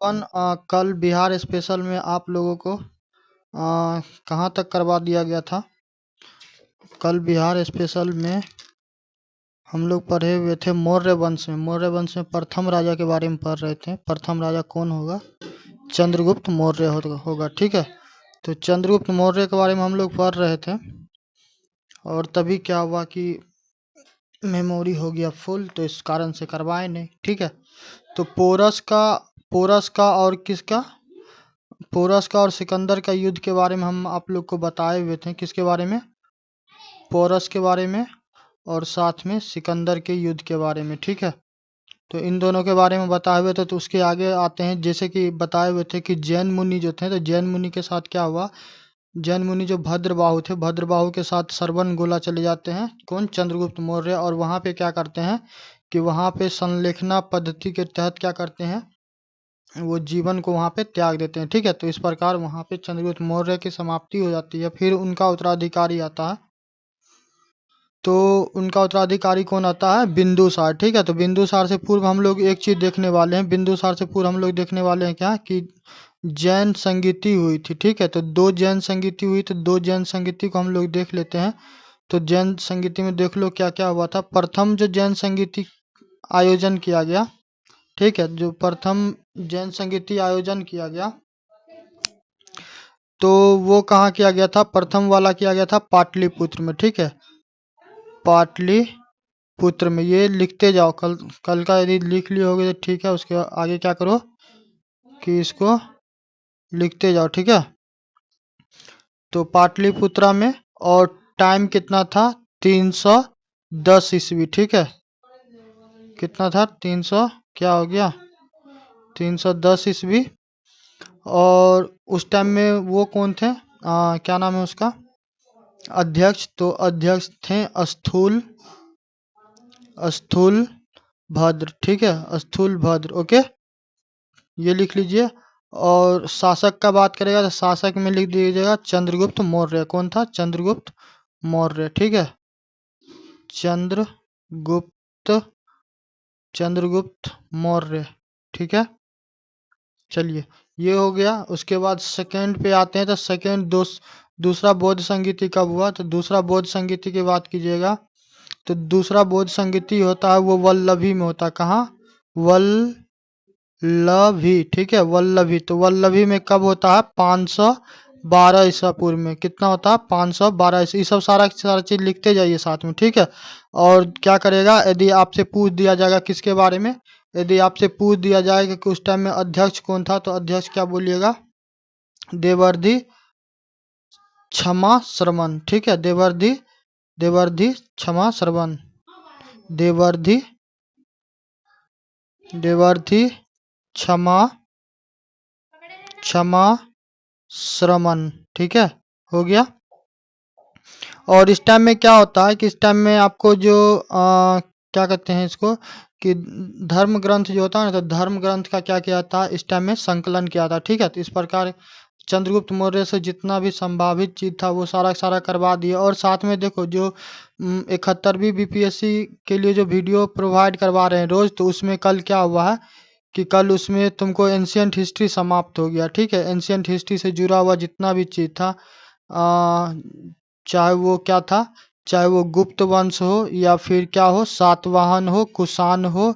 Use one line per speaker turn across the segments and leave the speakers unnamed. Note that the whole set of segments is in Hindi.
अपन कल बिहार स्पेशल में आप लोगों को कहाँ तक करवा दिया गया था। कल बिहार स्पेशल में हम लोग पढ़े हुए थे मौर्य वंश में। मौर्य वंश में प्रथम राजा के बारे में पढ़ रहे थे। प्रथम राजा कौन होगा? चंद्रगुप्त मौर्य होगा। ठीक है, तो चंद्रगुप्त मौर्य के बारे में हम लोग पढ़ रहे थे और तभी क्या हुआ कि मेमोरी हो गया फुल, तो इस कारण से करवाए नहीं। ठीक है, तो पोरस का और किसका? पोरस का और सिकंदर का युद्ध के बारे में हम आप लोग को बताए हुए थे। किसके बारे में? पोरस के बारे में और साथ में सिकंदर के युद्ध के बारे में। ठीक है, तो इन दोनों के बारे में बताए हुए थे। तो उसके आगे आते हैं, जैसे कि बताए हुए थे कि जैन मुनि जो थे, तो जैन मुनि के साथ क्या हुआ? जैन मुनि जो भद्रबाहु थे, भद्रबाहु के साथ सरवन गोला चले जाते हैं। कौन? चंद्रगुप्त मौर्य। और वहां पे क्या करते हैं कि वहां पे संलेखना पद्धति के तहत क्या करते हैं, वो जीवन को वहां पे त्याग देते हैं। ठीक है, तो इस प्रकार वहां पे चंद्रगुप्त मौर्य की समाप्ति हो जाती है। फिर उनका उत्तराधिकारी आता है। तो उनका उत्तराधिकारी कौन आता है? बिंदुसार। ठीक है, तो बिंदुसार से पूर्व हम लोग एक चीज देखने वाले हैं। बिंदुसार से पूर्व हम लोग देखने वाले हैं क्या कि जैन संगीति हुई थी। ठीक है, तो दो जैन संगीति हुई, तो दो जैन संगीति को हम लोग देख लेते हैं। तो जैन संगीति में देख लो क्या क्या हुआ था। प्रथम जो जैन संगीति आयोजन किया गया, ठीक है, जो प्रथम जैन संगीति आयोजन किया गया, तो वो कहाँ किया गया था? प्रथम वाला किया गया था पाटलिपुत्र में। ठीक है, पाटलिपुत्र में। ये लिखते जाओ, कल कल का यदि लिख लिए होगे तो ठीक है। उसके आगे क्या करो कि इसको लिखते जाओ। ठीक है, तो पाटलिपुत्रा में। और टाइम कितना था? 310 ईस्वी। ठीक है, कितना था? 300 क्या हो गया? 310 ईस्वी। और उस टाइम में वो कौन थे? क्या नाम है उसका? अध्यक्ष। तो अध्यक्ष थे स्थूल भद्र। ठीक है, स्थूल भद्र। ओके, ये लिख लीजिए। और शासक का बात करेगा तो शासक में लिख दीजिएगा चंद्रगुप्त मौर्य। कौन था? चंद्रगुप्त मौर्य। ठीक है, चंद्रगुप्त मौर्य। ठीक है, चलिए ये हो गया। उसके बाद सेकंड पे आते हैं। तो सेकंड दूसरा बौद्ध संगीति कब हुआ? तो दूसरा बौद्ध संगीति की बात कीजिएगा तो दूसरा बौद्ध संगीति होता है वो वल्लभी में होता है। कहाँ? वल्लभी। ठीक है, वल्लभी। तो वल्लभी में कब होता है? 512 ईसा पूर्व में। कितना होता है? 512 ईसा। ये सब सारा चीज लिखते जाइए साथ में। ठीक है, और क्या करेगा यदि आपसे पूछ दिया जाएगा किसके बारे में? यदि आपसे पूछ दिया जाएगा कि उस टाइम में अध्यक्ष कौन था, तो अध्यक्ष क्या बोलिएगा? देवर्धि क्षमा श्रवण। ठीक है, देवर्धि क्षमा श्रवण। देवर्धि क्षमा श्रवण। ठीक है, हो गया। और इस टाइम में क्या होता है कि इस टाइम में आपको जो क्या कहते हैं इसको कि धर्म ग्रंथ जो होता है ना, तो धर्म ग्रंथ का क्या किया था इस टाइम में? संकलन किया था। ठीक है, तो इस प्रकार चंद्रगुप्त मौर्य से जितना भी संभावित चीज था वो सारा करवा दिया। और साथ में देखो जो 71वीं बीपीएससी के लिए जो वीडियो प्रोवाइड करवा रहे हैं रोज, तो उसमें कल क्या हुआ है कि कल उसमें तुमको एंशियंट हिस्ट्री समाप्त हो गया। ठीक है, एंशियंट हिस्ट्री से जुड़ा हुआ जितना भी चीज था, चाहे वो क्या था, चाहे वो गुप्त वंश हो या फिर क्या हो, सातवाहन हो, कुषाण हो।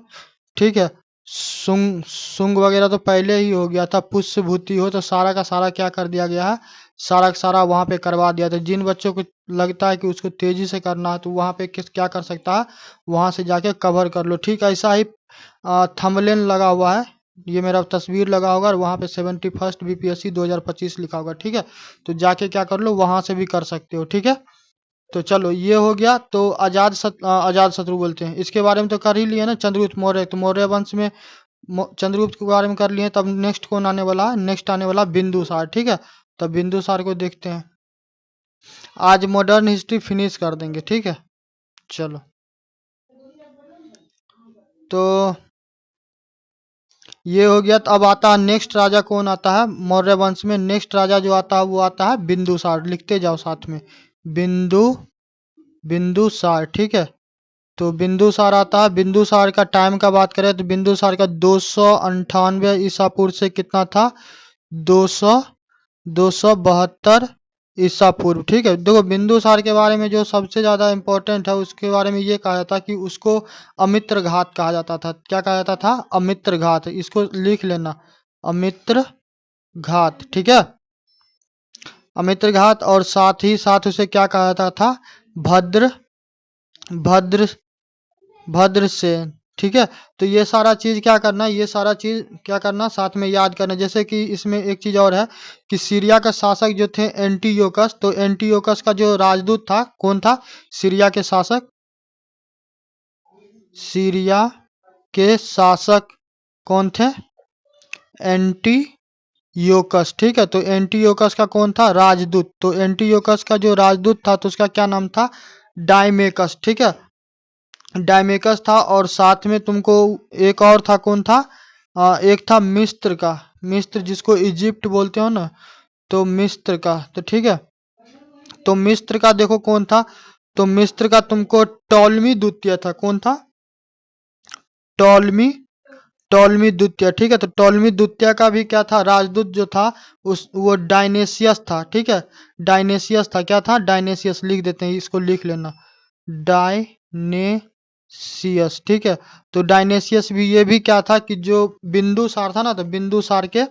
ठीक है, सुंग वगैरह तो पहले ही हो गया था। पुष्यभूति हो, तो सारा का सारा क्या कर दिया गया है? सारा का सारा वहां पे करवा दिया था। जिन बच्चों को लगता है कि उसको तेजी से करना है तो वहां पे क्या कर सकता है? वहां से जाके कवर कर लो। ठीक है, ऐसा ही थंबनेल लगा हुआ है, ये मेरा तस्वीर लगा होगा और वहां पे 71st बीपीएससी 2025 लिखा होगा। ठीक है, तो जाके क्या कर लो, वहां से भी कर सकते हो। ठीक है, तो चलो ये हो गया। तो अजात शत्रु बोलते हैं, इसके बारे में तो कर ही लिए ना। चंद्रगुप्त मौर्य, तो मौर्य वंश में चंद्रगुप्त के बारे में कर लिए। तब नेक्स्ट कौन आने वाला है? नेक्स्ट आने वाला बिंदुसार। ठीक है, तब बिंदुसार को देखते हैं। आज मॉडर्न हिस्ट्री फिनिश कर देंगे। ठीक है, चलो। तो ये हो गया। तो अब आता है नेक्स्ट राजा कौन आता है मौर्य वंश में? नेक्स्ट राजा जो आता है वो आता है बिंदुसार। लिखते जाओ साथ में, बिंदुसार। ठीक है, तो बिंदुसार आता है। बिंदुसार का टाइम का बात करें तो बिंदुसार का 298 ईसा पूर्व से कितना था, 272 ईसा पूर्व। ठीक है, देखो बिंदुसार के बारे में जो सबसे ज्यादा इंपॉर्टेंट है उसके बारे में ये कहा जाता है कि उसको अमित्र घात कहा जाता था। क्या कहा जाता था, अमित्र घात। इसको लिख लेना, अमित्र घात। ठीक है, अमित्र घात। और साथ ही साथ उसे क्या कहा जाता था, भद्र भद्र भद्रसेन। ठीक है, तो ये सारा चीज क्या करना, ये सारा चीज क्या करना, साथ में याद करना। जैसे कि इसमें एक चीज और है कि सीरिया का शासक जो थे एंटीयोकस, तो एंटीयोकस का जो राजदूत था कौन था, सीरिया के शासक, सीरिया के शासक कौन थे, एंटीयोकस। ठीक है, तो एंटीयोकस का कौन था, राजदूत। तो एंटीयोकस का जो राजदूत था तो उसका क्या नाम था, डायमेकस। ठीक है, डायमेकस था। और साथ में तुमको एक और था, कौन था, एक था मिस्र का, मिस्र जिसको इजिप्ट बोलते हो ना, तो मिस्र का। तो ठीक है, तो मिस्र का देखो कौन था, तो मिस्र का तुमको टॉलमी द्वितीय था। कौन था, टॉलमी टॉलमी द्वितीय। ठीक है, तो टॉलमी द्वितीय का भी क्या था, राजदूत जो था उस वो डायनेसियस था। ठीक है, डायनेसियस था। क्या था, डायनेसियस। लिख देते हैं, इसको लिख लेना, डायनेसियस। ठीक है, तो डायनेसियस भी, ये भी क्या था कि जो बिंदुसार था ना, तो बिंदुसार के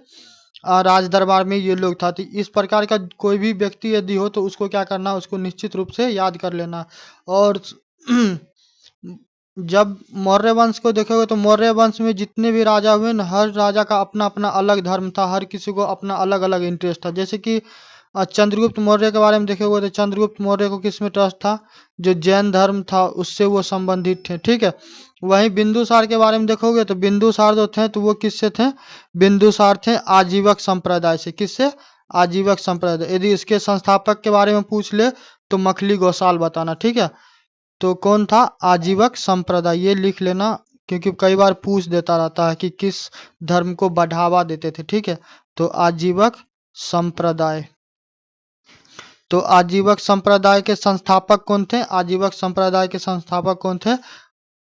राज दरबार में ये लोग था। तो इस प्रकार का कोई भी व्यक्ति यदि हो तो उसको क्या करना, उसको निश्चित रूप से याद कर लेना। और जब मौर्य वंश को देखोगे तो मौर्य वंश में जितने भी राजा हुए ना, हर राजा का अपना अपना अलग धर्म था, हर किसी को अपना अलग अलग इंटरेस्ट था। जैसे कि चंद्रगुप्त मौर्य के बारे में देखोगे तो चंद्रगुप्त मौर्य को किस में ट्रस्ट था, जो जैन धर्म था उससे वो संबंधित थे। ठीक है, वहीं बिंदुसार के बारे में देखोगे तो बिंदुसार जो थे तो वो किससे थे, बिंदुसार थे आजीवक संप्रदाय से। किससे, आजीवक संप्रदाय। यदि इसके संस्थापक के बारे में पूछ ले तो मखली गौसाल बताना। ठीक है, तो कौन था, आजीवक संप्रदाय। ये लिख लेना, क्योंकि कई बार पूछ देता रहता है कि किस धर्म को बढ़ावा देते थे। ठीक है, तो आजीवक संप्रदाय। तो आजीवक संप्रदाय के संस्थापक कौन थे, आजीवक संप्रदाय के संस्थापक कौन थे,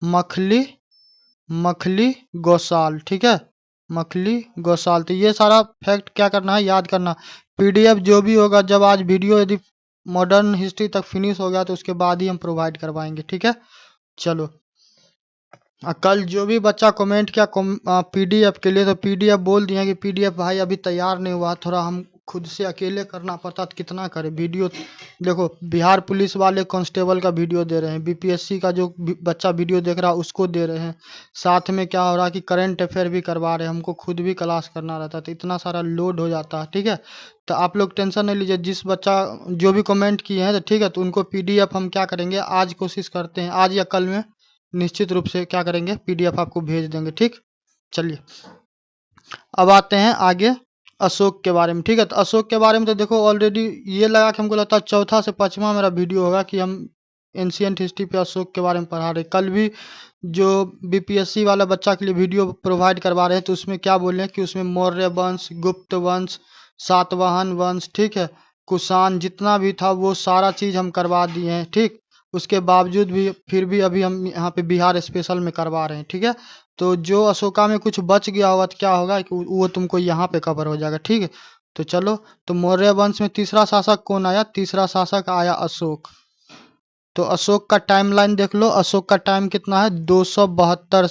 मखली मखली गौसाल। ठीक है, मखली गौसाल। तो ये सारा फैक्ट क्या करना है, याद करना। पीडीएफ जो भी होगा, जब आज वीडियो यदि मॉडर्न हिस्ट्री तक फिनिश हो गया तो उसके बाद ही हम प्रोवाइड करवाएंगे। ठीक है, चलो। कल जो भी बच्चा कमेंट किया पीडीएफ के लिए, तो पीडीएफ बोल दिया कि पीडीएफ भाई अभी तैयार नहीं हुआ, थोड़ा हम खुद से अकेले करना पड़ता तो कितना करें वीडियो। देखो बिहार पुलिस वाले कांस्टेबल का वीडियो दे रहे हैं, बीपीएससी का जो बच्चा वीडियो देख रहा है उसको दे रहे हैं, साथ में क्या हो रहा है कि करंट अफेयर भी करवा रहे हैं, हमको खुद भी क्लास करना रहता है, तो इतना सारा लोड हो जाता है। ठीक है, तो आप लोग टेंशन नहीं लीजिए, जिस बच्चा जो भी कमेंट किए हैं तो ठीक है, तो उनको पीडीएफ हम क्या करेंगे, आज कोशिश करते हैं, आज या कल में निश्चित रूप से क्या करेंगे, पीडीएफ आपको भेज देंगे। ठीक, चलिए अब आते हैं आगे अशोक के बारे में। ठीक है, तो अशोक के बारे में तो देखो ऑलरेडी ये लगा कि हमको लगता है चौथा से पांचवा मेरा वीडियो होगा कि हम एंशियंट हिस्ट्री पे अशोक के बारे में पढ़ा रहे। कल भी जो बीपीएससी वाला बच्चा के लिए वीडियो प्रोवाइड करवा रहे हैं तो उसमें क्या बोले कि उसमें मौर्य वंश, गुप्त वंश, सातवाहन वंश, ठीक है, कुषाण, जितना भी था वो सारा चीज हम करवा दिए हैं। ठीक, उसके बावजूद भी फिर भी अभी हम यहाँ पे बिहार स्पेशल में करवा रहे हैं। ठीक है, तो जो अशोका में कुछ बच गया होगा तो क्या होगा कि वो तुमको यहाँ पे कवर हो जाएगा। ठीक है, तो चलो, तो मौर्य वंश में तीसरा शासक कौन आया, तीसरा शासक आया अशोक। तो अशोक का टाइमलाइन देख लो, अशोक का टाइम कितना है, 272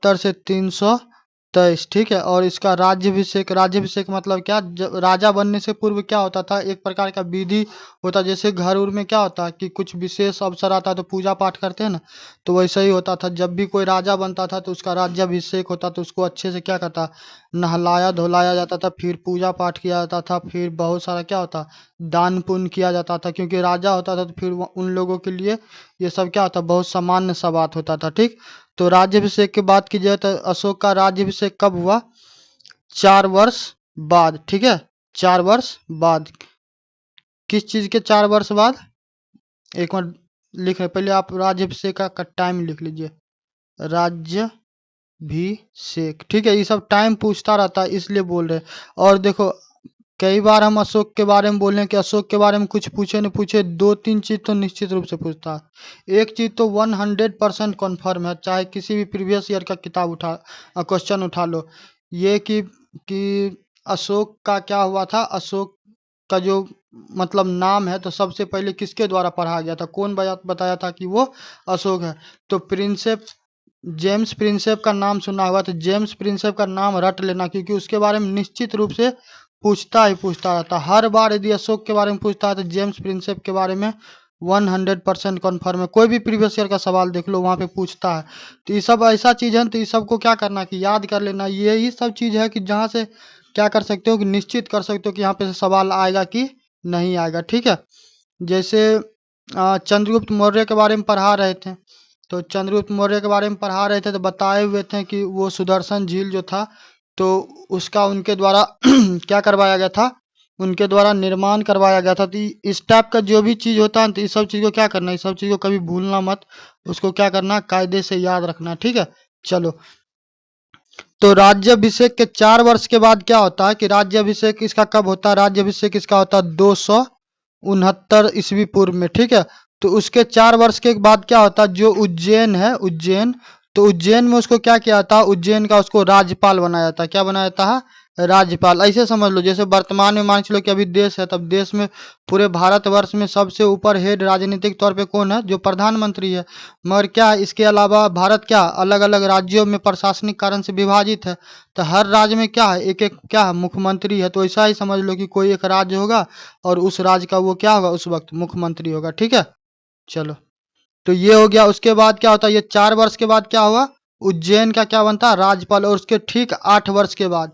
से 323। ठीक है, और इसका राज्यभिषेक, राज्यभिषेक मतलब क्या, राजा बनने से पूर्व क्या होता था, एक प्रकार का विधि होता, जैसे घर उर में क्या होता है कि कुछ विशेष अवसर आता है तो पूजा पाठ करते हैं ना, तो वैसा ही होता था। जब भी कोई राजा बनता था तो उसका राज्याभिषेक होता, तो उसको अच्छे से क्या करता, नहलाया धुलाया जाता था, फिर पूजा पाठ किया जाता था, फिर बहुत सारा क्या होता, दान पुण्य किया जाता था, क्योंकि राजा होता था तो फिर उन लोगों के लिए ये सब क्या होता, बहुत सामान्य सा बात होता था। ठीक, तो राज्याभिषेक की बात की जाए तो अशोक का राज्याभिषेक कब हुआ, 4 वर्ष बाद। ठीक है, 4 वर्ष बाद। किस चीज के 4 वर्ष बाद, एक मिनट लिख रहे, पहले आप राज्याभिषेक का टाइम लिख लीजिए, राज्याभिषेक। ठीक है, ये सब टाइम पूछता रहता है इसलिए बोल रहे। और देखो कई बार हम अशोक के बारे में बोले कि अशोक के बारे में कुछ पूछे न पूछे, 2-3 चीज तो निश्चित रूप से पूछता है। एक चीज तो 100% कन्फर्म है, चाहे किसी भी प्रीवियस ईयर का किताब क्वेश्चन उठा लो, ये कि अशोक का क्या हुआ था। अशोक का जो मतलब नाम है, तो सबसे पहले किसके द्वारा पढ़ा गया था, कौन बताया था कि वो अशोक है। तो प्रिंसेप जेम्स प्रिंसेप का नाम सुना होगा, तो जेम्स प्रिंसेप का नाम रट लेना, क्योंकि उसके बारे में निश्चित रूप से पूछता रहता। हर बार यदि अशोक के बारे में पूछता है तो जेम्स प्रिंसेप के बारे में 100% कन्फर्म है। कोई भी प्रीवियस ईयर का सवाल देख लो, वहाँ पे पूछता है। तो ये सब ऐसा चीज है, तो ये सब को क्या करना कि याद कर लेना। यही सब चीज है कि जहाँ से क्या कर सकते हो कि निश्चित कर सकते हो कि यहाँ पे से सवाल आएगा कि नहीं आएगा। ठीक है, जैसे चंद्रगुप्त मौर्य के बारे में पढ़ा रहे थे, तो चंद्रगुप्त मौर्य के बारे में पढ़ा रहे थे, तो बताए हुए थे कि वो सुदर्शन झील जो था, तो उसका उनके द्वारा क्या करवाया गया था, उनके द्वारा निर्माण करवाया गया था। तो इस टाइप का जो भी चीज होता है, तो इस सब चीज को क्या करना, इस सब चीज को कभी भूलना मत, उसको क्या करना, कायदे से याद रखना। ठीक है, चलो। तो राज्याभिषेक के 4 वर्ष के बाद क्या होता है कि राज्याभिषेक इसका कब होता है, राज्याभिषेक इसका होता है 269 ईस्वी पूर्व में। ठीक है, तो उसके 4 वर्ष के बाद क्या होता है, जो उज्जैन है, उज्जैन, तो उज्जैन में उसको क्या किया था, उज्जैन का उसको राज्यपाल बनाया था। क्या बनाया था, राज्यपाल। ऐसे समझ लो जैसे वर्तमान में मान चलो कि अभी देश है, तब देश में पूरे भारतवर्ष में सबसे ऊपर हेड राजनीतिक तौर पे कौन है, जो प्रधानमंत्री है। मगर क्या है, इसके अलावा भारत क्या अलग अलग राज्यों में प्रशासनिक कारण से विभाजित है, तो हर राज्य में क्या है, एक एक क्या है, मुख्यमंत्री है। तो ऐसा ही समझ लो कि कोई एक राज्य होगा और उस राज्य का वो क्या होगा, उस वक्त मुख्यमंत्री होगा। ठीक है, चलो। तो ये हो गया। उसके बाद क्या होता है, ये 4 वर्ष के बाद क्या हुआ, उज्जैन का क्या बनता है, राज्यपाल। और उसके ठीक 8 वर्ष के बाद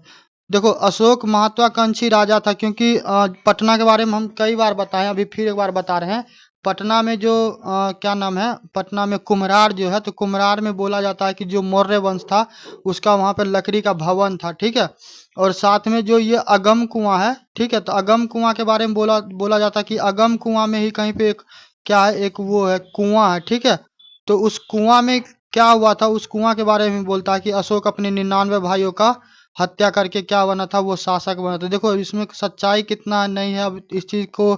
देखो, अशोक महत्वाकांक्षी राजा था, क्योंकि पटना के बारे में हम कई बार बताए, अभी फिर एक बार बता रहे हैं। पटना में जो क्या नाम है, पटना में कुम्हरार जो है, तो कुम्हरार में बोला जाता है कि जो मौर्य वंश था उसका वहां पर लकड़ी का भवन था। ठीक है, और साथ में जो ये अगम कुआं है, ठीक है, तो अगम कुआं के बारे में बोला बोला जाता है कि अगम कुआं में ही कहीं पे एक क्या है, एक वो है कुआं है। ठीक है, तो उस कुआं में क्या हुआ था, उस कुआं के बारे में बोलता है कि अशोक अपने 99 भाइयों का हत्या करके क्या बना था, वो शासक बना था। देखो इसमें सच्चाई कितना नहीं है, अब इस चीज को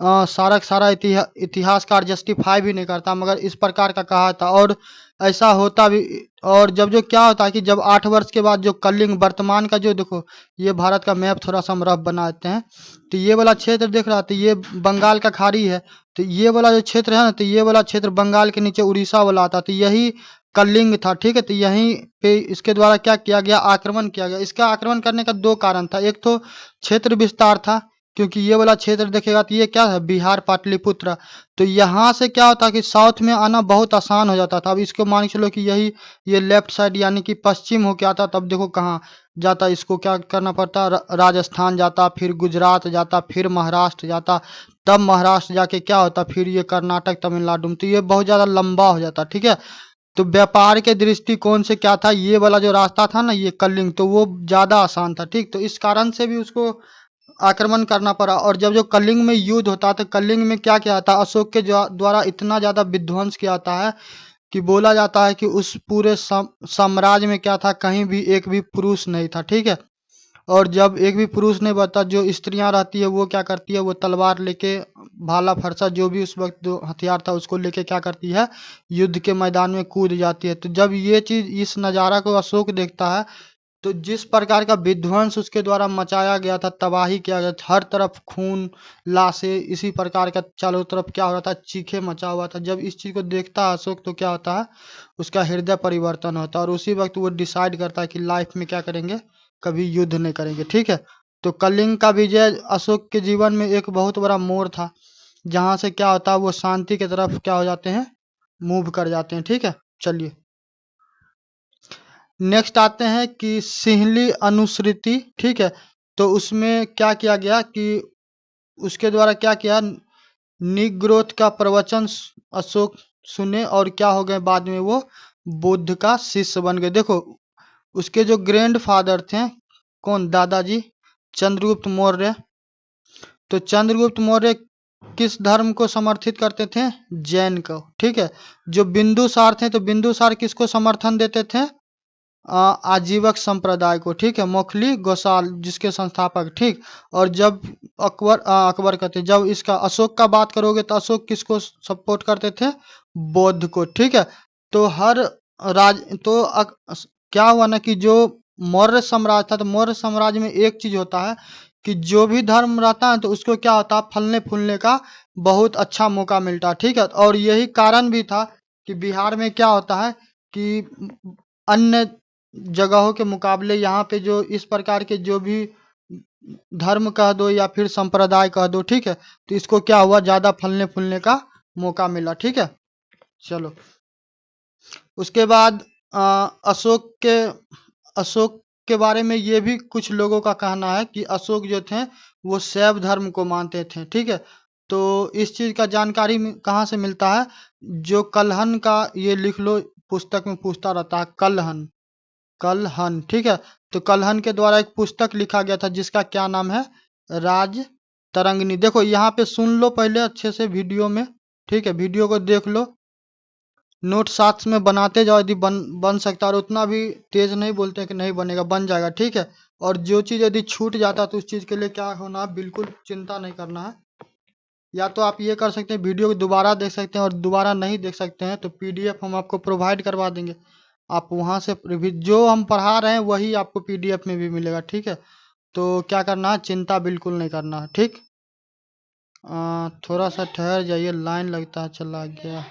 सारा का सारा इतिहासकार जस्टिफाई भी नहीं करता, मगर इस प्रकार का कहा था। और ऐसा होता भी। और जब जो क्या होता है कि जब 8 वर्ष के बाद जो कलिंग वर्तमान का जो देखो, ये भारत का मैप थोड़ा सा हम रफ बनाते हैं, तो ये वाला क्षेत्र देख रहा, तो ये बंगाल का खाड़ी है, तो ये वाला जो क्षेत्र है ना, तो ये वाला क्षेत्र बंगाल के नीचे उड़ीसा वाला आता, तो यही कलिंग था। ठीक है, तो यहीं पे इसके द्वारा क्या किया गया, आक्रमण किया गया। इसका आक्रमण करने का दो कारण था, एक तो क्षेत्र विस्तार था, क्योंकि ये वाला क्षेत्र देखेगा तो ये क्या है, बिहार पाटलिपुत्र। तो यहाँ से क्या होता कि साउथ में आना बहुत आसान हो जाता था। अब इसको मान के चलो कि यही ये लेफ्ट साइड यानी कि पश्चिम होके आता, तब देखो कहाँ जाता, इसको क्या करना पड़ता, राजस्थान जाता, फिर गुजरात जाता, फिर महाराष्ट्र जाता, तब महाराष्ट्र जाके क्या होता, फिर ये कर्नाटक तमिलनाडु में, तो ये बहुत ज्यादा लंबा हो जाता। ठीक है, तो व्यापार के दृष्टिकोण से क्या था, ये वाला जो रास्ता था ना, ये कलिंग, तो वो ज्यादा आसान था। ठीक, तो इस कारण से भी उसको आक्रमण करना पड़ा। और जब जो कलिंग में युद्ध होता, तो कलिंग में क्या किया था, अशोक के द्वारा इतना ज्यादा विध्वंस किया जाता है कि बोला जाता है कि उस पूरे साम्राज्य में क्या था, कहीं भी एक भी पुरुष नहीं था। ठीक है, और जब एक भी पुरुष नहीं बचता, जो स्त्रियां रहती है वो क्या करती है, वो तलवार लेके, भाला फरसा जो भी उस वक्त जो हथियार था उसको लेके क्या करती है, युद्ध के मैदान में कूद जाती है। तो जब ये चीज, इस नज़ारा को अशोक देखता है, तो जिस प्रकार का विध्वंस उसके द्वारा मचाया गया था, तबाही किया गया था, हर तरफ खून, लाशें, इसी प्रकार का चारों तरफ क्या हो रहा था, चीखे मचा हुआ था। जब इस चीज को देखता है अशोक, तो क्या होता है, उसका हृदय परिवर्तन होता है, और उसी वक्त वो डिसाइड करता है कि लाइफ में क्या करेंगे, कभी युद्ध नहीं करेंगे। ठीक है, तो कलिंग का विजय अशोक के जीवन में एक बहुत बड़ा मोड़ था, जहां से क्या होता है, वो शांति की तरफ क्या हो जाते हैं, मूव कर जाते हैं। ठीक है, चलिए नेक्स्ट आते हैं कि सिंहली अनुश्रुति। ठीक है, तो उसमें क्या किया गया कि उसके द्वारा क्या किया, निग्रोथ का प्रवचन अशोक सुने, और क्या हो गए, बाद में वो बुद्ध का शिष्य बन गए। देखो उसके जो ग्रैंड फादर थे, कौन, दादाजी चंद्रगुप्त मौर्य। तो चंद्रगुप्त मौर्य किस धर्म को समर्थित करते थे, जैन को। ठीक है, जो बिंदुसार थे, तो बिंदुसार किसको समर्थन देते थे, आजीवक संप्रदाय को, ठीक है, मोखली गोसाल जिसके संस्थापक, ठीक। और जब अकबर कहते, जब इसका अशोक का बात करोगे तो अशोक किसको सपोर्ट करते थे? बौद्ध को, ठीक है। तो हर राज तो क्या हुआ ना कि जो मौर्य साम्राज्य था, तो मौर्य साम्राज्य में एक चीज होता है कि जो भी धर्म रहता है तो उसको क्या होता है, फलने फूलने का बहुत अच्छा मौका मिलता है, ठीक है। और यही कारण भी था कि बिहार में क्या होता है कि अन्य जगहों के मुकाबले यहाँ पे जो इस प्रकार के जो भी धर्म कह दो या फिर संप्रदाय कह दो, ठीक है, तो इसको क्या हुआ, ज्यादा फलने फूलने का मौका मिला, ठीक है। चलो, उसके बाद अशोक के बारे में ये भी कुछ लोगों का कहना है कि अशोक जो थे वो शैव धर्म को मानते थे, ठीक है। तो इस चीज का जानकारी कहाँ से मिलता है? जो कलहन का, ये लिख लो, पुस्तक में पूछता रहता है, कलहन, कलहन, ठीक है। तो कलहन के द्वारा एक पुस्तक लिखा गया था जिसका क्या नाम है? राज तरंगिणी। देखो यहाँ पे सुन लो पहले अच्छे से वीडियो में, ठीक है, वीडियो को देख लो, नोट साथ में बनाते जाओ, यदि बन सकता है। और उतना भी तेज नहीं बोलते कि नहीं बनेगा, बन जाएगा, ठीक है। और जो चीज यदि छूट जाता है तो उस चीज के लिए क्या होना है, बिल्कुल चिंता नहीं करना है। या तो आप ये कर सकते हैं, वीडियो को दोबारा देख सकते हैं, और दोबारा नहीं देख सकते हैं तो पीडीएफ हम आपको प्रोवाइड करवा देंगे, आप वहां से जो हम पढ़ा रहे हैं वही आपको पीडीएफ में भी मिलेगा, ठीक है। तो क्या करना है, चिंता बिल्कुल नहीं करना है, ठीक। थोड़ा सा ठहर जाइए, लाइन लगता है चला गया।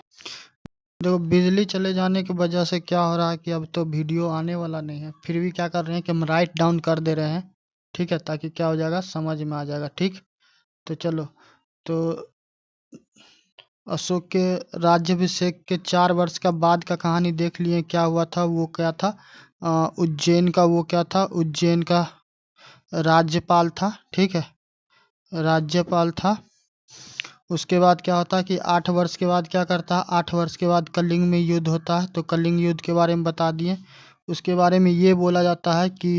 देखो, बिजली चले जाने की वजह से क्या हो रहा है कि अब तो वीडियो आने वाला नहीं है, फिर भी क्या कर रहे हैं कि हम राइट डाउन कर दे रहे हैं, ठीक है, ताकि क्या हो जाएगा, समझ में आ जाएगा, ठीक। तो चलो, तो अशोक के राज्याभिषेक के 4 वर्ष का बाद का कहानी देख लिए, क्या हुआ था, वो क्या था, उज्जैन का, वो क्या था, उज्जैन का राज्यपाल था, ठीक है, राज्यपाल था। उसके बाद क्या होता है कि 8 वर्ष के बाद क्या करता है, 8 वर्ष के बाद कलिंग में युद्ध होता है, तो कलिंग युद्ध के बारे में बता दिए। उसके बारे में ये बोला जाता है कि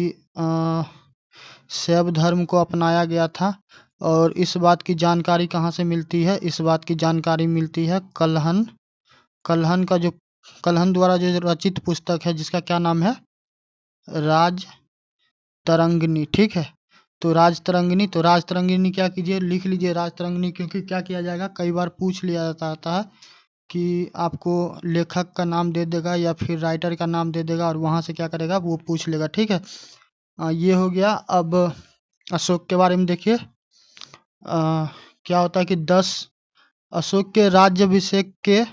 शैव धर्म को अपनाया गया था। और इस बात की जानकारी कहाँ से मिलती है? इस बात की जानकारी मिलती है कलहन, कलहन का जो, कलहन द्वारा जो रचित पुस्तक है जिसका क्या नाम है, राज तरंगिणी, ठीक है। तो राज तरंगिणी, तो राज तरंगिणी क्या कीजिए, लिख लीजिए राज तरंगिणी, क्योंकि क्या किया जाएगा, कई बार पूछ लिया जाता है कि आपको लेखक का नाम दे देगा या फिर राइटर का नाम दे देगा, और वहां से क्या करेगा, वो पूछ लेगा, ठीक है। ये हो गया। अब अशोक के बारे में देखिए, क्या होता है कि 10 अशोक के राज्याभिषेक के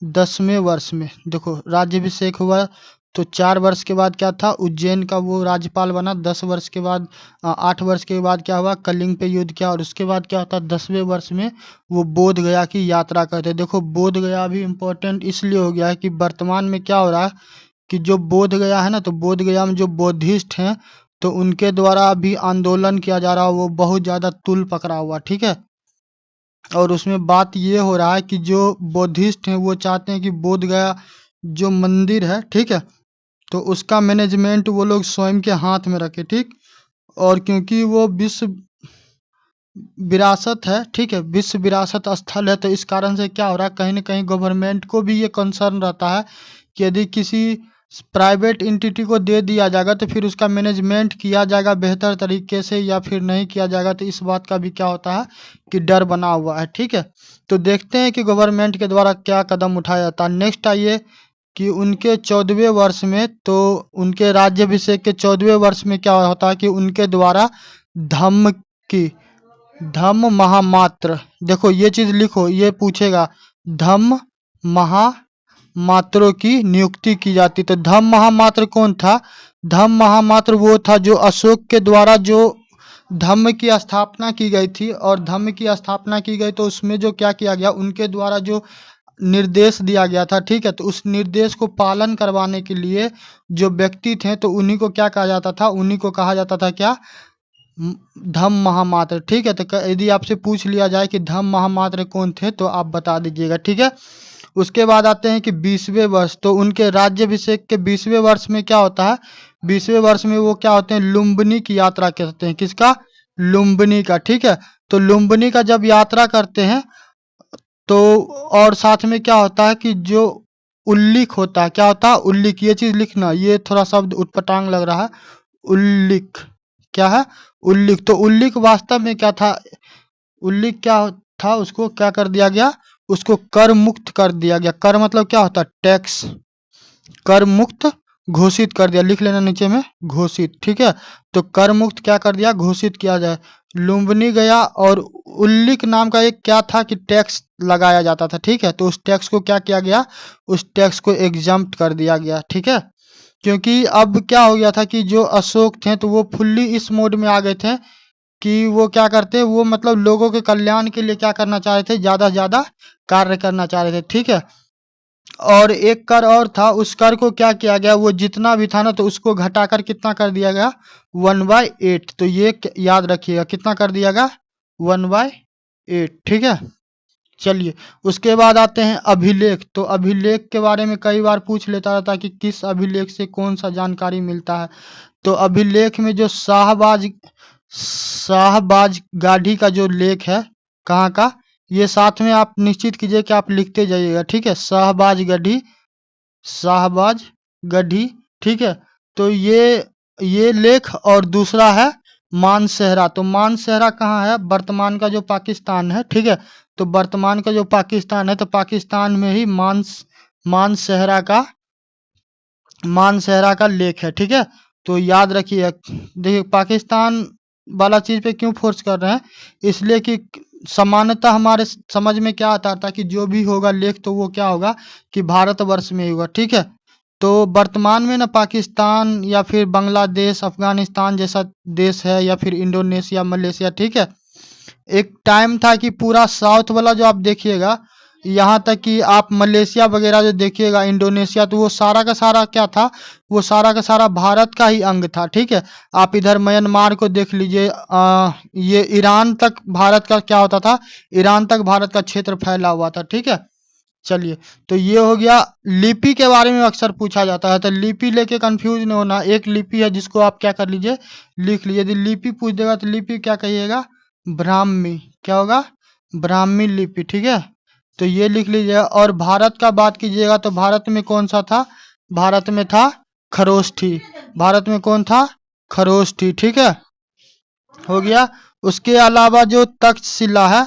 10वें वर्ष में, देखो राज्याभिषेक हुआ तो 4 वर्ष के बाद क्या था, उज्जैन का वो राज्यपाल बना। 10 वर्ष के बाद 8 वर्ष के बाद क्या हुआ, कलिंग पे युद्ध किया। और उसके बाद क्या होता, 10वें वर्ष में वो बोध गया की यात्रा करते। देखो, बोध गया भी इम्पोर्टेंट इसलिए हो गया है कि वर्तमान में क्या हो रहा है कि जो बोध गया है ना, तो बोध गया में जो बौद्धिस्ट हैं तो उनके द्वारा भी आंदोलन किया जा रहा है, वो बहुत ज्यादा तूल पकड़ा हुआ, ठीक है। और उसमें बात ये हो रहा है कि जो बौद्धिस्ट हैं वो चाहते हैं कि बोध गया जो मंदिर है, ठीक है, तो उसका मैनेजमेंट वो लोग स्वयं के हाथ में रखे, ठीक। और क्योंकि वो विश्व विरासत है, ठीक है, विश्व विरासत स्थल है, तो इस कारण से क्या हो रहा है, कहीं ना कहीं गवर्नमेंट को भी ये कंसर्न रहता है कि यदि किसी प्राइवेट एंटिटी को दे दिया जाएगा तो फिर उसका मैनेजमेंट किया जाएगा बेहतर तरीके से या फिर नहीं किया जाएगा, तो इस बात का भी क्या होता है कि डर बना हुआ है, ठीक है। तो देखते हैं कि गवर्नमेंट के द्वारा क्या कदम उठाया जाता है। नेक्स्ट आइए कि उनके 14वें वर्ष में, तो उनके राज्याभिषेक के 14वें वर्ष में क्या होता है कि उनके द्वारा धम्म की, धम्म महामात्र, देखो ये चीज लिखो, ये पूछेगा, धम्म महामात्रों की नियुक्ति की जाती। तो धम्म महामात्र कौन था? धम्म महामात्र वो था जो अशोक के द्वारा जो धम्म की स्थापना की गई थी, और धम्म की स्थापना की गई तो उसमें जो क्या किया गया, उनके द्वारा जो निर्देश दिया गया था, ठीक है, तो उस निर्देश को पालन करवाने के लिए जो व्यक्ति थे तो उन्हीं को क्या कहा जाता था, उन्हीं को कहा जाता था क्या, धम्म महामात्र, ठीक है। तो यदि आपसे पूछ लिया जाए कि धम्म महामात्र कौन थे तो आप बता दीजिएगा, ठीक है। उसके बाद आते हैं कि 20वें वर्ष, तो उनके राज्याभिषेक के 20वें वर्ष में क्या होता है, 20वें वर्ष में वो क्या होते हैं, लुम्बिनी की यात्रा करते हैं। किसका? लुम्बिनी का, ठीक है। तो लुम्बिनी का जब यात्रा करते हैं तो, और साथ में क्या होता है कि जो उल्लिख होता है। क्या होता है? उल्लिख। ये चीज लिखना, ये थोड़ा शब्द उटपटांग लग रहा है। उल्लिख क्या है? उल्लिख। तो उल्लिख वास्तव में क्या था? उल्लिख क्या था? उसको क्या कर दिया गया? उसको कर मुक्त कर दिया गया। कर मतलब क्या होता है? टैक्स। कर मुक्त घोषित कर दिया। लिख लेना नीचे में, घोषित। ठीक है, तो कर मुक्त क्या कर दिया? घोषित किया जाए। लुम्बिनी गया और उल्लिख नाम का एक क्या था कि टैक्स लगाया जाता था। ठीक है, तो उस टैक्स को क्या किया गया? उस टैक्स को एग्जम्प्ट कर दिया गया। ठीक है, क्योंकि अब क्या हो गया था कि जो अशोक थे तो वो फुल्ली इस मोड में आ गए थे कि वो क्या करते, वो मतलब लोगों के कल्याण के लिए क्या करना चाह रहे थे? ज्यादा से ज्यादा कार्य करना चाह रहे थे। ठीक है, और एक कर और था, उस कर को क्या किया गया? वो जितना भी था ना तो उसको घटाकर कितना कर दिया गया? 1/8। तो ये याद रखिएगा, कितना कर दिया गया? 1/8। ठीक है, चलिए उसके बाद आते हैं अभिलेख। तो अभिलेख के बारे में कई बार पूछ लेता रहता है कि किस अभिलेख से कौन सा जानकारी मिलता है। तो अभिलेख में जो शाहबाज गाढ़ी का जो लेख है, कहाँ का? ये साथ में आप निश्चित कीजिए कि आप लिखते जाइएगा। ठीक है, शाहबाज गढ़ी, शाहबाज गढ़ी। ठीक है, तो ये लेख। और दूसरा है मानसेहरा। तो मानसेहरा कहाँ है? वर्तमान का जो पाकिस्तान है। ठीक है, तो वर्तमान का जो पाकिस्तान है तो पाकिस्तान में ही मानसेहरा का लेख है। ठीक है, तो याद रखिए। देखिए पाकिस्तान वाला चीज पे क्यों फोर्स कर रहे हैं? इसलिए कि सामान्यतः हमारे समझ में क्या आता था कि जो भी होगा लेख तो वो क्या होगा कि भारतवर्ष में ही होगा। ठीक है, तो वर्तमान में ना पाकिस्तान या फिर बांग्लादेश, अफगानिस्तान जैसा देश है, या फिर इंडोनेशिया, मलेशिया। ठीक है, एक टाइम था कि पूरा साउथ वाला जो आप देखिएगा, यहाँ तक कि आप मलेशिया वगैरह जो देखिएगा, इंडोनेशिया, तो वो सारा का सारा क्या था? वो सारा का सारा भारत का ही अंग था। ठीक है, आप इधर म्यांमार को देख लीजिए, ये ईरान तक भारत का क्या होता था? ईरान तक भारत का क्षेत्र फैला हुआ था। ठीक है, चलिए, तो ये हो गया। लिपि के बारे में अक्सर पूछा जाता है, तो लिपि लेके कंफ्यूज नहीं होना। एक लिपि है जिसको आप क्या कर लीजिए? लिख लीजिए। यदि लिपि पूछ देगा तो लिपि क्या कहिएगा? ब्राह्मी। क्या होगा? ब्राह्मी लिपि। ठीक है, तो ये लिख लीजिए। और भारत का बात कीजिएगा तो भारत में कौन सा था? भारत में था खरोष्ठी। भारत में कौन था? खरोष्ठी। ठीक है, हो गया। उसके अलावा जो तक्षशिला है,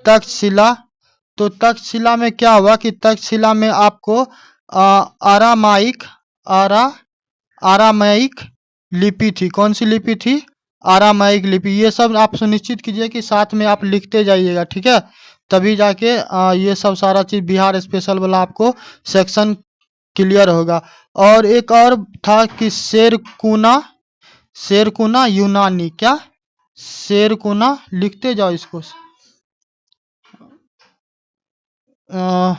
तक्षशिला, तो तक्षशिला में क्या हुआ कि तक्षशिला में आपको आरामाइक आरा आरामाइक लिपि थी। कौन सी लिपि थी? आरामाइक लिपि। ये सब आप सुनिश्चित कीजिए कि साथ में आप लिखते जाइएगा। ठीक है, तभी जाके ये सब सारा चीज बिहार स्पेशल वाला आपको सेक्शन क्लियर होगा। और एक और था कि शेरकुना, शेरकुना यूनानी। क्या? शेरकुना, लिखते जाओ इसको। अ,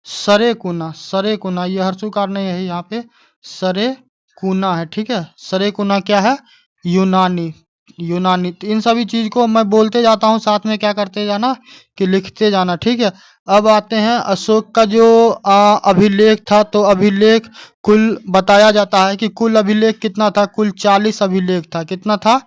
सरेकुना, सरेकुना, ये हर्षुकार नहीं है यहाँ पे, सरेकुना है। ठीक है, सरेकुना क्या है? यूनानी। यूनानी। तो इन सभी चीज को मैं बोलते जाता हूँ, साथ में क्या करते जाना कि लिखते जाना। ठीक है, अब आते हैं अशोक का जो अभिलेख था। तो अभिलेख कुल बताया जाता है कि कुल अभिलेख कितना था? कुल 40 अभिलेख था। कितना था?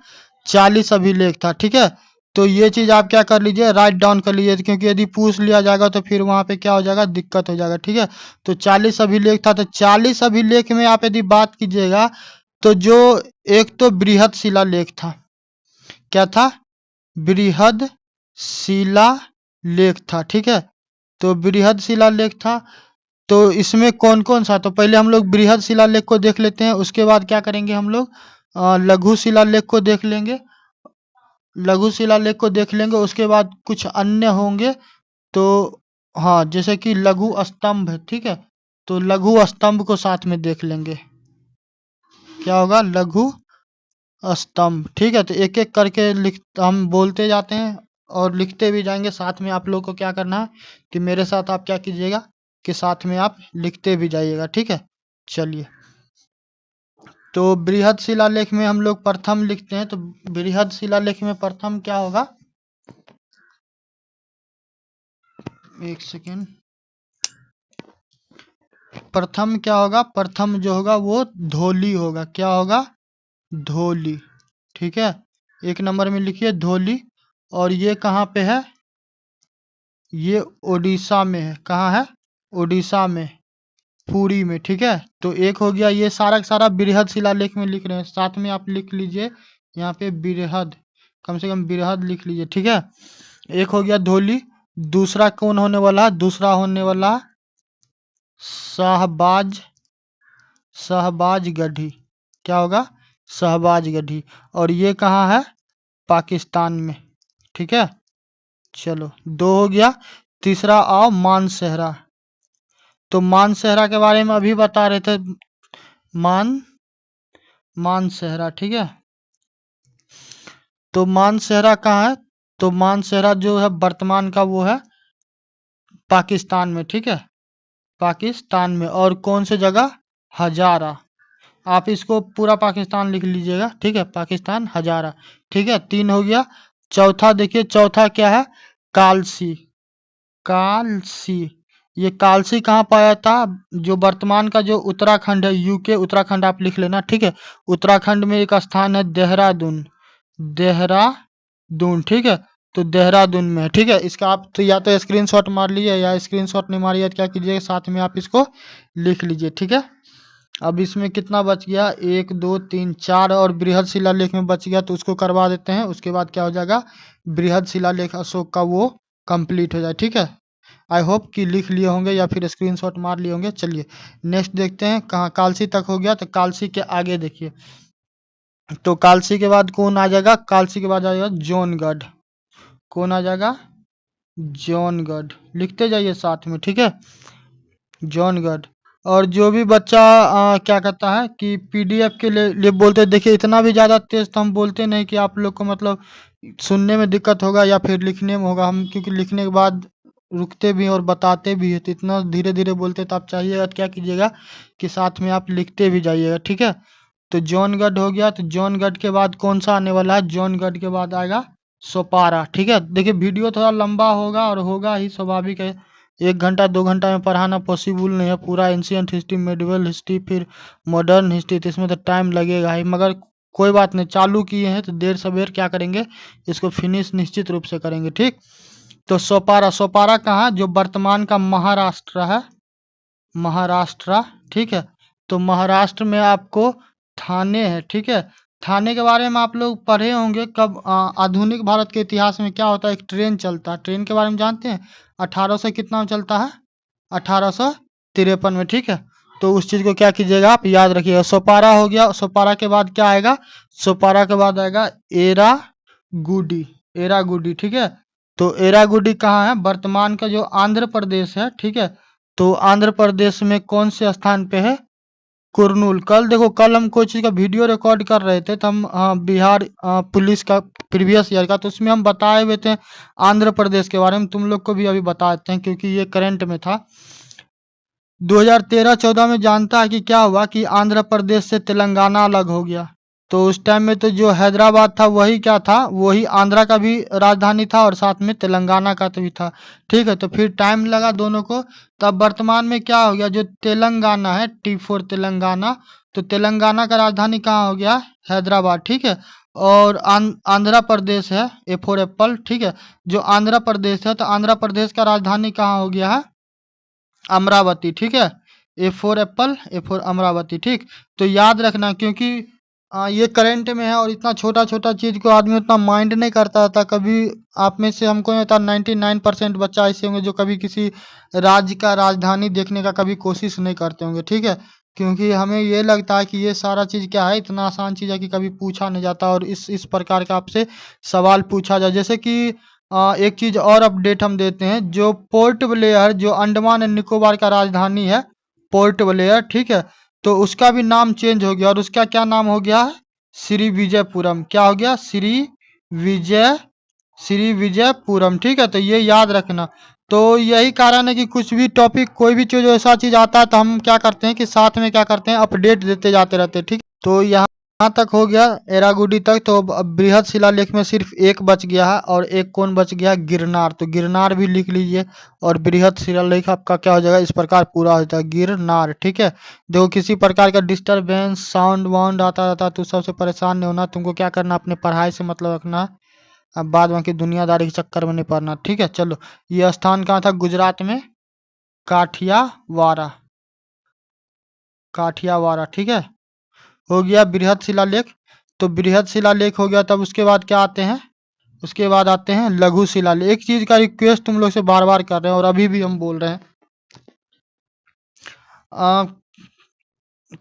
40 अभिलेख था। ठीक है, तो ये चीज आप क्या कर लीजिए? राइट डाउन कर लीजिए, क्योंकि यदि पूछ लिया जाएगा तो फिर वहां पे क्या हो जाएगा? दिक्कत हो जाएगा। ठीक है, तो 40 अभिलेख था। तो 40 अभिलेख में आप यदि बात कीजिएगा तो जो एक तो बृहद शिलालेख था। क्या था? बृहद शिलालेख था। ठीक है, तो बृहद शिलालेख था। तो इसमें कौन कौन सा? तो पहले हम लोग बृहद शिलालेख को देख लेते हैं, उसके बाद क्या करेंगे हम लोग? लघु शिलालेख को देख लेंगे। लघु शिलालेख को देख लेंगे, उसके बाद कुछ अन्य होंगे। तो हाँ, जैसे कि लघु स्तंभ है। ठीक है, तो लघु स्तंभ को साथ में देख लेंगे। क्या होगा? लघु स्तंभ। ठीक है, तो एक एक करके लिख, हम बोलते जाते हैं और लिखते भी जाएंगे। साथ में आप लोग को क्या करना है कि मेरे साथ आप क्या कीजिएगा कि साथ में आप लिखते भी जाइएगा। ठीक है, चलिए। तो बृहद शिलालेख में हम लोग प्रथम लिखते हैं। तो बृहद शिलालेख में प्रथम क्या होगा? एक सेकेंड। प्रथम क्या होगा? प्रथम जो होगा वो धोली होगा। क्या होगा? धोली। ठीक है, एक नंबर में लिखिए धोली। और ये कहाँ पे है? ये उड़ीसा में है। कहाँ है? उड़ीसा में, पुरी में, ठीक है। तो एक हो गया, ये सारा का सारा बृहद शिलालेख में लिख रहे हैं, साथ में आप लिख लीजिए यहाँ पे बृहद, कम से कम बृहद लिख लीजिए, ठीक है। एक हो गया धौली, दूसरा कौन होने वाला, दूसरा होने वाला शाहबाज, शहबाज गढ़ी, क्या होगा, शहबाज गढ़ी। और ये कहाँ है, पाकिस्तान में, ठीक है। चलो 2 हो गया। तीसरा आओ मानसेहरा। तो मानसेहरा के बारे में अभी बता रहे थे, मानसेहरा, ठीक है। तो मानसेहरा कहाँ है, तो मानसेहरा जो है वर्तमान का वो है पाकिस्तान में, ठीक है, पाकिस्तान में। और कौन सी जगह, हजारा। आप इसको पूरा पाकिस्तान लिख लीजिएगा, ठीक है, पाकिस्तान हजारा, ठीक है। 3 हो गया। चौथा देखिए, चौथा क्या है, कालसी, कालसी। ये कालसी कहाँ पाया था, जो वर्तमान का जो उत्तराखंड है, यूके उत्तराखंड आप लिख लेना, ठीक है। उत्तराखंड में एक स्थान है देहरादून, देहरादून, ठीक है। तो देहरादून में, ठीक है। इसका आप तो या तो स्क्रीनशॉट मार लीजिए, या स्क्रीनशॉट नहीं मारिए तो क्या कीजिएगा, साथ में आप इसको लिख लीजिए, ठीक है। अब इसमें कितना बच गया, 1 2 3 4, और बृहद शिलालेख में बच गया, तो उसको करवा देते हैं। उसके बाद क्या हो जाएगा, बृहद शिलालेख अशोक का वो कंप्लीट हो जाए, ठीक है। आई होप कि लिख लिए होंगे या फिर स्क्रीनशॉट मार लिए होंगे। चलिए नेक्स्ट देखते हैं, कहाँ कालसी तक हो गया, तो कालसी के आगे देखिए। तो कालसी के बाद कौन आ जाएगा, कालसी के बाद आ जाएगा जौनगढ़। कौन आ जाएगा, जौनगढ़, लिखते जाइए साथ में, ठीक है, जौनगढ़। और जो भी बच्चा क्या कहता है कि पीडीएफ के लिए बोलते हैं, देखिए इतना भी ज़्यादा तेज तो हम बोलते नहीं कि आप लोग को मतलब सुनने में दिक्कत होगा या फिर लिखने में होगा। हम क्योंकि लिखने के बाद रुकते भी हैं और बताते भी हैं, तो इतना धीरे धीरे बोलते, तो आप चाहिएगा तो क्या कीजिएगा कि साथ में आप लिखते भी जाइएगा, ठीक है। तो जौनगढ़ हो गया। तो जौनगढ़ के बाद कौन सा आने वाला है, जौनगढ़ के बाद आएगा सोपारा, ठीक है। देखिए वीडियो थोड़ा लंबा होगा और होगा ही, स्वाभाविक है। 1 घंटा 2 घंटा में पढ़ाना पॉसिबल नहीं है, पूरा एंशियंट हिस्ट्री, मेडिवल हिस्ट्री, फिर मॉडर्न हिस्ट्री, तो इसमें तो टाइम लगेगा ही। मगर कोई बात नहीं, चालू किए हैं तो देर सवेर क्या करेंगे, इसको फिनिश निश्चित रूप से करेंगे, ठीक। तो सोपारा, सोपारा कहाँ, जो वर्तमान का महाराष्ट्र है, महाराष्ट्र, ठीक है। तो महाराष्ट्र में आपको थाने है, ठीक है। थाने के बारे में आप लोग पढ़े होंगे, कब आधुनिक भारत के इतिहास में क्या होता है, एक ट्रेन चलता है, ट्रेन के बारे में जानते हैं, 1800 कितना में चलता है, 1853 में, ठीक है। तो उस चीज को क्या कीजिएगा, आप याद रखिएगा। सोपारा हो गया। सोपारा के बाद क्या आएगा, सोपारा के बाद आएगा एरागुडी, एरागुडी, ठीक है। तो एरागुडी कहाँ है, वर्तमान का जो आंध्र प्रदेश है, ठीक है। तो आंध्र प्रदेश में कौन से स्थान पे है, कुरनूल। कल देखो, कल हम कोई चीज़ का वीडियो रिकॉर्ड कर रहे थे, तो हम बिहार पुलिस का प्रीवियस ईयर का, तो उसमें हम बताए हुए थे आंध्र प्रदेश के बारे में। तुम लोग को भी अभी बताते हैं क्योंकि ये करंट में था। 2013-14 में जानता है कि क्या हुआ कि आंध्र प्रदेश से तेलंगाना अलग हो गया। तो उस टाइम में तो जो हैदराबाद था वही क्या था, वही आंध्रा का भी राजधानी था और साथ में तेलंगाना का तो भी था, ठीक है। तो फिर टाइम लगा दोनों को। तब वर्तमान में क्या हो गया, जो तेलंगाना है, T4 तेलंगाना, तो तेलंगाना का राजधानी कहाँ हो गया, हैदराबाद, ठीक है। और आंध्र प्रदेश है, A4 एप्पल, ठीक है। जो आंध्र प्रदेश है, तो आंध्र प्रदेश का राजधानी कहाँ हो गया है, अमरावती, ठीक है। A4 एप्पल, A4 अमरावती, ठीक। तो याद रखना, क्योंकि ये करंट में है और इतना छोटा छोटा चीज को आदमी उतना माइंड नहीं करता था कभी। आप में से हमको नहीं पता, 99% बच्चा ऐसे होंगे जो कभी किसी राज्य का राजधानी देखने का कभी कोशिश नहीं करते होंगे, ठीक है। क्योंकि हमें ये लगता है कि ये सारा चीज क्या है, इतना आसान चीज है कि कभी पूछा नहीं जाता, और इस प्रकार का आपसे सवाल पूछा जाए। जैसे कि एक चीज और अपडेट हम देते हैं, जो पोर्ट ब्लेयर, जो अंडमान एंड निकोबार का राजधानी है, पोर्ट ब्लेयर, ठीक है। तो उसका भी नाम चेंज हो गया, और उसका क्या नाम हो गया है, श्री विजयपुरम। क्या हो गया, विजय श्री विजयपुरम, ठीक है। तो ये याद रखना। तो यही कारण है कि कुछ भी टॉपिक, कोई भी चीज, ऐसा चीज आता है तो हम क्या करते हैं कि साथ में क्या करते हैं, अपडेट देते जाते रहते हैं, ठीक। तो यहाँ तक हो गया, एरागुडी तक। तो अब बृहद शिलालेख में सिर्फ एक बच गया है, और एक कौन बच गया, गिरनार। तो गिरनार भी लिख लीजिए, और बृहद शिलालेख आपका क्या हो जाएगा, इस प्रकार पूरा हो जाता है, गिरनार, ठीक है। देखो किसी प्रकार का डिस्टरबेंस, साउंड वाउंड आता रहता है तो सबसे परेशान नहीं होना, तुमको क्या करना, अपने पढ़ाई से मतलब रखना है। अब बाद बाकी दुनियादारी के चक्कर में नहीं पड़ना, ठीक है। चलो, ये स्थान कहाँ था, गुजरात में काठियावाड़ा, काठियावाड़ा, ठीक है। हो गया बृहद शिलालेख। तो बृहद शिलालेख हो गया, तब उसके बाद क्या आते हैं, उसके बाद आते हैं लघु शिलालेख। एक चीज का रिक्वेस्ट तुम लोग से बार बार कर रहे हैं और अभी भी हम बोल रहे हैं,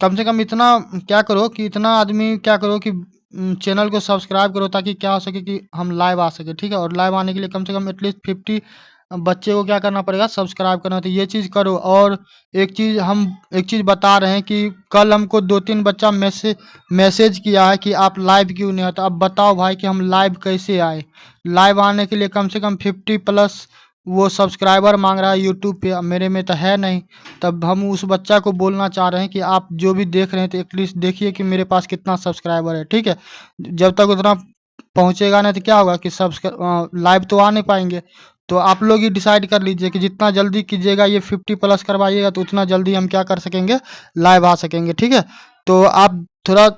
कम से कम इतना क्या करो कि इतना आदमी क्या करो कि चैनल को सब्सक्राइब करो, ताकि क्या हो सके कि हम लाइव आ सके, ठीक है। और लाइव आने के लिए कम से कम एटलीस्ट 50 बच्चे को क्या करना पड़ेगा, सब्सक्राइब करना। तो ये चीज़ करो। और एक चीज़ बता रहे हैं कि कल हमको 2-3 बच्चा मैसेज किया है कि आप लाइव क्यों नहीं आए। तो अब बताओ भाई कि हम लाइव कैसे आए। लाइव आने के लिए कम से कम 50+ वो सब्सक्राइबर मांग रहा है यूट्यूब पे, अब मेरे में तो है नहीं। तब हम उस बच्चा को बोलना चाह रहे हैं कि आप जो भी देख रहे हैं तो एटलीस्ट देखिए कि मेरे पास कितना सब्सक्राइबर है, ठीक है। जब तक उतना पहुंचेगा नहीं तो क्या होगा कि लाइव तो आ नहीं पाएंगे। तो आप लोग ही डिसाइड कर लीजिए कि जितना जल्दी कीजिएगा, ये 50+ करवाइएगा, तो उतना जल्दी हम क्या कर सकेंगे, लाइव आ सकेंगे, ठीक है। तो आप थोड़ा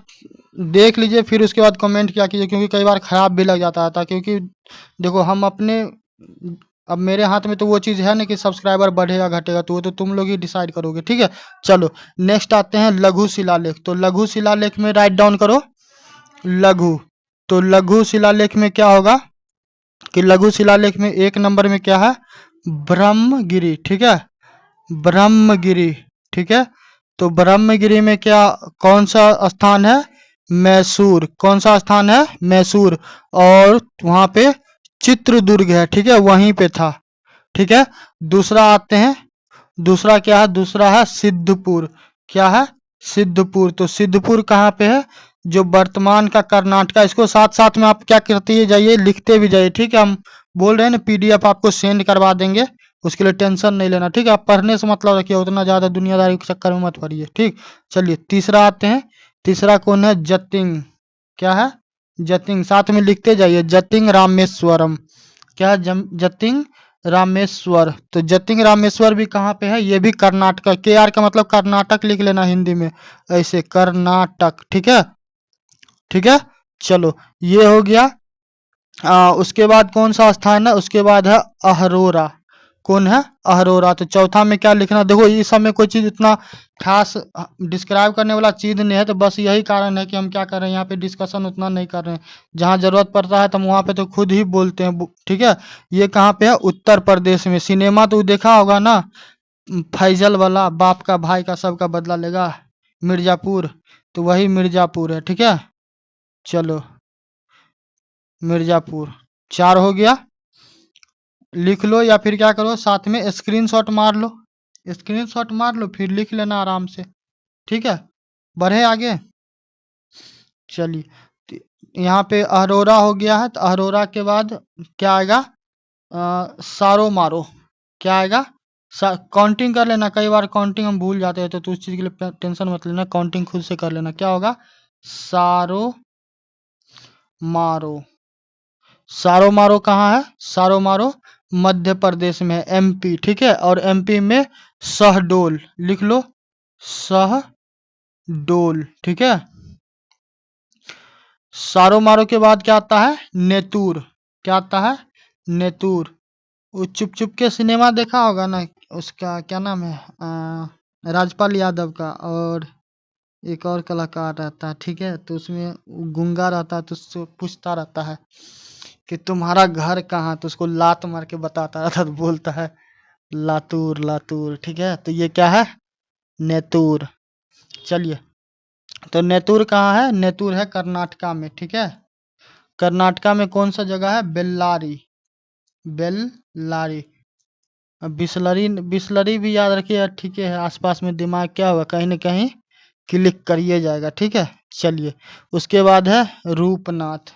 देख लीजिए, फिर उसके बाद कमेंट किया कीजिए, क्योंकि कई बार ख़राब भी लग जाता था। क्योंकि देखो हम अपने, अब मेरे हाथ में तो वो चीज़ है ना कि सब्सक्राइबर बढ़ेगा घटेगा, तो वो तो तुम लोग ही डिसाइड करोगे, ठीक है। चलो नेक्स्ट आते हैं लघु शिलालेख। तो लघु शिलालेख में राइट डाउन करो लघु। तो लघु शिलालेख में क्या होगा कि लघु शिलालेख में 1 नंबर में क्या है, ब्रह्मगिरी, ठीक है। ब्रह्मगिरी, ठीक है। तो ब्रह्मगिरी में क्या, कौन सा स्थान है, मैसूर। कौन सा स्थान है, मैसूर। और वहां पे चित्रदुर्ग है, ठीक है, वहीं पे था, ठीक है। दूसरा आते हैं, दूसरा क्या है, दूसरा है सिद्धपुर। क्या है, सिद्धपुर। तो सिद्धपुर कहाँ पे है, जो वर्तमान का कर्नाटका। इसको साथ साथ में आप क्या करते जाइए, लिखते भी जाइए, ठीक है। हम बोल रहे हैं ना पीडीएफ आपको सेंड करवा देंगे, उसके लिए टेंशन नहीं लेना, ठीक है। आप पढ़ने से मतलब रखिए, उतना ज़्यादा दुनियादारी के चक्कर में मत पड़िए, ठीक। चलिए तीसरा आते हैं। तीसरा कौन है, जतिंग। क्या है, जतिंग। साथ में लिखते जाइए, जतिंग रामेश्वरम। क्या है, जतिंग रामेश्वर। तो जतिंग रामेश्वर भी कहाँ पे है, ये भी कर्नाटक। के आर का मतलब कर्नाटक लिख लेना हिंदी में, ऐसे कर्नाटक, ठीक है, ठीक है। चलो ये हो गया। उसके बाद कौन सा स्थान है, उसके बाद है अहरोरा। कौन है, अहरोरा। तो चौथा में क्या लिखना, देखो इस समय कोई चीज़ इतना खास डिस्क्राइब करने वाला चीज़ नहीं है, तो बस यही कारण है कि हम क्या कर रहे हैं, यहाँ पे डिस्कशन उतना नहीं कर रहे हैं। जहाँ जरूरत पड़ता है तो हम वहाँ पे तो खुद ही बोलते हैं, ठीक है। ये कहाँ पे है, उत्तर प्रदेश में। सिनेमा तो देखा होगा ना, फैजल वाला, बाप का भाई का सबका बदला लेगा, मिर्जापुर। तो वही मिर्जापुर है, ठीक है। चलो मिर्जापुर 4 हो गया। लिख लो या फिर क्या करो, साथ में स्क्रीनशॉट मार लो, स्क्रीनशॉट मार लो, फिर लिख लेना आराम से, ठीक है। बढ़े आगे। चलिए यहाँ पे अरोरा हो गया है, तो अरोरा के बाद क्या आएगा, सारो मारो। क्या आएगा, काउंटिंग कर लेना, कई बार काउंटिंग हम भूल जाते हैं, तो उस चीज़ के लिए टेंशन मत लेना, काउंटिंग खुद से कर लेना। क्या होगा, सारो मारो। सारो मारो कहाँ है, सारो मारो मध्य प्रदेश में, एमपी, ठीक है। और एमपी में शहडोल, लिख लो शहडोल, ठीक है। सारो मारो के बाद क्या आता है, नेतूर। क्या आता है, नेतूर। वो चुप चुप के सिनेमा देखा होगा ना, उसका क्या नाम है, राजपाल यादव का, और एक और कलाकार रहता है, ठीक है। तो उसमें गूंगा रहता है, तो उससे पूछता रहता है कि तुम्हारा घर कहाँ, तो उसको लात मार के बताता रहता, तो बोलता है लातूर लातूर, ठीक है। तो ये क्या है, नेतूर। चलिए, तो नेतूर कहाँ है, नेतूर है कर्नाटका में, ठीक है। कर्नाटका में कौन सा जगह है, बेल्लारी, बेल्लारी। बिस्लरी, बिस्लरी भी याद रखिए, ठीक है। आसपास में दिमाग क्या होगा, कहीं ना कहीं क्लिक करिए जाएगा, ठीक है। चलिए उसके बाद है रूपनाथ,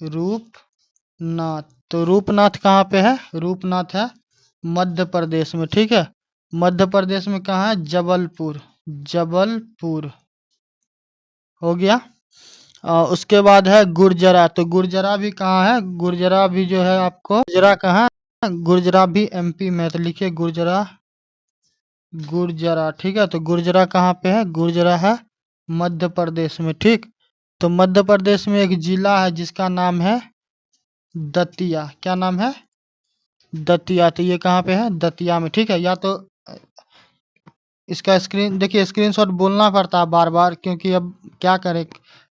रूपनाथ। तो रूपनाथ कहाँ पे है, रूपनाथ है मध्य प्रदेश में, ठीक है। मध्य प्रदेश में कहाँ है, जबलपुर, जबलपुर हो गया। उसके बाद है गुर्जरा। तो गुर्जरा भी कहाँ है, गुर्जरा भी जो है आपको, गुर्जरा कहाँ है, गुर्जरा भी एमपी में है, तो लिखिए गुर्जरा, गुर्जरा, ठीक है। तो गुर्जरा कहाँ पे है, गुर्जरा है मध्य प्रदेश में, ठीक। तो मध्य प्रदेश में एक जिला है जिसका नाम है दतिया। क्या नाम है, दतिया, तो ये कहाँ पे है? दतिया में, ठीक है। या तो इसका स्क्रीन देखिए, स्क्रीनशॉट बोलना पड़ता है बार बार, क्योंकि अब क्या करें,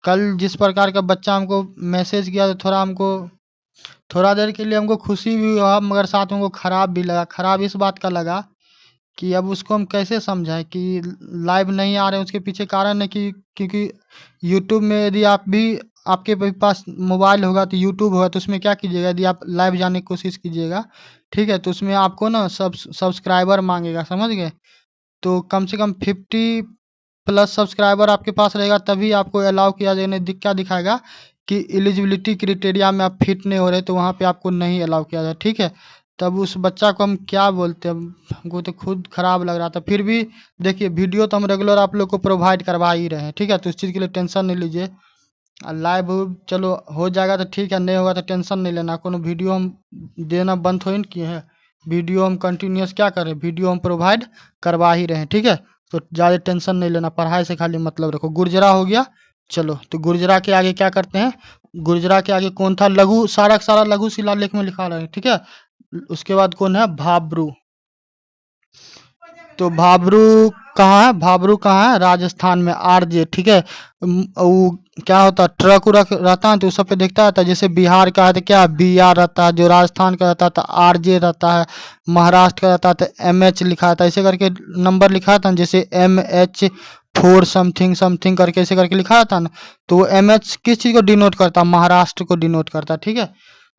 कल जिस प्रकार का बच्चा हमको मैसेज किया तो थोड़ा हमको, थोड़ा देर के लिए हमको खुशी भी हुआ, मगर साथ में हमको खराब भी लगा। खराब इस बात का लगा कि अब उसको हम कैसे समझाएं कि लाइव नहीं आ रहे हैं। उसके पीछे कारण है कि क्योंकि यूट्यूब में यदि आप भी, आपके भी पास मोबाइल होगा तो यूट्यूब होगा, तो उसमें क्या कीजिएगा, यदि आप लाइव जाने की कोशिश कीजिएगा, ठीक है, तो उसमें आपको ना सब्सक्राइबर मांगेगा, समझ गए। तो कम से कम 50+ सब्सक्राइबर आपके पास रहेगा, तभी आपको अलाउ किया जाएगा। नहीं क्या दिखाएगा कि एलिजिबिलिटी क्राइटेरिया में आप फिट नहीं हो रहे, तो वहाँ पे आपको नहीं अलाउ किया जाए, ठीक है। तब उस बच्चा को हम क्या बोलते हैं, हमको तो खुद खराब लग रहा था। फिर भी देखिए, वीडियो तो हम रेगुलर आप लोग को प्रोवाइड करवा ही रहे हैं, ठीक है, तो उस चीज़ के लिए टेंशन नहीं लीजिए। लाइव चलो हो जाएगा तो ठीक है, नहीं होगा तो टेंशन नहीं लेना। कोनो वीडियो हम देना बंद थोड़ी न किए हैं, वीडियो हम कंटिन्यूस क्या करें, वीडियो हम प्रोवाइड करवा ही रहे हैं, ठीक है। तो ज़्यादा टेंशन नहीं लेना, पढ़ाई से खाली मतलब रखो। गुर्जरा हो गया, चलो तो गुर्जरा के आगे क्या करते हैं, गुर्जरा के आगे कौन था, लघु, सारा का सारा लघु शिलालेख में लिखा रहे हैं, ठीक है। उसके बाद कौन है, भाब्रू। तो भाब्रू कहाँ है, भाब्रू कहाँ है, राजस्थान में, आरजे, ठीक है। वो क्या होता है, ट्रक उरक रहता है तो उस सब पे देखता रहता है। जैसे बिहार का है तो क्या बी आर रहता है, जो राजस्थान का रहता है तो आरजे रहता है, महाराष्ट्र का रहता है तो MH लिखा रहता है। ऐसे करके नंबर लिखा रहता है, जैसे MH4 समथिंग समथिंग करके ऐसे करके लिखा रहता है ना। तो वो MH किस चीज़ को डिनोट करता है, महाराष्ट्र को डिनोट करता है, ठीक है।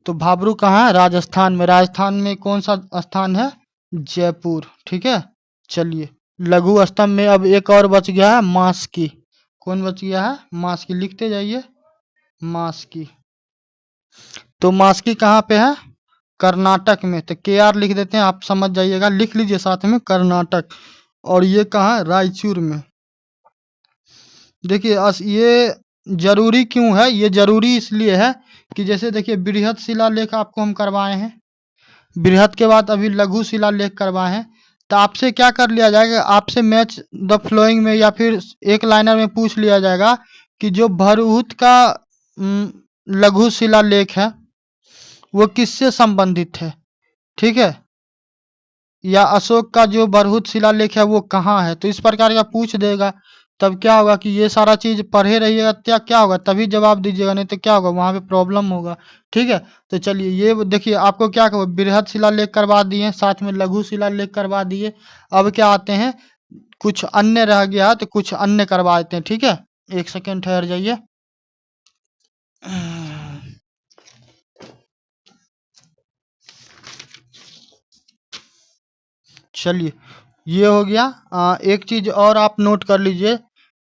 तो भाब्रू कहाँ है, राजस्थान में। राजस्थान में कौन सा स्थान है, जयपुर, ठीक है। चलिए, लघु स्तंभ में अब एक और बच गया है, मास्की। कौन बच गया है, मास्की, लिखते जाइए, मास्की। तो मास्की कहाँ पे है, कर्नाटक में। तो KR लिख देते हैं, आप समझ जाइएगा, लिख लीजिए साथ में, कर्नाटक। और ये कहाँ है, रायचूर में। देखिए ये जरूरी क्यों है, ये जरूरी इसलिए है कि जैसे देखिए, बृहद शिलालेख आपको हम करवाए हैं, बृहद के बाद अभी लघु शिलालेख करवाए हैं। तो आपसे क्या कर लिया जाएगा, आपसे मैच द फ्लोइंग में या फिर एक लाइनर में पूछ लिया जाएगा कि जो भरहुत का लघु शिलालेख है वो किससे संबंधित है, ठीक है, या अशोक का जो बरहुत शिलालेख है वो कहाँ है। तो इस प्रकार का पूछ देगा। तब क्या होगा कि ये सारा चीज पढ़े रहिएगा, क्या क्या होगा, तभी जवाब दीजिएगा, नहीं तो क्या होगा, वहां पे प्रॉब्लम होगा, ठीक है। तो चलिए, ये देखिए, आपको क्या कहो, बृहद शिलालेख करवा दिए, साथ में लघु शिलालेख करवा दिए। अब क्या आते हैं, कुछ अन्य रह गया तो कुछ अन्य करवा देते हैं, ठीक है। एक सेकेंड ठहर जाइए। चलिए, ये हो गया। एक चीज और आप नोट कर लीजिए,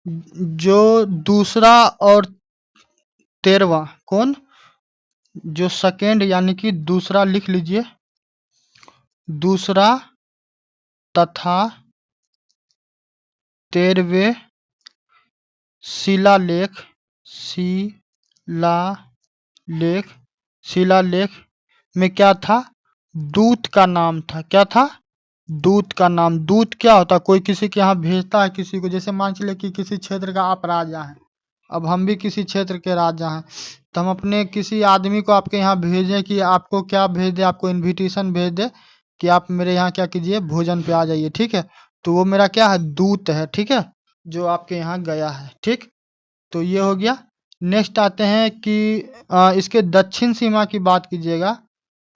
जो दूसरा और 13वां, कौन, जो सेकेंड यानी कि दूसरा, लिख लीजिए, दूसरा तथा 13वें शिलालेख, शिलालेख, शिलालेख में क्या था, दूत का नाम था। क्या था, दूत का नाम। दूत क्या होता है, कोई किसी के यहाँ भेजता है किसी को। जैसे मान चलिए कि किसी क्षेत्र का आप राजा हैं, अब हम भी किसी क्षेत्र के राजा हैं, तो हम अपने किसी आदमी को आपके यहाँ भेजें कि आपको क्या भेज दे, आपको इनविटेशन भेज दे कि आप मेरे यहाँ क्या कीजिए, भोजन पे आ जाइए, ठीक है। तो वो मेरा क्या है, दूत है, ठीक है, जो आपके यहाँ गया है, ठीक। तो ये हो गया। नेक्स्ट आते हैं कि इसके दक्षिण सीमा की बात कीजिएगा।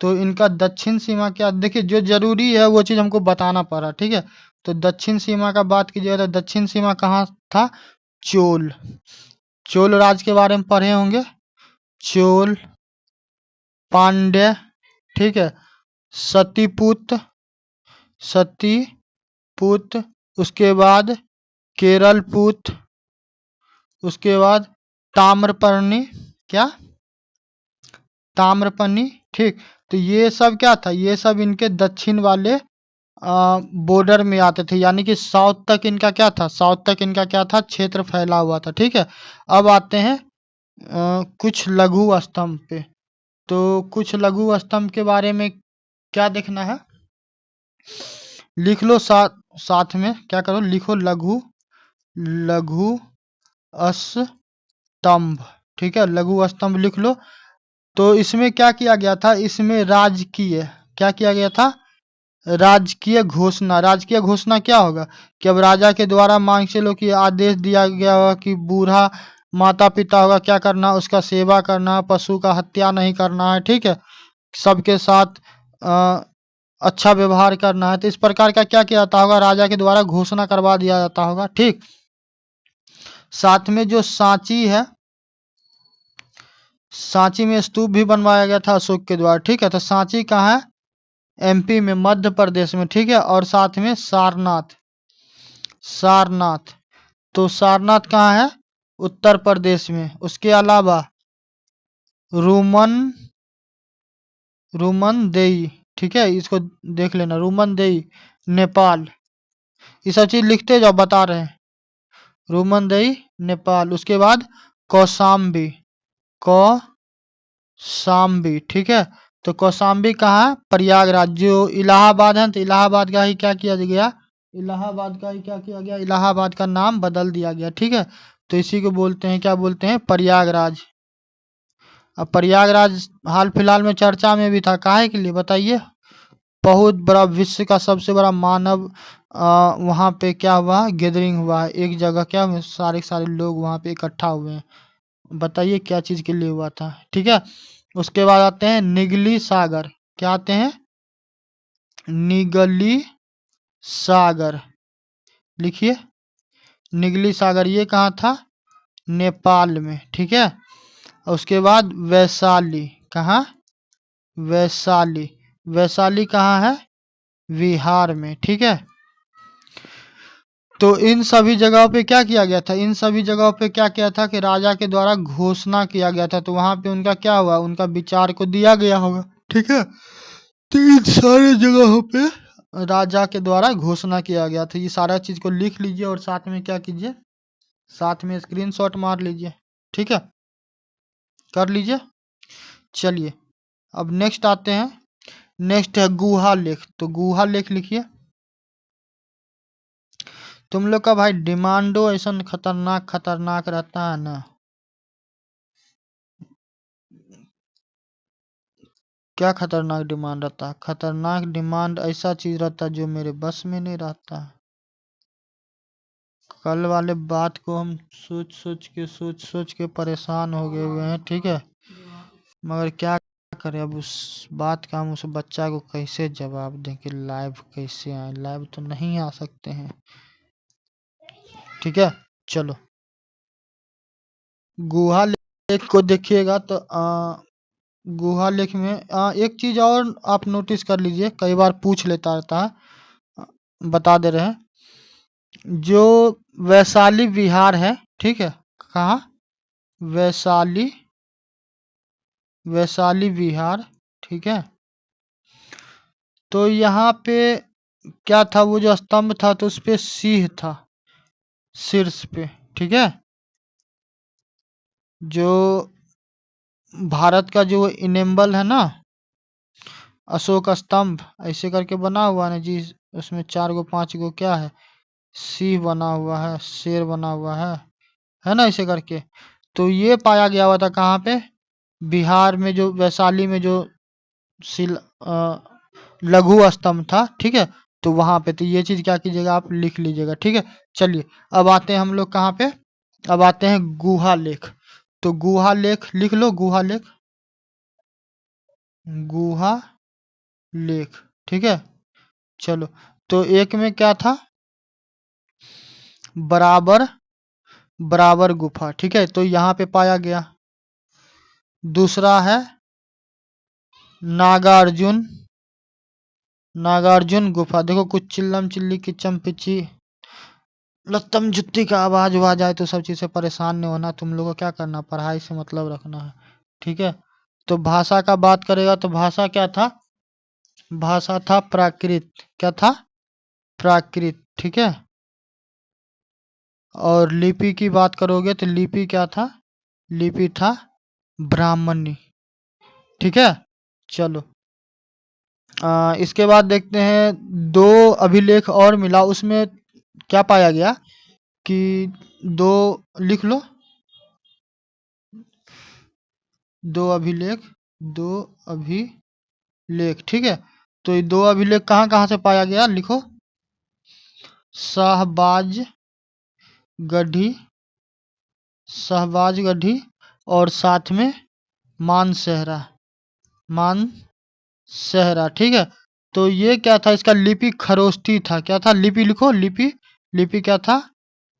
तो इनका दक्षिण सीमा क्या, देखिए जो जरूरी है वो चीज हमको बताना पड़ा, ठीक है। तो दक्षिण सीमा का बात कीजिएगा तो दक्षिण सीमा कहाँ था, चोल, चोल राज के बारे में पढ़े होंगे, चोल, पांड्य, ठीक है, सतीपुत, सतीपुत, उसके बाद केरलपुत, उसके बाद ताम्रपर्णी, क्या, ताम्रपर्णी, ठीक। तो ये सब क्या था, ये सब इनके दक्षिण वाले बॉर्डर में आते थे, यानी कि साउथ तक इनका क्या था, साउथ तक इनका क्या था, क्षेत्र फैला हुआ था, ठीक है। अब आते हैं कुछ लघु स्तंभ पे। तो कुछ लघु स्तंभ के बारे में क्या देखना है, लिख लो, साथ में क्या करो, लिखो लघु, लघु स्तंभ, ठीक है, लघु स्तंभ लिख लो। तो इसमें क्या किया गया था, इसमें राजकीय, क्या किया गया था? राजकीय घोषणा। राजकीय घोषणा क्या होगा कि अब राजा के द्वारा मान के चलो कि आदेश दिया गया होगा कि बूढ़ा माता पिता होगा क्या करना, उसका सेवा करना, पशु का हत्या नहीं करना है, ठीक है, सबके साथ अच्छा व्यवहार करना है। तो इस प्रकार का क्या किया जाता होगा? राजा के द्वारा घोषणा करवा दिया जाता होगा, ठीक। साथ में जो सांची है, सांची में स्तूप भी बनवाया गया था अशोक के द्वारा, ठीक है। तो सांची कहाँ है? एमपी में, मध्य प्रदेश में, ठीक है। और साथ में सारनाथ, सारनाथ, तो सारनाथ कहाँ है? उत्तर प्रदेश में। उसके अलावा रूमन, रूमन देई, ठीक है, इसको देख लेना, रूमन देई नेपाल। ये सब चीज लिखते जाओ, बता रहे हैं। रूमन देई नेपाल। उसके बाद कौशाम्बी, कौशाम्बी, ठीक है। तो कौशाम्बी कहाँ है? प्रयागराज। जो इलाहाबाद है तो इलाहाबाद का ही क्या किया गया? इलाहाबाद का ही क्या किया गया? इलाहाबाद का नाम बदल दिया गया, ठीक है। तो इसी को बोलते हैं, क्या बोलते हैं? प्रयागराज। अब प्रयागराज हाल फिलहाल में चर्चा में भी था, काहे के लिए बताइए? बहुत बड़ा, विश्व का सबसे बड़ा मानव वहाँ पे क्या हुआ? गैदरिंग हुआ है एक जगह, क्या सारे सारे लोग वहाँ पे इकट्ठा हुए हैं। बताइए क्या चीज के लिए हुआ था, ठीक है। उसके बाद आते हैं निगली सागर। क्या आते हैं? निगली सागर, लिखिए, निगली सागर। ये कहाँ था? नेपाल में, ठीक है। उसके बाद वैशाली, कहाँ? वैशाली, वैशाली कहाँ है? बिहार में, ठीक है। तो इन सभी जगहों पे क्या किया गया था? इन सभी जगहों पे क्या किया था कि राजा के द्वारा घोषणा किया गया था। तो वहां पे उनका क्या हुआ? उनका विचार को दिया गया होगा, ठीक है। तो इन सारे जगहों पे राजा के द्वारा घोषणा किया गया था। ये सारा चीज को लिख लीजिए और साथ में क्या कीजिए? साथ में स्क्रीनशॉट मार लीजिए, ठीक है, कर लीजिए। चलिए अब नेक्स्ट आते हैं। नेक्स्ट है गुहा लेख। तो गुहा लेख लिखिए। तुम लोग का भाई डिमांडो ऐसा खतरनाक खतरनाक रहता है ना, क्या खतरनाक डिमांड रहता है? खतरनाक डिमांड ऐसा चीज रहता है जो मेरे बस में नहीं रहता है। कल वाले बात को हम सोच सोच के परेशान हो गए हुए हैं, ठीक है। मगर क्या करें, अब उस बात का हम उस बच्चा को कैसे जवाब दें कि लाइव कैसे आए? लाइव तो नहीं आ सकते हैं, ठीक है। चलो गुहा लेख को देखिएगा तो गुहा लेख में एक चीज और आप नोटिस कर लीजिए, कई बार पूछ लेता रहता है, बता दे रहे हैं। जो वैशाली विहार है, ठीक है, कहाँ? वैशाली, वैशाली विहार, ठीक है। तो यहाँ पे क्या था? वो जो स्तंभ था तो उस पे सिंह था शीर्ष पे, ठीक है। जो भारत का जो इनेम्बल है ना, अशोक स्तंभ ऐसे करके बना हुआ है ना जी, उसमें 4 गो 5 गो क्या है? सिंह बना हुआ है, शेर बना हुआ है ना, ऐसे करके। तो ये पाया गया हुआ था कहाँ पे? बिहार में, जो वैशाली में जो शिल लघु स्तंभ था, ठीक है। तो वहां पे, तो ये चीज क्या कीजिएगा? आप लिख लीजिएगा, ठीक है। चलिए अब आते हैं हम लोग कहाँ पे? अब आते हैं गुहा लेख। तो गुहा लेख लिख लो, गुहा लेख, गुहा लेख, ठीक है। चलो, तो एक में क्या था? बराबर, बराबर गुफा, ठीक है, तो यहाँ पे पाया गया। दूसरा है नागार्जुन, नागार्जुन गुफा। देखो कुछ चिल्लम चिल्ली किचम पिची लत्तम जुत्ती का आवाज आ जाए तो सब चीज से परेशान नहीं होना। तुम लोगों को क्या करना? पढ़ाई से मतलब रखना है, ठीक है। तो भाषा का बात करेगा तो भाषा क्या था? भाषा था प्राकृत। क्या था? प्राकृत, ठीक है। और लिपि की बात करोगे तो लिपि क्या था? लिपि था ब्राह्मणी, ठीक है। चलो इसके बाद देखते हैं, दो अभिलेख और मिला, उसमें क्या पाया गया कि दो, लिख लो, दो अभिलेख, दो अभिलेख, ठीक है। तो ये दो अभिलेख कहाँ कहाँ से पाया गया, लिखो। शाहबाज गढ़ी, शाहबाज गढ़ी और साथ में मानसेहरा, मानसेहरा, ठीक है। तो ये क्या था, इसका लिपि खरोष्ठी था। क्या था, लिपि लिखो, लिपि, लिपि क्या था,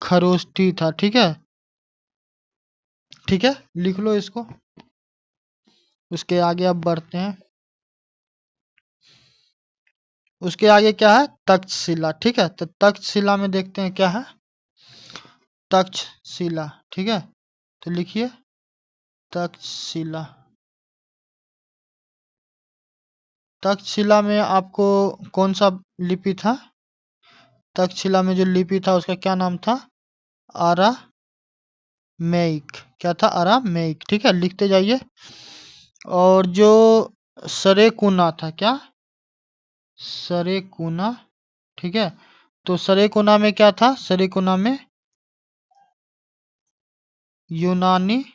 खरोष्ठी था, ठीक है। ठीक है, लिख लो इसको। उसके आगे अब बढ़ते हैं। उसके आगे क्या है, तक्षशिला, ठीक है। तो तक्षशिला में देखते हैं क्या है, तक्षशिला, ठीक है। तो लिखिए तक्षशिला। तक्षशिला में आपको कौन सा लिपि था, तक्षशिला में जो लिपि था उसका क्या नाम था, आरामेइक। क्या था, आरामेइक, ठीक है, लिखते जाइए। और जो सरेकुना था, क्या, सरेकुना, ठीक है। तो सरेकुना में क्या था, सरेकुना में यूनानी,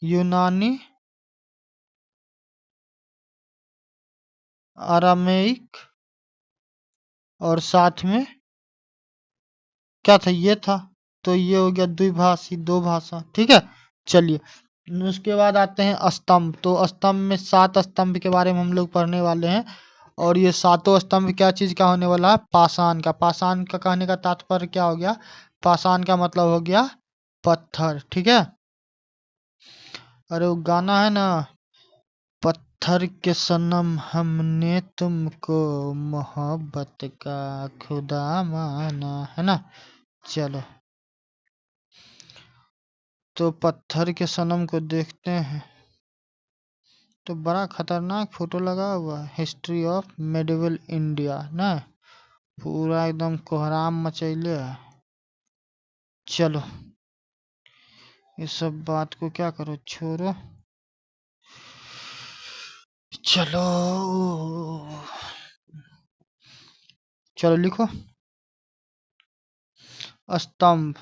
यूनानी, आरामेइक और साथ में क्या था, ये था। तो ये हो गया द्विभाषी, दो भाषा, ठीक है। चलिए, उसके बाद आते हैं स्तंभ। तो स्तंभ में 7 स्तंभ के बारे में हम लोग पढ़ने वाले हैं। और ये सातों स्तंभ क्या चीज का होने वाला है, पाषाण का। पाषाण का कहने का तात्पर्य क्या हो गया, पाषाण का मतलब हो गया पत्थर, ठीक है। अरे वो गाना है ना, पत्थर के सनम हमने तुमको मोहब्बत का खुदा माना, है ना। चलो, तो पत्थर के सनम को देखते हैं। तो बड़ा खतरनाक फोटो लगा हुआ है, हिस्ट्री ऑफ मेडिवल इंडिया ना, पूरा एकदम कोहराम मचैले है। चलो, ये सब बात को क्या करो, छोड़ो। चलो, चलो लिखो स्तंभ।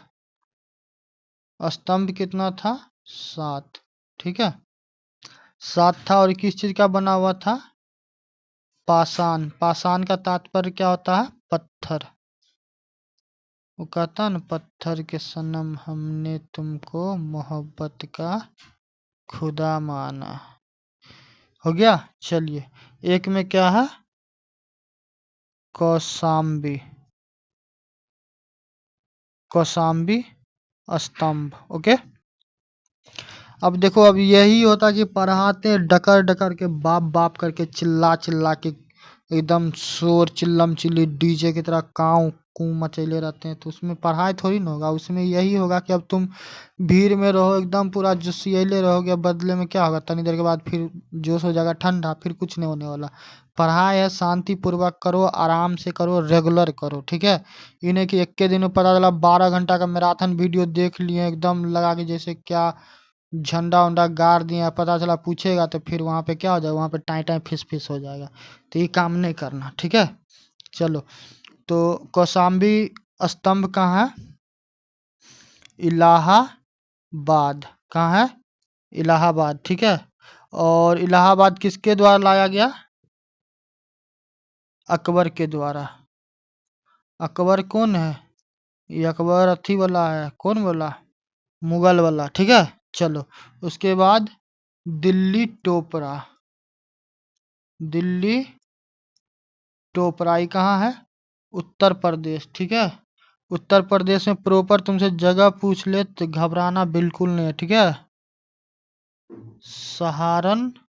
स्तंभ कितना था, 7, ठीक है। 7 था और किस चीज का बना हुआ था, पाषाण। पाषाण का तात्पर्य क्या होता है, पत्थर। वो कहता है ना, पत्थर के सनम हमने तुमको मोहब्बत का खुदा माना। हो गया। चलिए, एक में क्या है, कौशाम्बी, कौशाम्बी स्तंभ, ओके। अब देखो, अब यही होता कि पढ़ाते डकर डकर के, बाप बाप करके, चिल्ला चिल्ला के, एकदम शोर चिल्लम चिल्ली डीजे की तरह काऊ कू मचैले रहते हैं। तो उसमें पढ़ाई थोड़ी ना होगा, उसमें यही होगा कि अब तुम भीड़ में रहो, एकदम पूरा जोशियाले रहोगे। बदले में क्या होगा, तनी देर के बाद फिर जोश हो जाएगा ठंडा, फिर कुछ नहीं होने वाला। पढ़ाई है, शांति पूर्वक करो, आराम से करो, रेगुलर करो, ठीक है। इन्हें कि एक के दिन में पता चला 12 घंटा का मैराथन वीडियो देख लिए एकदम लगा के, जैसे क्या झंडा उंडा गाड़ दिया, पता चला पूछेगा तो फिर वहां पे क्या हो जाएगा, वहां पे टाई टाई फिस फिस हो जाएगा। तो ये काम नहीं करना, ठीक है। चलो, तो कौशाम्बी स्तंभ कहाँ है, इलाहाबाद। कहाँ है, इलाहाबाद, ठीक है। और इलाहाबाद किसके द्वारा लाया गया, अकबर के द्वारा। अकबर कौन है, ये अकबर अथी वाला है, कौन बोला, मुगल वाला, ठीक है। चलो, उसके बाद दिल्ली टोपरा, दिल्ली टोपराई कहाँ है, उत्तर प्रदेश, ठीक है। उत्तर प्रदेश में प्रॉपर तुमसे जगह पूछ ले तो घबराना बिल्कुल नहीं है, ठीक है। सहारनपुर,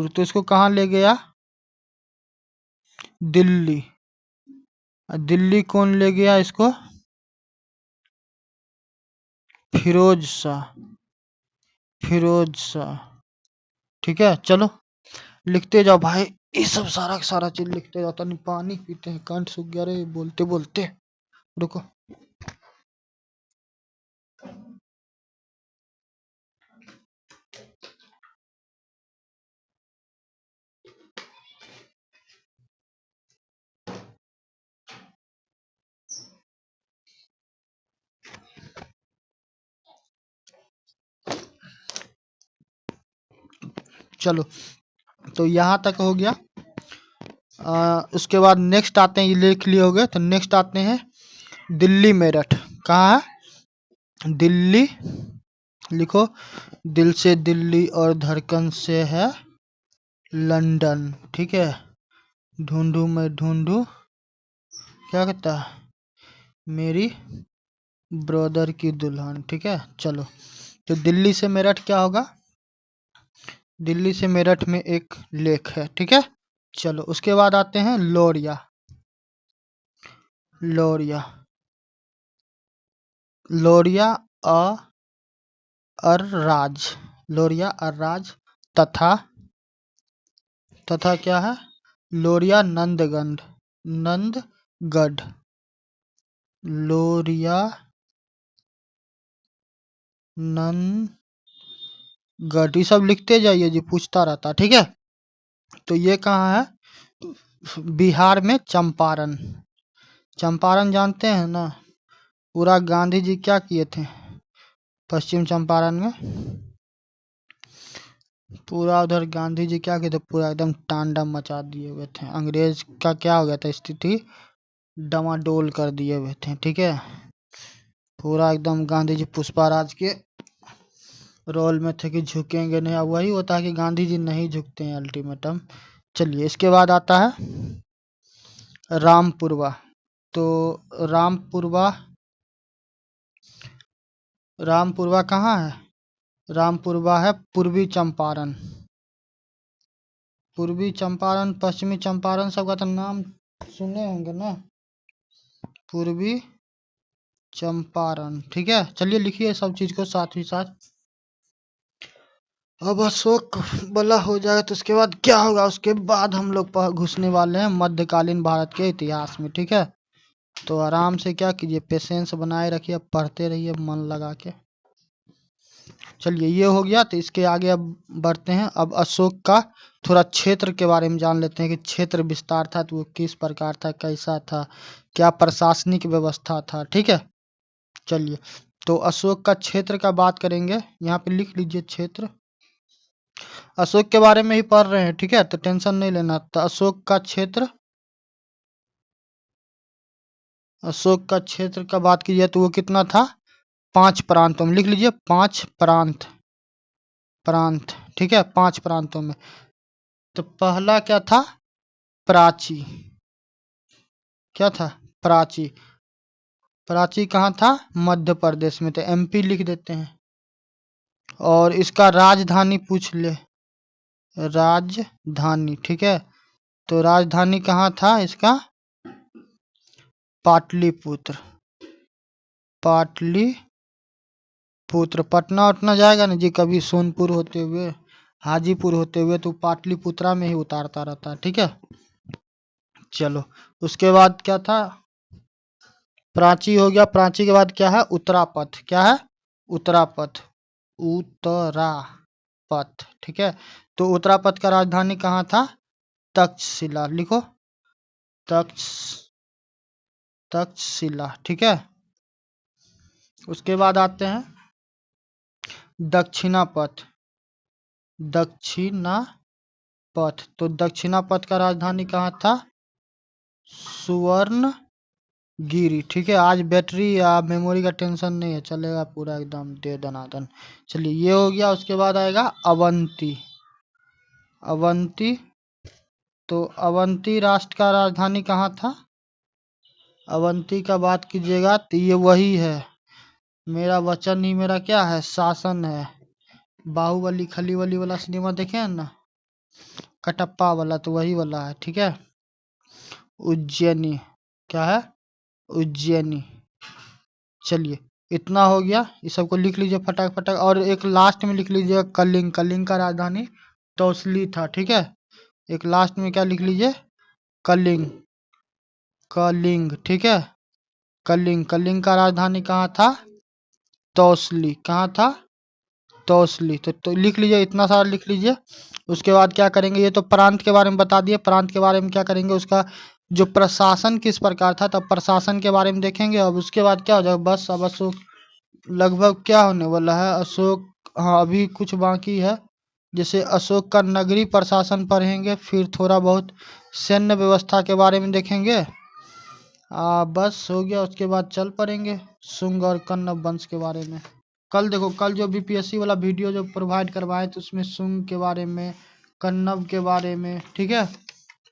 तो इसको कहाँ ले गया, दिल्ली। दिल्ली कौन ले गया इसको, फिरोज शाह, फिरोज शाह, ठीक है। चलो, लिखते जाओ भाई, ये सब सारा सारा चीज लिखते जाओ। तनी पानी पीते हैं, कंठ सूख गया रे बोलते बोलते, रुको। चलो, तो यहाँ तक हो गया। उसके बाद नेक्स्ट आते हैं, ये लिख लिए हो गए, तो नेक्स्ट आते हैं दिल्ली मेरठ। कहाँ है? दिल्ली, लिखो, दिल से दिल्ली और धड़कन से है लंदन। ठीक है, ढूंढू मैं ढूंढू, क्या कहता है, मेरी ब्रदर की दुल्हन। ठीक है, चलो, तो दिल्ली से मेरठ क्या होगा? दिल्ली से मेरठ में एक लेक है। ठीक है, चलो, उसके बाद आते हैं लोरिया। लोरिया, लोरिया अर्राज, लोरिया अर्राज, तथा, तथा क्या है? लोरिया नंदगढ़, नंदगढ़, लोरिया नंदगढ़, ये सब लिखते जाइए जी, पूछता रहता। ठीक है, तो ये कहाँ है? बिहार में चंपारण। चंपारण जानते हैं ना? पूरा गांधी जी क्या किए थे पश्चिम चंपारण में? पूरा उधर गांधी जी क्या किए थे? पूरा एकदम तांडव मचा दिए हुए थे। अंग्रेज का क्या हो गया था? स्थिति डमाडोल कर दिए हुए थे। ठीक है, पूरा एकदम गांधी जी पुष्पाराज के रोल में थे कि झुकेंगे नहीं। अब वही होता है कि गांधी जी नहीं झुकते हैं अल्टीमेटम। चलिए, इसके बाद आता है रामपुरवा। तो रामपुरवा, रामपुरवा कहाँ है? रामपुरवा है पूर्वी चंपारण। पूर्वी चंपारण, पश्चिमी चंपारण, सबका तो नाम सुने होंगे ना? पूर्वी चंपारण। ठीक है, चलिए, लिखिए सब चीज को साथ ही साथ। अब अशोक वाला हो जाएगा तो उसके बाद क्या होगा? उसके बाद हम लोग घुसने वाले हैं मध्यकालीन भारत के इतिहास में। ठीक है, तो आराम से क्या कीजिए, पेशेंस बनाए रखिए, पढ़ते रहिए मन लगा के। चलिए, ये हो गया, तो इसके आगे अब बढ़ते हैं। अब अशोक का थोड़ा क्षेत्र के बारे में जान लेते हैं कि क्षेत्र विस्तार था तो वो किस प्रकार था, कैसा था, क्या प्रशासनिक व्यवस्था था। ठीक है, चलिए, तो अशोक का क्षेत्र का बात करेंगे। यहाँ पे लिख लीजिए क्षेत्र। अशोक के बारे में ही पढ़ रहे हैं, ठीक है, तो टेंशन नहीं लेना। तो अशोक का क्षेत्र, अशोक का क्षेत्र का बात कीजिए तो वो कितना था? 5 प्रांतों में। लिख लीजिए 5 प्रांत, प्रांत। ठीक है, 5 प्रांतों में। तो पहला क्या था? प्राची। क्या था? प्राची। प्राची कहाँ था? मध्य प्रदेश में, तो एमपी लिख देते हैं। और इसका राजधानी पूछ ले, राजधानी। ठीक है, तो राजधानी कहाँ था इसका? पाटलिपुत्र। पाटलिपुत्र, पटना उतना जाएगा ना जी कभी, सोनपुर होते हुए, हाजीपुर होते हुए, तो पाटलिपुत्रा में ही उतारता रहता है। ठीक है, चलो, उसके बाद क्या था? प्राची हो गया। प्राची के बाद क्या है? उत्तरापथ। क्या है? उत्तरापथ, उत्तरापथ। ठीक है, तो उत्तरापथ का राजधानी कहाँ था? तक्षशिला। लिखो, तक्षशिला। ठीक है, उसके बाद आते हैं दक्षिणापथ। दक्षिणापथ, तो दक्षिणापथ का राजधानी कहाँ था? सुवर्णगिरी। ठीक है, आज बैटरी या मेमोरी का टेंशन नहीं है, चलेगा पूरा एकदम दे दनादन। चलिए, ये हो गया। उसके बाद आएगा अवंती। अवंती, तो अवंती राष्ट्र का राजधानी कहाँ था? अवंती का बात कीजिएगा तो ये वही है, मेरा वचन ही मेरा क्या है? शासन है। बाहुबली खलीबली वाला सिनेमा देखे हैं ना, कटप्पा वाला, तो वही वाला है। ठीक है, उज्जैनी। क्या है? उज्जैनी। चलिए, इतना हो गया, ये सबको लिख लीजिए फटाक फटाक। और एक लास्ट में लिख लीजिए कलिंग। कलिंग का राजधानी तौसली था। ठीक है, एक लास्ट में क्या लिख लीजिए? कलिंग, कलिंग। ठीक है, कलिंग, कलिंग का राजधानी कहाँ था? तौसली। कहाँ था? तौसली। तो लिख लीजिए, इतना सारा लिख लीजिए। उसके बाद क्या करेंगे? ये तो प्रांत के बारे में बता दिए। प्रांत के बारे में क्या करेंगे? उसका जो प्रशासन किस प्रकार था, तब प्रशासन के बारे में देखेंगे। अब उसके बाद क्या हो जाएगा? बस, अब अशोक लगभग क्या होने वाला है? अशोक, हाँ, अभी कुछ बाकी है, जैसे अशोक का नगरीय प्रशासन पढ़ेंगे, फिर थोड़ा बहुत सैन्य व्यवस्था के बारे में देखेंगे। बस हो गया। उसके बाद चल पड़ेंगे शुंग और कण्व वंश के बारे में। कल देखो, कल जो बीपीएससी वाला वीडियो जो प्रोवाइड करवाए तो उसमें शुंग के बारे में, कण्व के बारे में, ठीक है।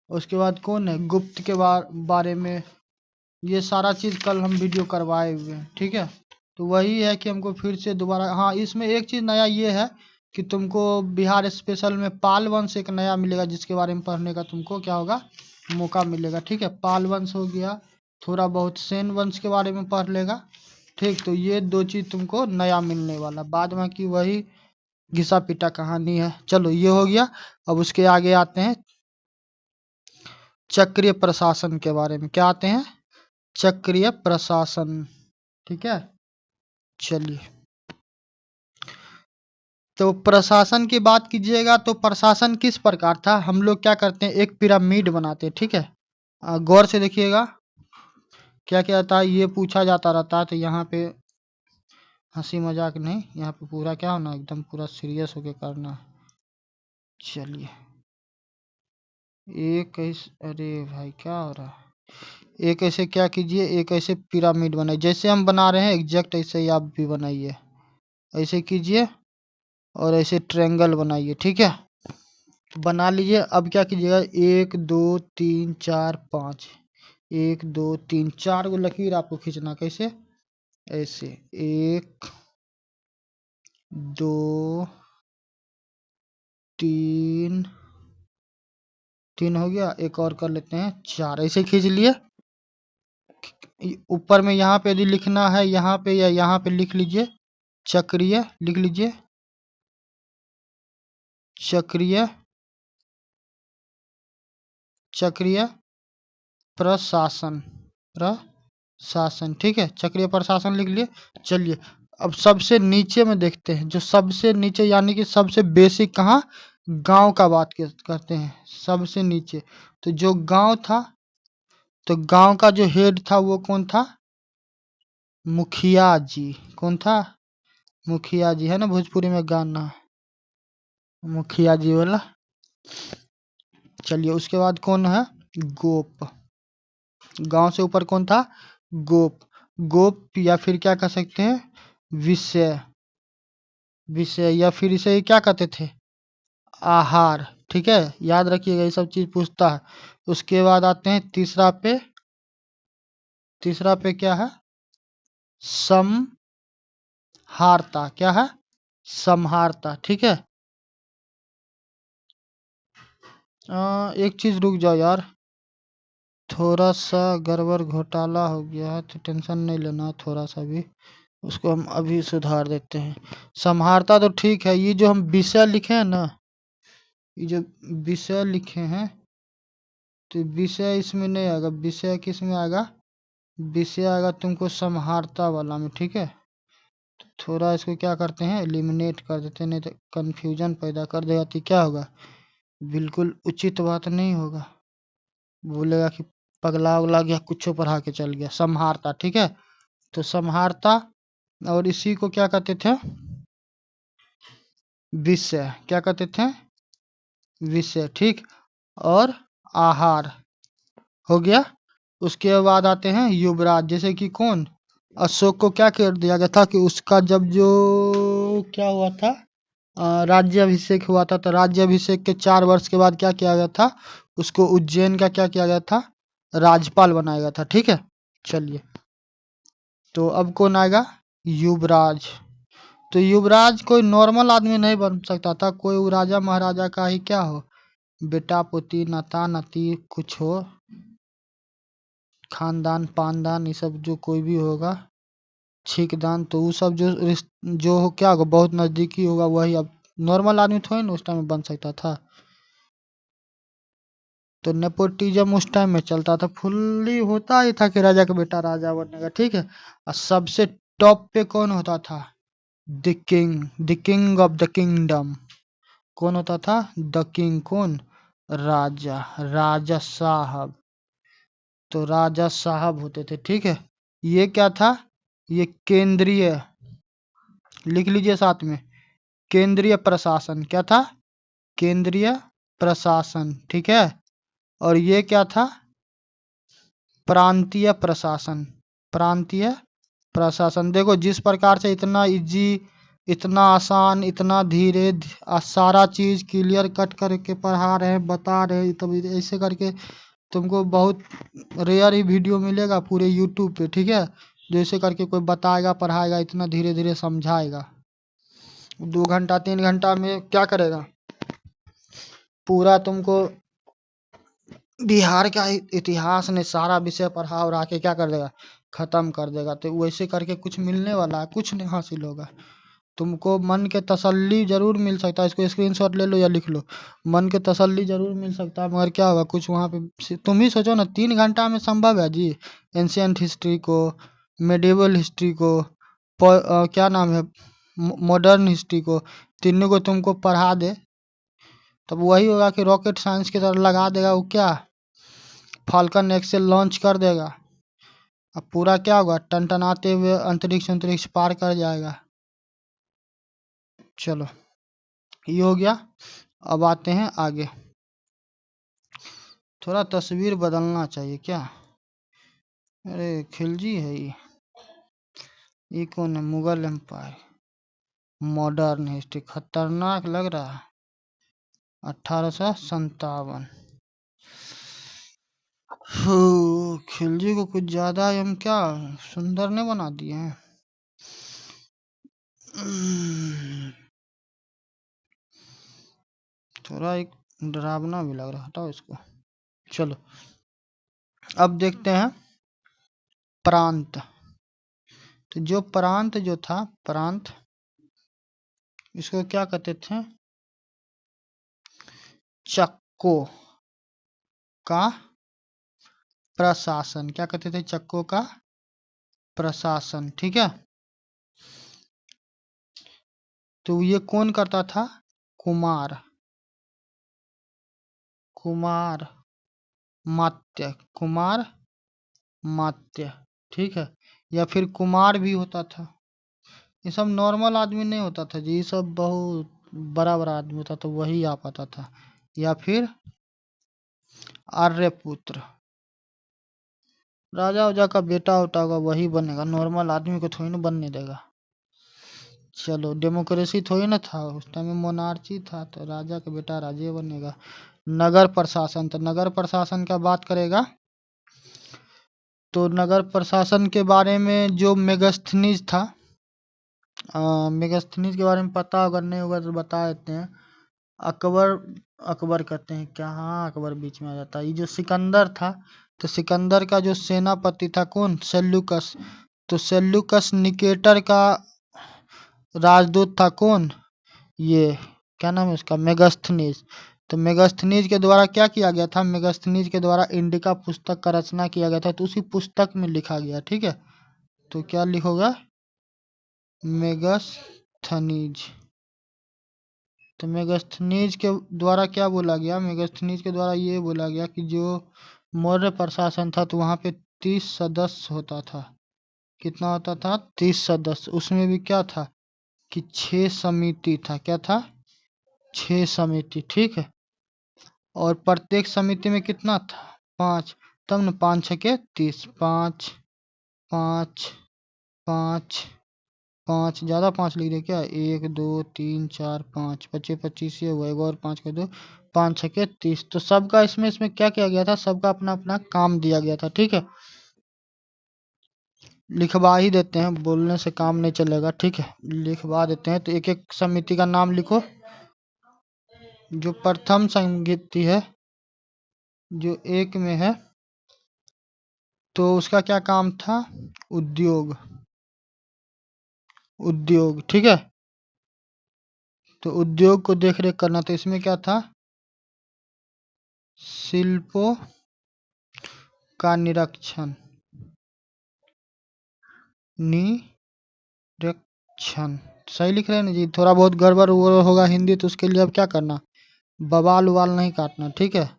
उसके बाद कौन है, गुप्त के बारे में, ये सारा चीज कल हम वीडियो करवाए हुए हैं, ठीक है। तो वही है कि हमको फिर से दोबारा, हाँ इसमें एक चीज नया ये है कि तुमको बिहार स्पेशल में पाल वंश एक नया मिलेगा, जिसके बारे में पढ़ने का तुमको क्या होगा, मौका मिलेगा, ठीक है। पाल वंश हो गया, थोड़ा बहुत सेन वंश के बारे में पढ़ लेगा, ठीक। तो ये दो चीज तुमको नया मिलने वाला, बाद में की वही घिसा पिटा कहानी है। चलो ये हो गया। अब उसके आगे आते हैं चक्रीय प्रशासन के बारे में। क्या आते हैं, चक्रीय प्रशासन, ठीक है। चलिए, तो प्रशासन की बात कीजिएगा तो प्रशासन किस प्रकार था। हम लोग क्या करते हैं, एक पिरामिड बनाते हैं, ठीक है। गौर से देखिएगा क्या क्या था, ये पूछा जाता रहता है। तो यहाँ पे हंसी मजाक नहीं, यहाँ पे पूरा क्या होना, एकदम पूरा सीरियस होके करना। चलिए, एक ऐसे, अरे भाई क्या हो रहा है, एक ऐसे क्या कीजिए, एक ऐसे पिरामिड बनाइए, जैसे हम बना रहे हैं एग्जैक्ट ऐसे ही आप भी बनाइए। ऐसे कीजिए और ऐसे ट्रायंगल बनाइए, ठीक है। तो बना लीजिए। अब क्या कीजिएगा, 1 2 3 4 5, 1 2 3 4 गो लकीर आपको खींचना। कैसे, ऐसे 1 2 3, 3 हो गया, एक और कर लेते हैं 4, ऐसे खींच लिए। ऊपर में यहाँ पे यदि लिखना है, यहाँ पे या यहाँ पे लिख लीजिए चक्रीय, लिख लीजिए चक्रीय, चक्रीय प्रशासन, प्रशासन, ठीक है। चक्रीय प्रशासन लिख लिए। चलिए, अब सबसे नीचे में देखते हैं, जो सबसे नीचे यानी कि सबसे बेसिक कहाँ, गांव का बात करते हैं सबसे नीचे। तो जो गांव था, तो गांव का जो हेड था वो कौन था, मुखिया जी। कौन था, मुखिया जी, है ना भोजपुरी में गाना मुखिया जी वाला। चलिए, उसके बाद कौन है, गोप। गांव से ऊपर कौन था, गोप। गोप या फिर क्या कह सकते हैं, विषय, विषय, या फिर इसे क्या कहते थे, आहार, ठीक है। याद रखिएगा, ये सब चीज पूछता है। उसके बाद आते हैं तीसरा पे, तीसरा पे क्या है, समहारता। क्या है, समहारता, ठीक है। एक चीज रुक जाओ यार, थोड़ा सा गड़बड़ घोटाला हो गया है, तो टेंशन नहीं लेना थोड़ा सा भी, उसको हम अभी सुधार देते हैं। समहारता तो ठीक है, ये जो हम विषय लिखे हैं ना, ये जो विषय लिखे हैं, तो विषय इसमें नहीं आएगा। विषय किस में आएगा, विषय आएगा तुमको समहारता वाला में, ठीक है। तो थोड़ा इसको क्या करते हैं, एलिमिनेट कर देते हैं, नहीं तो कंफ्यूजन पैदा कर देगा। तो क्या होगा, बिल्कुल उचित बात नहीं होगा, बोलेगा कि पगला उगला गया, कुछ पढ़ा के चल गया। समहारता, ठीक है। तो समहारता, और इसी को क्या कहते थे, विषय, क्या कहते थे, विषय, ठीक। और आहार हो गया। उसके बाद आते हैं युवराज, जैसे कि कौन, अशोक को क्या कर दिया गया था कि उसका जब जो क्या हुआ था, राज्याभिषेक हुआ था, तो राज्याभिषेक के 4 वर्ष के बाद क्या किया गया था, उसको उज्जैन का क्या किया गया था, राज्यपाल बनाया गया था, ठीक है। चलिए, तो अब कौन आएगा, युवराज। तो युवराज कोई नॉर्मल आदमी नहीं बन सकता था, कोई राजा महाराजा का ही क्या हो, बेटा पोती नाता नाती कुछ हो, खानदान पानदान, ये सब जो कोई भी होगा, छीकदान, तो वो सब जो जो हो क्या होगा, बहुत नजदीकी होगा, वही। अब नॉर्मल आदमी थोड़ी ना उस टाइम में बन सकता था। तो नेपोटिज्म उस टाइम में चलता था, फुल्ली होता ही था कि राजा का बेटा राजा बनेगा, ठीक है। और सबसे टॉप पे कौन होता था, the king, the king of the kingdom. कौन होता था, द किंग, कौन, राजा, राजा साहब। तो राजा साहब होते थे, ठीक है। ये क्या था, ये केंद्रीय, लिख लीजिए साथ में, केंद्रीय प्रशासन क्या था, केंद्रीय प्रशासन, ठीक है। और ये क्या था, प्रांतीय प्रशासन, प्रांतीय प्रशासन। देखो जिस प्रकार से इतना इजी, इतना आसान, इतना धीरे सारा चीज क्लियर कट करके पढ़ा रहे हैं, बता रहे हैं, तब ऐसे करके तुमको बहुत रेयर ही वीडियो मिलेगा पूरे यूट्यूब पे, ठीक है, जैसे करके कोई बताएगा, पढ़ाएगा, इतना धीरे धीरे समझाएगा। 2 घंटा 3 घंटा में क्या करेगा, पूरा तुमको बिहार का इतिहास ने सारा विषय पढ़ा और आके क्या कर देगा, खत्म कर देगा। तो वैसे करके कुछ मिलने वाला है, कुछ नहीं हासिल होगा। तुमको मन के तसल्ली जरूर मिल सकता है, इसको स्क्रीनशॉट ले लो या लिख लो, मन के तसल्ली जरूर मिल सकता है, मगर क्या होगा, कुछ वहाँ पे तुम ही सोचो ना, 3 घंटा में संभव है जी एंशियंट हिस्ट्री को, मेडिवल हिस्ट्री को, क्या नाम है, मॉडर्न हिस्ट्री को, तीनों को तुमको पढ़ा दे, तब वही होगा कि रॉकेट साइंस की तरह लगा देगा वो, क्या फाल्कन एक्सेल लॉन्च कर देगा, अब पूरा क्या होगा, टनटनाते हुए अंतरिक्ष अंतरिक्ष पार कर जाएगा। चलो ये हो गया। अब आते हैं आगे, थोड़ा तस्वीर बदलना चाहिए क्या, अरे खिलजी है ये कौन है, मुगल एम्पायर, मॉडर्न हिस्ट्री, खतरनाक लग रहा है, 1857। खिलजी को कुछ ज्यादा हम क्या सुंदर नहीं बना दिए हैं। थोड़ा एक डरावना भी लग रहा, हटाओ इसको। चलो अब देखते हैं प्रांत। तो जो प्रांत जो था, प्रांत इसको क्या कहते थे, चक्को का प्रशासन, क्या कहते थे, चक्को का प्रशासन, ठीक है। तो ये कौन करता था, कुमार, कुमार मात्य, कुमार मात्य, ठीक है, या फिर कुमार भी होता था। ये सब नॉर्मल आदमी नहीं होता था जी, ये सब बहुत बड़ा बड़ा आदमी होता था, वही आ पाता था। या फिर आर्यपुत्र, राजा उजा का बेटा उटा होगा वही बनेगा, नॉर्मल आदमी को थोड़ी ना बनने देगा। चलो डेमोक्रेसी थोड़ी ना था उस टाइम में, मोनार्ची था, तो राजा का बेटा राजे बनेगा। नगर प्रशासन, तो नगर प्रशासन का बात करेगा, तो नगर प्रशासन के बारे में जो मेगास्थनीज था, मेगास्थनीज के बारे में पता अगर नहीं होगा तो बता देते हैं। अकबर, अकबर कहते हैं क्या, हाँ अकबर बीच में आ जाता है। ये जो सिकंदर था, तो सिकंदर का जो सेनापति था कौन, सेल्यूकस, तो सेल्यूकस निकेटर का राजदूत था कौन, ये क्या नाम है उसका, मेगास्थनीज। तो मेगास्थनीज के द्वारा क्या किया गया था, मेगास्थनीज के द्वारा इंडिका पुस्तक का रचना किया गया था, तो उसी पुस्तक में लिखा गया, ठीक है। तो क्या लिखोगा, मेगास्थनीज। तो मेगास्थनीज के द्वारा क्या बोला गया, मेगास्थनीज के द्वारा ये बोला गया कि जो मौर्य प्रशासन था, तो वहां पे 30 सदस्य होता था। कितना होता था, 30 सदस्य। उसमें भी क्या था कि 6 समिति था, क्या था, 6 समिति, ठीक है। और प्रत्येक समिति में कितना था, 5, तब न 5 6 30, 5 5 5 5, ज्यादा 5 लिख दे क्या, 1 2 3 4 5, 25 25 ये हुआ, एक और 5 कर दो, 5 6 30। तो सबका इसमें क्या किया गया था, सबका अपना अपना काम दिया गया था, ठीक है। लिखवा ही देते हैं, बोलने से काम नहीं चलेगा, ठीक है, लिखवा देते हैं। तो एक एक समिति का नाम लिखो। जो प्रथम समिति है, जो 1 में है, तो उसका क्या काम था, उद्योग, उद्योग, ठीक है। तो उद्योग को देख रेख करना, तो इसमें क्या था, शिल्पों का निरीक्षण, निरीक्षण, सही लिख रहे हैं ना जी, थोड़ा बहुत गड़बड़ होगा हिंदी, तो उसके लिए अब क्या करना, बवाल उवाल नहीं काटना, ठीक है।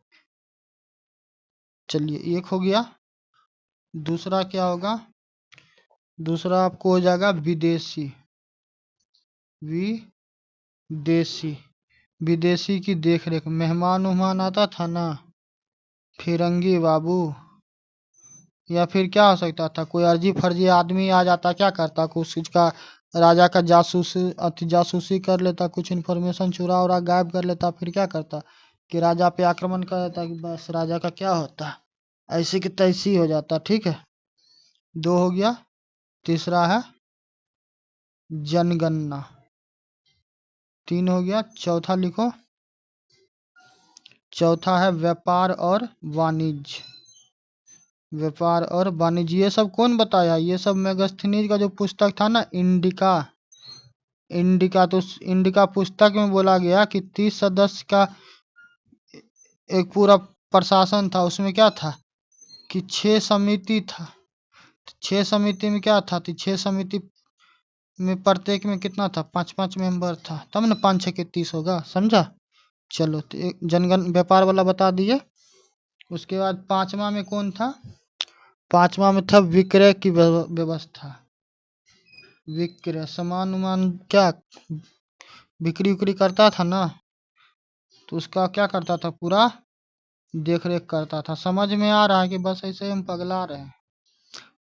चलिए एक हो गया। दूसरा क्या होगा, दूसरा आपको हो जाएगा विदेशी, विदेशी। विदेशी की देखरेख, मेहमान उहमान आता था ना, फिरंगी बाबू, या फिर क्या हो सकता था, कोई अर्जी फर्जी आदमी आ जाता, क्या करता, कुछ उसका राजा का जासूसी कर लेता, कुछ इन्फॉर्मेशन चुरा उरा गायब कर लेता, फिर क्या करता कि राजा पे आक्रमण कर देता, कि बस राजा का क्या होता, ऐसी की तैसी हो जाता। ठीक है, 2 हो गया। तीसरा है जनगणना, 3 हो गया। चौथा लिखो, चौथा है व्यापार और वाणिज्य। व्यापार और वाणिज्य, ये सब कौन बताया, ये सब मेगास्थनीज का जो पुस्तक था ना, इंडिका। इंडिका, तो इंडिका पुस्तक में बोला गया कि 30 सदस्य का एक पूरा प्रशासन था। उसमें क्या था कि 6 समिति था। 6 समिति में क्या था, 6 समिति में प्रत्येक में कितना था, 5-5 मेंबर था, तब ना 5 6 के 30 होगा, समझा। चलो, तो एक जनगण व्यापार वाला बता दिए। उसके बाद 5वां में कौन था, 5वां में था विक्रय की व्यवस्था। विक्रय, सामान उमान क्या बिक्री उक्री करता था ना, तो उसका क्या करता था, पूरा देख रेख करता था। समझ में आ रहा है कि बस ऐसे हम पगला रहे हैं।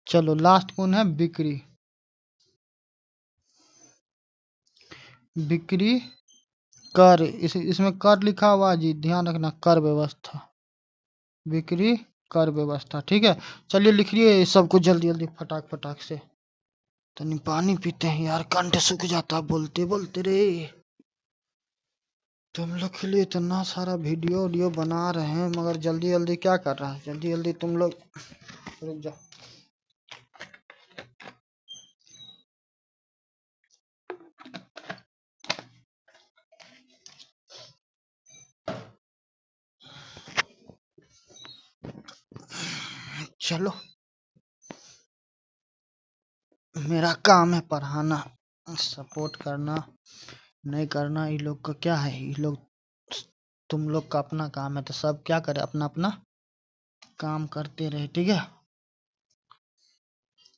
चलो, लास्ट कौन है, बिक्री। बिक्री कर, इसमें कर लिखा हुआ जी, ध्यान रखना, कर व्यवस्था, बिक्री कर व्यवस्था। ठीक है, चलिए लिख लिए सबको जल्दी जल्दी फटाक फटाक से। तो नहीं, पानी पीते हैं यार, कंठ सूख जाता बोलते बोलते रे। तुम लोग के लिए इतना सारा वीडियो बना रहे हैं, मगर जल्दी जल्दी क्या कर रहा है, जल्दी जल्दी तुम लोग रुक जाओ। चलो, मेरा काम है पढ़ाना, सपोर्ट करना नहीं करना ये लोग का क्या है, ये लोग, तुम लोग का अपना काम है, तो सब क्या करे, अपना अपना काम करते रहे। ठीक है,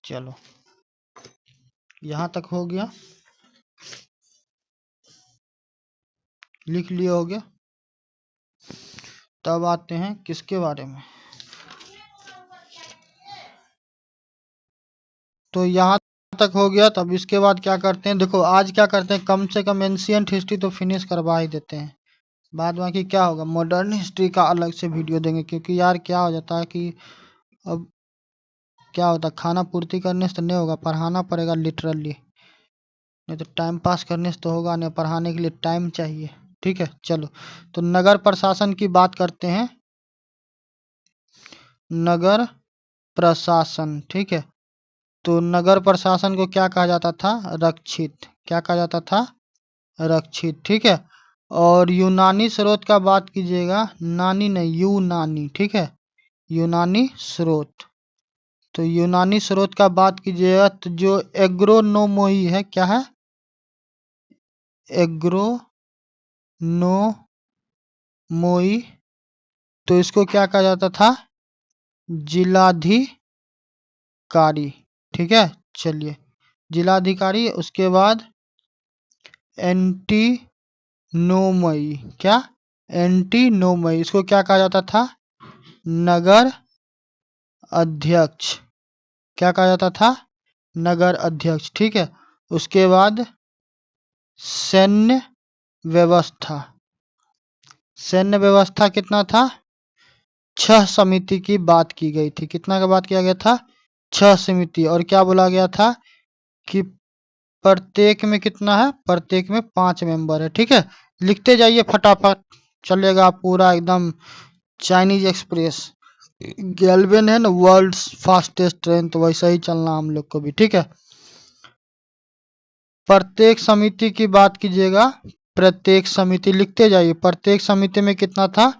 चलो यहाँ तक हो गया, लिख लिया, हो गया। तब आते हैं किसके बारे में, तो यहाँ तक हो गया। तब इसके बाद क्या करते हैं, देखो आज क्या करते हैं, कम से कम एंशिएंट हिस्ट्री तो फिनिश करवा ही देते हैं। बाद बाकी क्या होगा, मॉडर्न हिस्ट्री का अलग से वीडियो देंगे, क्योंकि यार क्या हो जाता है कि अब क्या होता है, खाना पूर्ति करने से तो नहीं होगा, पढ़ाना पड़ेगा लिटरली, नहीं तो टाइम पास करने से तो होगा नहीं, पढ़ाने के लिए टाइम चाहिए। ठीक है, चलो, तो नगर प्रशासन की बात करते हैं। नगर प्रशासन, ठीक है, तो नगर प्रशासन को क्या कहा जाता था, रक्षित। क्या कहा जाता था, रक्षित। ठीक है, और यूनानी स्रोत का बात कीजिएगा, नानी नहीं, यूनानी। ठीक है, यूनानी स्रोत, तो यूनानी स्रोत का बात कीजिएगा, तो जो एग्रोनोमोई है, क्या है, एग्रोनोमोई, तो इसको क्या कहा जाता था, जिलाधिकारी। ठीक है, चलिए, जिलाधिकारी। उसके बाद एंटीनोमई, क्या, एंटीनोमई, इसको क्या कहा जाता था, नगर अध्यक्ष। क्या कहा जाता था, नगर अध्यक्ष। ठीक है, उसके बाद सैन्य व्यवस्था। सैन्य व्यवस्था कितना था, 6 समिति की बात की गई थी। कितना का बात किया गया था, 6 समिति। और क्या बोला गया था कि प्रत्येक में कितना है, प्रत्येक में 5 मेंबर है। ठीक है, लिखते जाइए फटाफट, चलेगा पूरा एकदम चाइनीज एक्सप्रेस। गैल्वेन है ना वर्ल्ड फास्टेस्ट ट्रेन, तो वैसा ही चलना हम लोग को भी। ठीक है, प्रत्येक समिति की बात कीजिएगा, प्रत्येक समिति लिखते जाइए, प्रत्येक समिति में कितना था,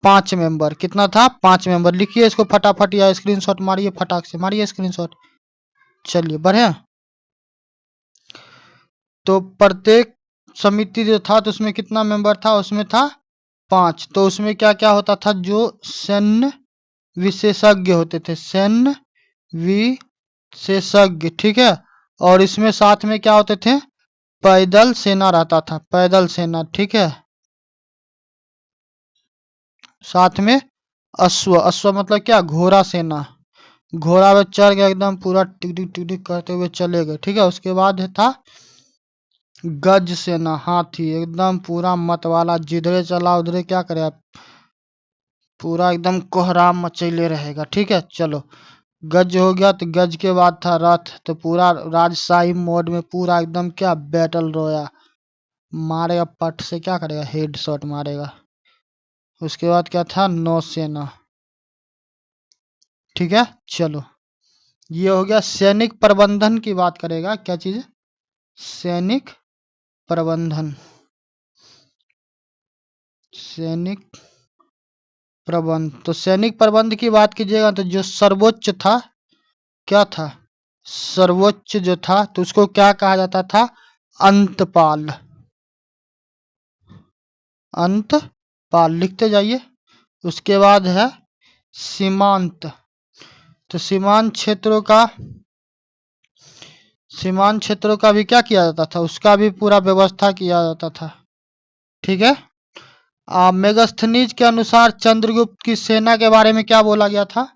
5 मेंबर। कितना था, 5 मेंबर। लिखिए इसको फटाफट, या स्क्रीनशॉट मारिए, फटाक से मारिए स्क्रीनशॉट। चलिए, बढ़िया। तो प्रत्येक समिति जो था, तो उसमें कितना मेंबर था, उसमें था 5। तो उसमें क्या क्या होता था, जो सैन्य विशेषज्ञ होते थे, सैन्य विशेषज्ञ। ठीक है, और इसमें साथ में क्या होते थे, पैदल सेना रहता था, पैदल सेना। ठीक है, साथ में अश्व, अश्व मतलब क्या, घोड़ा सेना, घोड़ा पे चढ़ के एकदम पूरा टिक टिक टिक टिक करते हुए चले गए, ठीक है। उसके बाद था गज सेना, हाथी, एकदम पूरा मत वाला, जिधरे चला उधरे क्या करे आप, पूरा एकदम कोहराम मचैले रहेगा, ठीक है। चलो, गज हो गया। तो गज के बाद था रथ, तो पूरा राजशाही मोड में पूरा एकदम क्या बैटल रोया, मारेगा पट से, क्या करेगा, हेड शॉट मारेगा। उसके बाद क्या था, नौसेना, ठीक है। चलो, ये हो गया सैनिक प्रबंधन की बात करेगा, क्या चीज, सैनिक प्रबंधन, सैनिक प्रबंध। तो सैनिक प्रबंध की बात कीजिएगा तो जो सर्वोच्च था, क्या था, सर्वोच्च जो था, तो उसको क्या कहा जाता था, अंतपाल, अंतपाल, लिखते जाइए। उसके बाद है सीमांत, तो सीमांत क्षेत्रों का भी क्या किया जाता था, उसका भी पूरा व्यवस्था किया जाता था, ठीक है। मेगास्थनीज के अनुसार चंद्रगुप्त की सेना के बारे में क्या बोला गया था,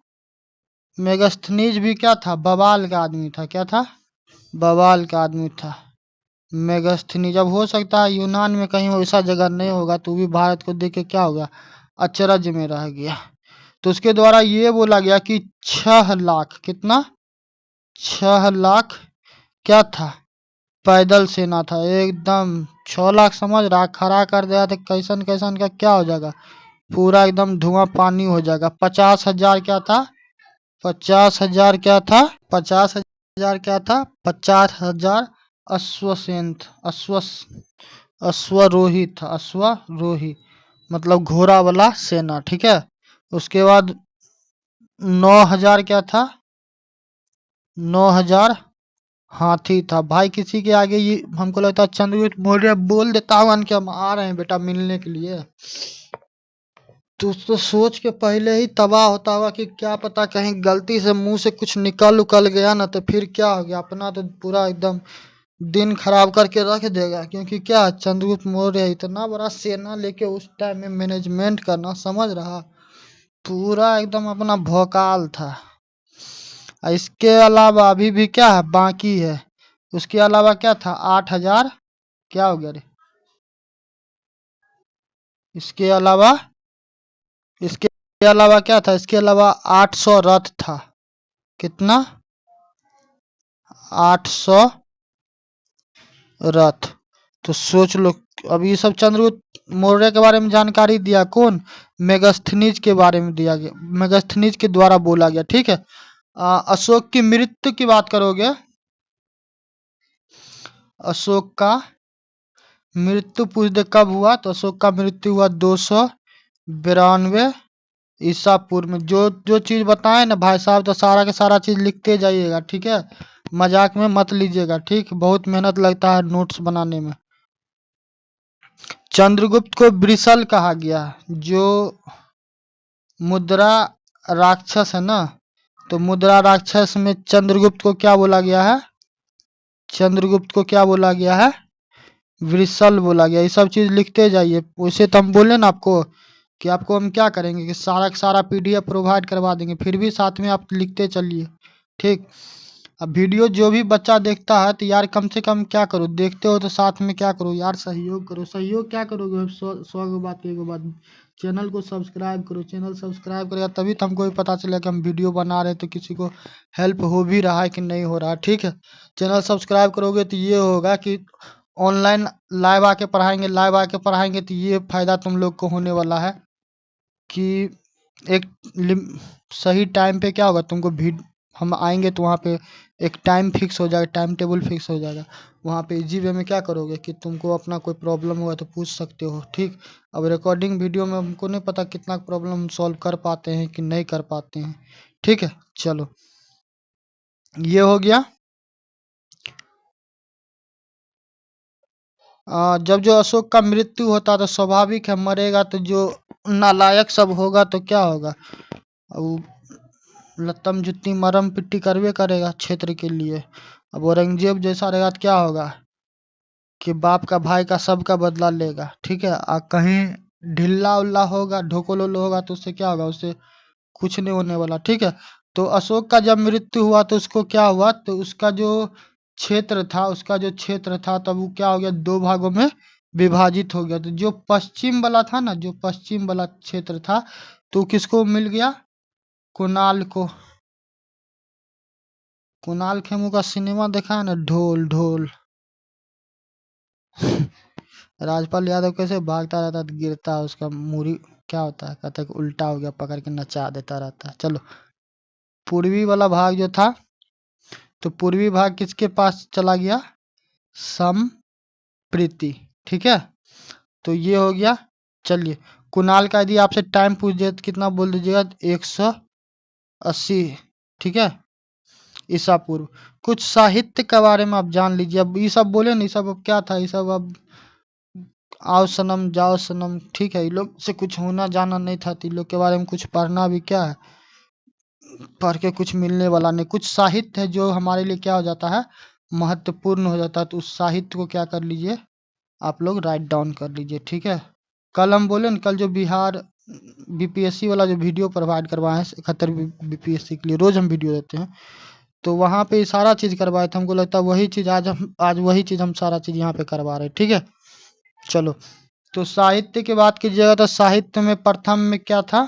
मेगास्थनीज भी क्या था, बवाल का आदमी था, क्या था, बवाल का आदमी था मेगास्थनीज। अब हो सकता है यूनान में कहीं वैसा जगह नहीं होगा, तो भी भारत को देख के क्या हो गया, अचरज में रह गया। तो उसके द्वारा ये बोला गया कि 6 लाख, कितना, 6 लाख क्या था, पैदल सेना था, एकदम 6 लाख, समझ रहा, खड़ा कर दिया तो कैसन कैसन का क्या हो जाएगा, पूरा एकदम धुआं पानी हो जाएगा। 50,000 क्या था, 50,000 क्या था, 50,000 क्या था, 50,000 अश्वसेन, अश्वरोही था, अश्वरोही मतलब घोड़ा वाला सेना, ठीक है। उसके बाद 9,000 क्या था, 9,000 हाथी था। भाई किसी के आगे ये हमको लगता है चंद्रगुप्त मौर्य बोल देता होगा कि हम आ रहे हैं बेटा मिलने के लिए, तो सोच के पहले ही तबाह होता होगा कि क्या पता कहीं गलती से मुंह से कुछ निकल उकल गया ना, तो फिर क्या हो गया, अपना तो पूरा एकदम दिन खराब करके रख देगा। क्योंकि क्या, चंद्रगुप्त मौर्य इतना बड़ा सेना लेके उस टाइम में मैनेजमेंट करना, समझ रहा, पूरा एकदम अपना भौकाल था। इसके अलावा अभी भी क्या है, बाकी है। उसके अलावा क्या था, 8,000 क्या हो गया रे, इसके अलावा, इसके अलावा क्या था, इसके अलावा 800 रथ था, कितना, 800 रथ। तो सोच लो, अब ये सब चंद्रगुप्त मौर्य के बारे में जानकारी दिया कौन, मेगास्थनीज के बारे में दिया गया, मेगास्थनीज के द्वारा बोला गया, ठीक है। अशोक की मृत्यु की बात करोगे, अशोक का मृत्यु पूछ दे कब हुआ, तो अशोक का मृत्यु हुआ 292 ईसा पूर्व में। जो जो चीज बताए ना भाई साहब, तो सारा का सारा चीज लिखते जाइएगा, ठीक है, मजाक में मत लीजिएगा, ठीक, बहुत मेहनत लगता है नोट्स बनाने में। चंद्रगुप्त को वृषल कहा गया, जो मुद्रा राक्षस है ना, तो मुद्रा राक्षस में चंद्रगुप्त को क्या बोला गया है, चंद्रगुप्त को क्या बोला गया है, वृषल बोला गया। ये सब चीज लिखते जाइए। वैसे तो हम बोले ना आपको कि आपको हम क्या करेंगे कि सारा का सारा पीडीएफ प्रोवाइड करवा देंगे, फिर भी साथ में आप लिखते चलिए, ठीक। अब वीडियो जो भी बच्चा देखता है तो यार कम से कम क्या करो, देखते हो तो साथ में क्या करो यार, सहयोग करो। सहयोग क्या करोगे, 100 गो बात एक बात, चैनल को सब्सक्राइब करो। चैनल सब्सक्राइब करेगा तभी तो हमको भी पता चलेगा कि हम वीडियो बना रहे हैं तो किसी को हेल्प हो भी रहा है कि नहीं हो रहा है, ठीक है। चैनल सब्सक्राइब करोगे तो ये होगा कि ऑनलाइन लाइव आके पढ़ाएंगे, लाइव आके पढ़ाएंगे तो ये फायदा तुम लोग को होने वाला है कि एक सही टाइम पे क्या होगा, तुमको भी हम आएंगे तो वहाँ पे एक टाइम फिक्स हो जाएगा, टाइम टेबल फिक्स हो जाएगा। वहाँ पे इजी वे में क्या करोगे कि तुमको अपना कोई प्रॉब्लम हुआ तो पूछ सकते हो, ठीक। अब रिकॉर्डिंग वीडियो में हमको नहीं पता कितना प्रॉब्लम हम सॉल्व कर पाते हैं कि नहीं कर पाते हैं, ठीक है। चलो, ये हो गया। जब जो अशोक का मृत्यु होता तो स्वाभाविक है मरेगा, तो जो नालायक सब होगा तो क्या होगा, लत्तम जुत्ती मरम पिट्टी करवे करेगा क्षेत्र के लिए। अब औरंगजेब जैसा रहेगा तो क्या होगा कि बाप का भाई का सबका बदला लेगा, ठीक है। कहीं ढिल्ला उल्ला होगा, ढोकोल ओल होगा तो उससे क्या होगा, उससे कुछ नहीं होने वाला, ठीक है। तो अशोक का जब मृत्यु हुआ तो उसको क्या हुआ, तो उसका जो क्षेत्र था तब वो क्या हो गया, दो भागों में विभाजित हो गया। तो जो पश्चिम वाला था ना, जो पश्चिम वाला क्षेत्र था, तो किसको मिल गया, कुणाल को। कुणाल खेमू का सिनेमा देखा है ना, ढोल ढोल। राजपाल यादव कैसे भागता रहता है, तो गिरता है, उसका मूरी क्या होता है, कहता है कि उल्टा हो गया, पकड़ के नचा देता रहता है। चलो, पूर्वी वाला भाग जो था, तो पूर्वी भाग किसके पास चला गया, संप्रीति, ठीक है। तो ये हो गया। चलिए, कुणाल का यदि आपसे टाइम पूछ दिया तो कितना बोल दीजिएगा, 180, ठीक है, ईसा पूर्व। कुछ साहित्य के बारे में आप जान लीजिए। अब ये सब बोले ना, ये सब अब क्या था, ये सब अब आओ सनम जाओ सनम, ठीक है। ये लोग से कुछ होना जाना नहीं था, तो इन लोग के बारे में कुछ पढ़ना भी क्या है, पढ़ के कुछ मिलने वाला नहीं। कुछ साहित्य है जो हमारे लिए क्या हो जाता है, महत्वपूर्ण हो जाता है, तो उस साहित्य को क्या कर लीजिए, आप लोग राइट डाउन कर लीजिए, ठीक है। कल हम बोले ना, कल जो बिहार बीपीएससी वाला जो वीडियो प्रोवाइड करवाए हैं 71 बीपीएससी के लिए, रोज हम वीडियो देते हैं, तो वहाँ पे सारा चीज करवाए थे। हमको लगता है वही चीज आज वही चीज हम सारा चीज यहाँ पे करवा रहे हैं, ठीक है। चलो, तो साहित्य की बात कीजिएगा तो साहित्य में प्रथम में क्या था,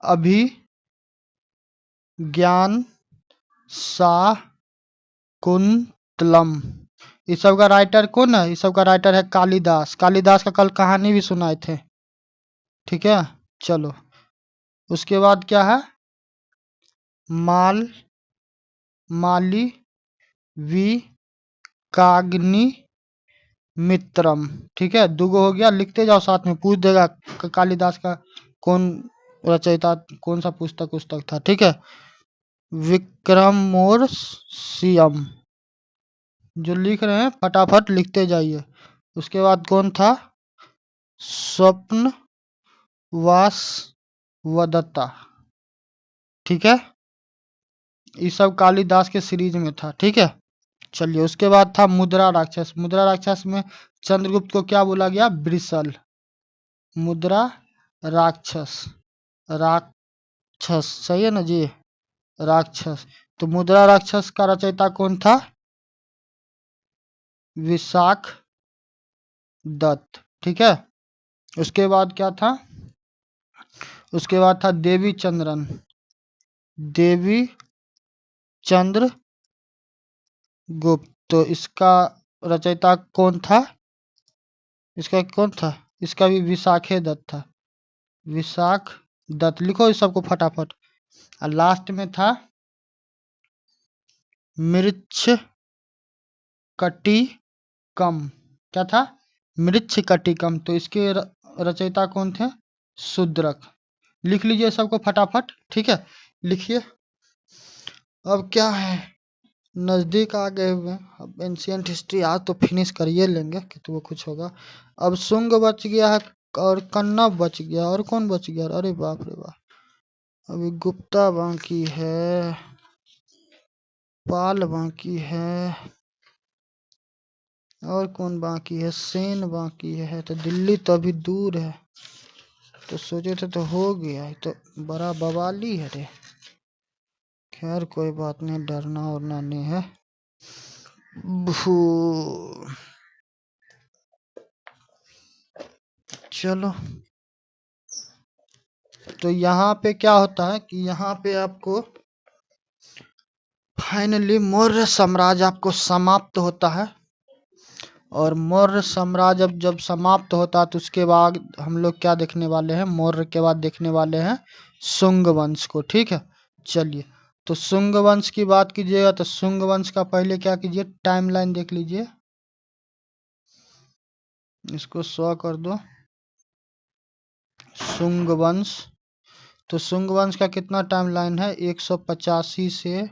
अभिज्ञान शाकुंतलम। इस सब का राइटर कौन है, इस सब का राइटर है कालिदास। कालिदास का कल कहानी भी सुनाए थे, ठीक है। चलो, उसके बाद क्या है, माल माली विकाग्नि मित्रम, ठीक है। दुगो हो गया, लिखते जाओ साथ में, पूछ देगा कालिदास का कौन रचयिता, कौन सा पुस्तक था, ठीक है। विक्रमोर्वशीयम, जो लिख रहे हैं फटाफट लिखते जाइए। उसके बाद कौन था, स्वप्न वासवदत्ता, ठीक है। ये सब कालिदास के सीरीज में था, ठीक है। चलिए, उसके बाद था मुद्रा राक्षस। मुद्रा राक्षस में चंद्रगुप्त को क्या बोला गया, ब्रिसल। मुद्रा राक्षस, राक्षस सही है ना जी, राक्षस। तो मुद्रा राक्षस का रचयिता कौन था, विशाख दत्त, ठीक है। उसके बाद क्या था, उसके बाद था देवी चंद्रन, देवी चंद्र गुप्त। तो इसका रचयिता कौन था, इसका कौन था, इसका भी विशाखे दत्त था, विशाख दत्त। लिखो इस सबको फटाफट। और लास्ट में था मृच्छ कटिकम, क्या था, मृच्छ कटिकम। तो इसके रचयिता कौन थे, शूद्रक। लिख लीजिए सबको फटाफट, ठीक है, लिखिए। अब क्या है, नजदीक आ गए हुए हैं। अब एंशियंट हिस्ट्री आज तो फिनिश करिए लेंगे कि तो वो कुछ होगा। अब शुंग बच गया है, और कन्नब बच गया, और कौन बच गया, अरे बाप रे बाप। अभी गुप्ता बाकी है, पाल बाकी है, और कौन बाकी है, सेन बाकी है। तो दिल्ली तो अभी दूर है, तो सोचे थे तो हो गया, तो बड़ा बवाली है रे। खैर कोई बात नहीं, डरना उड़ना नहीं है। चलो, तो यहाँ पे क्या होता है कि यहाँ पे आपको फाइनली मौर्य साम्राज्य आपको समाप्त होता है। और मौर्य साम्राज्य जब समाप्त होता है तो उसके बाद हम लोग क्या देखने वाले हैं, मौर्य के बाद देखने वाले हैं शुंग वंश को, ठीक है। चलिए, तो शुंग वंश की बात कीजिएगा तो शुंग वंश का पहले क्या कीजिए, टाइमलाइन देख लीजिए। इसको 100 कर दो। शुंग वंश, तो शुंग वंश का कितना टाइमलाइन है, 185 से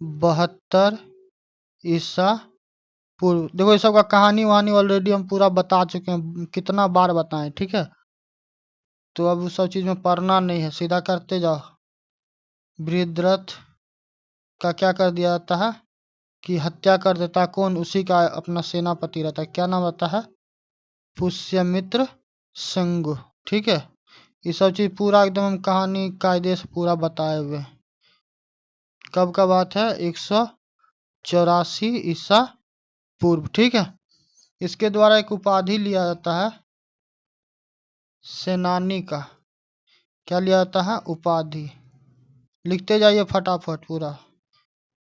72 ईसा पूर्व। देखो, ये सब का कहानी वहानी ऑलरेडी हम पूरा बता चुके हैं, कितना बार बताएं, ठीक है। तो अब उस सब चीज में पढ़ना नहीं है, सीधा करते जाओ। बृहद्रथ का क्या कर दिया जाता है कि हत्या कर देता है, कौन, उसी का अपना सेनापति रहता है, क्या नाम रहता है, पुष्यमित्र संगु, ठीक है। ये सब चीज पूरा एकदम हम कहानी कायदे से पूरा बताए हुए हैं। कब का बात है? 184 ईसा पूर्व, ठीक है। इसके द्वारा एक उपाधि लिया जाता है सेनानी का। क्या लिया जाता है? उपाधि। लिखते जाइए फटाफट पूरा,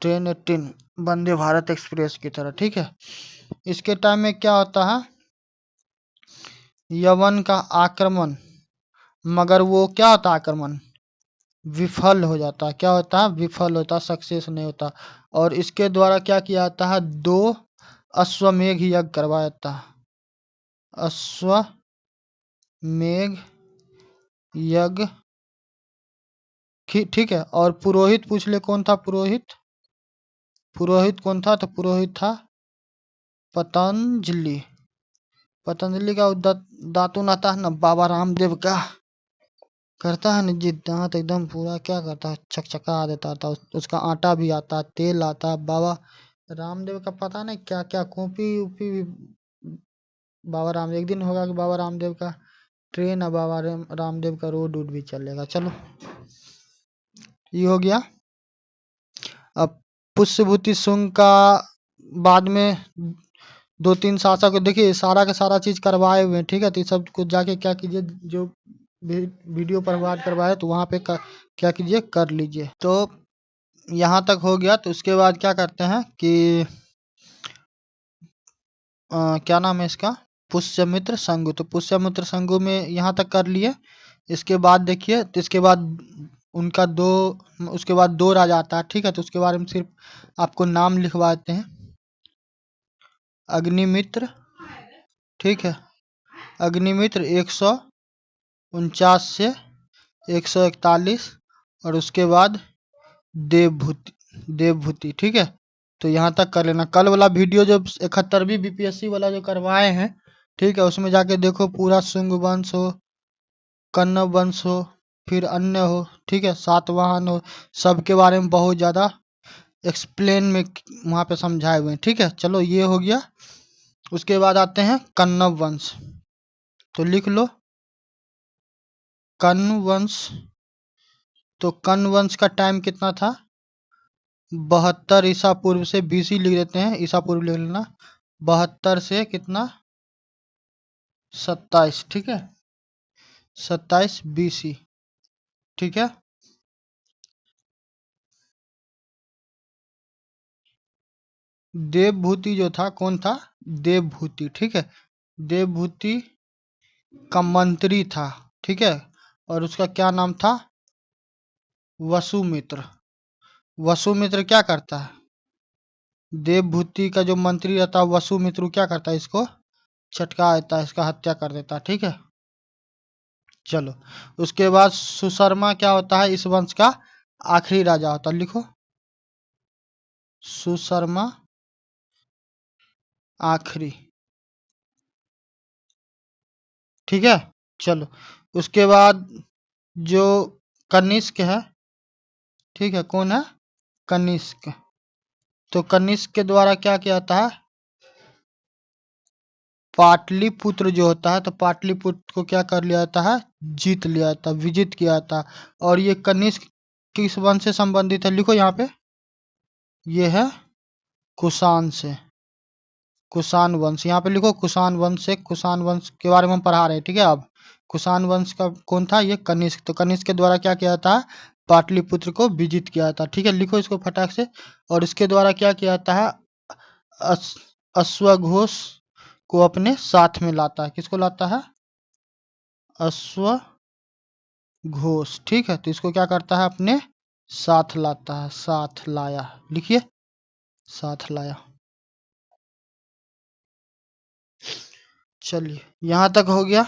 ट्रेन 18 वंदे भारत एक्सप्रेस की तरह, ठीक है। इसके टाइम में क्या होता है? यवन का आक्रमण, मगर वो क्या होता है? आक्रमण विफल हो जाता है। क्या होता है? विफल होता, सक्सेस नहीं होता। और इसके द्वारा क्या किया जाता है? 2 अश्वमेघ यज्ञ करवाया जाता है। अश्वमेघ यज्ञ, ठीक है। और पुरोहित पूछ ले, कौन था पुरोहित? पुरोहित कौन था? तो पुरोहित था पतंजलि। पतंजलि का दातुन आता है ना बाबा रामदेव का, करता है ना जी दांत एकदम पूरा, क्या करता है? चकचका देता था। उसका आटा भी आता, तेल आता। बाबा रामदेव का पता नहीं क्या क्या कॉपी उपी भी बाबा रामदेव। एक दिन होगा कि बाबा रामदेव का ट्रेन है, बाबा रामदेव का रोड भी चलेगा। चलो ये हो गया। अब पुष्यभूति शुंग का बाद में 2-3 शासक को देखिए, सारा का सारा चीज करवाए हुए हैं, ठीक है। तो सब कुछ जाके क्या कीजिए, जो वीडियो पर बात करवाए तो वहां पे क्या कीजिए, कर लीजिए। तो यहाँ तक हो गया। तो उसके बाद क्या करते हैं कि क्या नाम है इसका? पुष्यमित्र संगु। तो पुष्यमित्र संगु में यहाँ तक कर लिए। इसके बाद देखिए, तो इसके बाद उनका उसके बाद 2 राजा आता है, ठीक है। तो उसके बारे में सिर्फ आपको नाम लिखवा देते हैं। अग्निमित्र, ठीक है। अग्निमित्र 149 से 141, और उसके बाद देवभूति, ठीक है। तो यहाँ तक कर लेना। कल वाला वीडियो जो 71वीं बीपीएससी वाला जो करवाए हैं, ठीक है, उसमें जाके देखो पूरा शुंग वंश हो, कन्नव वंश हो, फिर अन्य हो, ठीक है, सातवाहन हो, सबके बारे में बहुत ज्यादा एक्सप्लेन में वहां पे समझाए हुए हैं, ठीक है। चलो ये हो गया। उसके बाद आते हैं कन्नव वंश। तो लिख लो कन्न वंश। तो कन्न वंश का टाइम कितना था? 72 ईसा पूर्व से बीसी लिख देते हैं, ईसा पूर्व लिख लेना। 72 से कितना? 27, ठीक है। 27 बीसी, ठीक है। देवभूति जो था, कौन था? देवभूति, ठीक है। देवभूति का मंत्री था, ठीक है। और उसका क्या नाम था? वसुमित्र। वसुमित्र क्या करता है? देवभूति का जो मंत्री रहता है वसुमित्र, क्या करता है? इसको चटका देता है, इसका हत्या कर देता है, ठीक है। चलो उसके बाद सुशर्मा क्या होता है? इस वंश का आखिरी राजा होता है। लिखो सुशर्मा आखिरी, ठीक है। चलो उसके बाद जो कनिष्क है, ठीक है। कौन है? कनिष्क। तो कनिष्क के द्वारा क्या किया जाता है? पाटलिपुत्र जो होता है, तो पाटलिपुत्र को क्या कर लिया जाता है? जीत लिया जाता, विजित किया जाता। और ये कनिष्क किस वंश से संबंधित है? लिखो यहाँ पे, ये है कुषाण से, कुषाण वंश। यहाँ पे लिखो कुषाण वंश से। कुषाण वंश के बारे में हम पढ़ा रहे हैं, ठीक है। अब कुषाण वंश का कौन था? ये कनिष्क। तो कनिष्क के द्वारा क्या किया जाता है? पाटलिपुत्र को विजित किया जाता, ठीक है। लिखो इसको फटाक से। और इसके द्वारा क्या किया जाता है? अश्वघोष को अपने साथ में लाता है। किसको लाता है? अश्वघोष, ठीक है। तो इसको क्या करता है? अपने साथ लाता है, साथ लाया। लिखिए साथ लाया। चलिए यहाँ तक हो गया।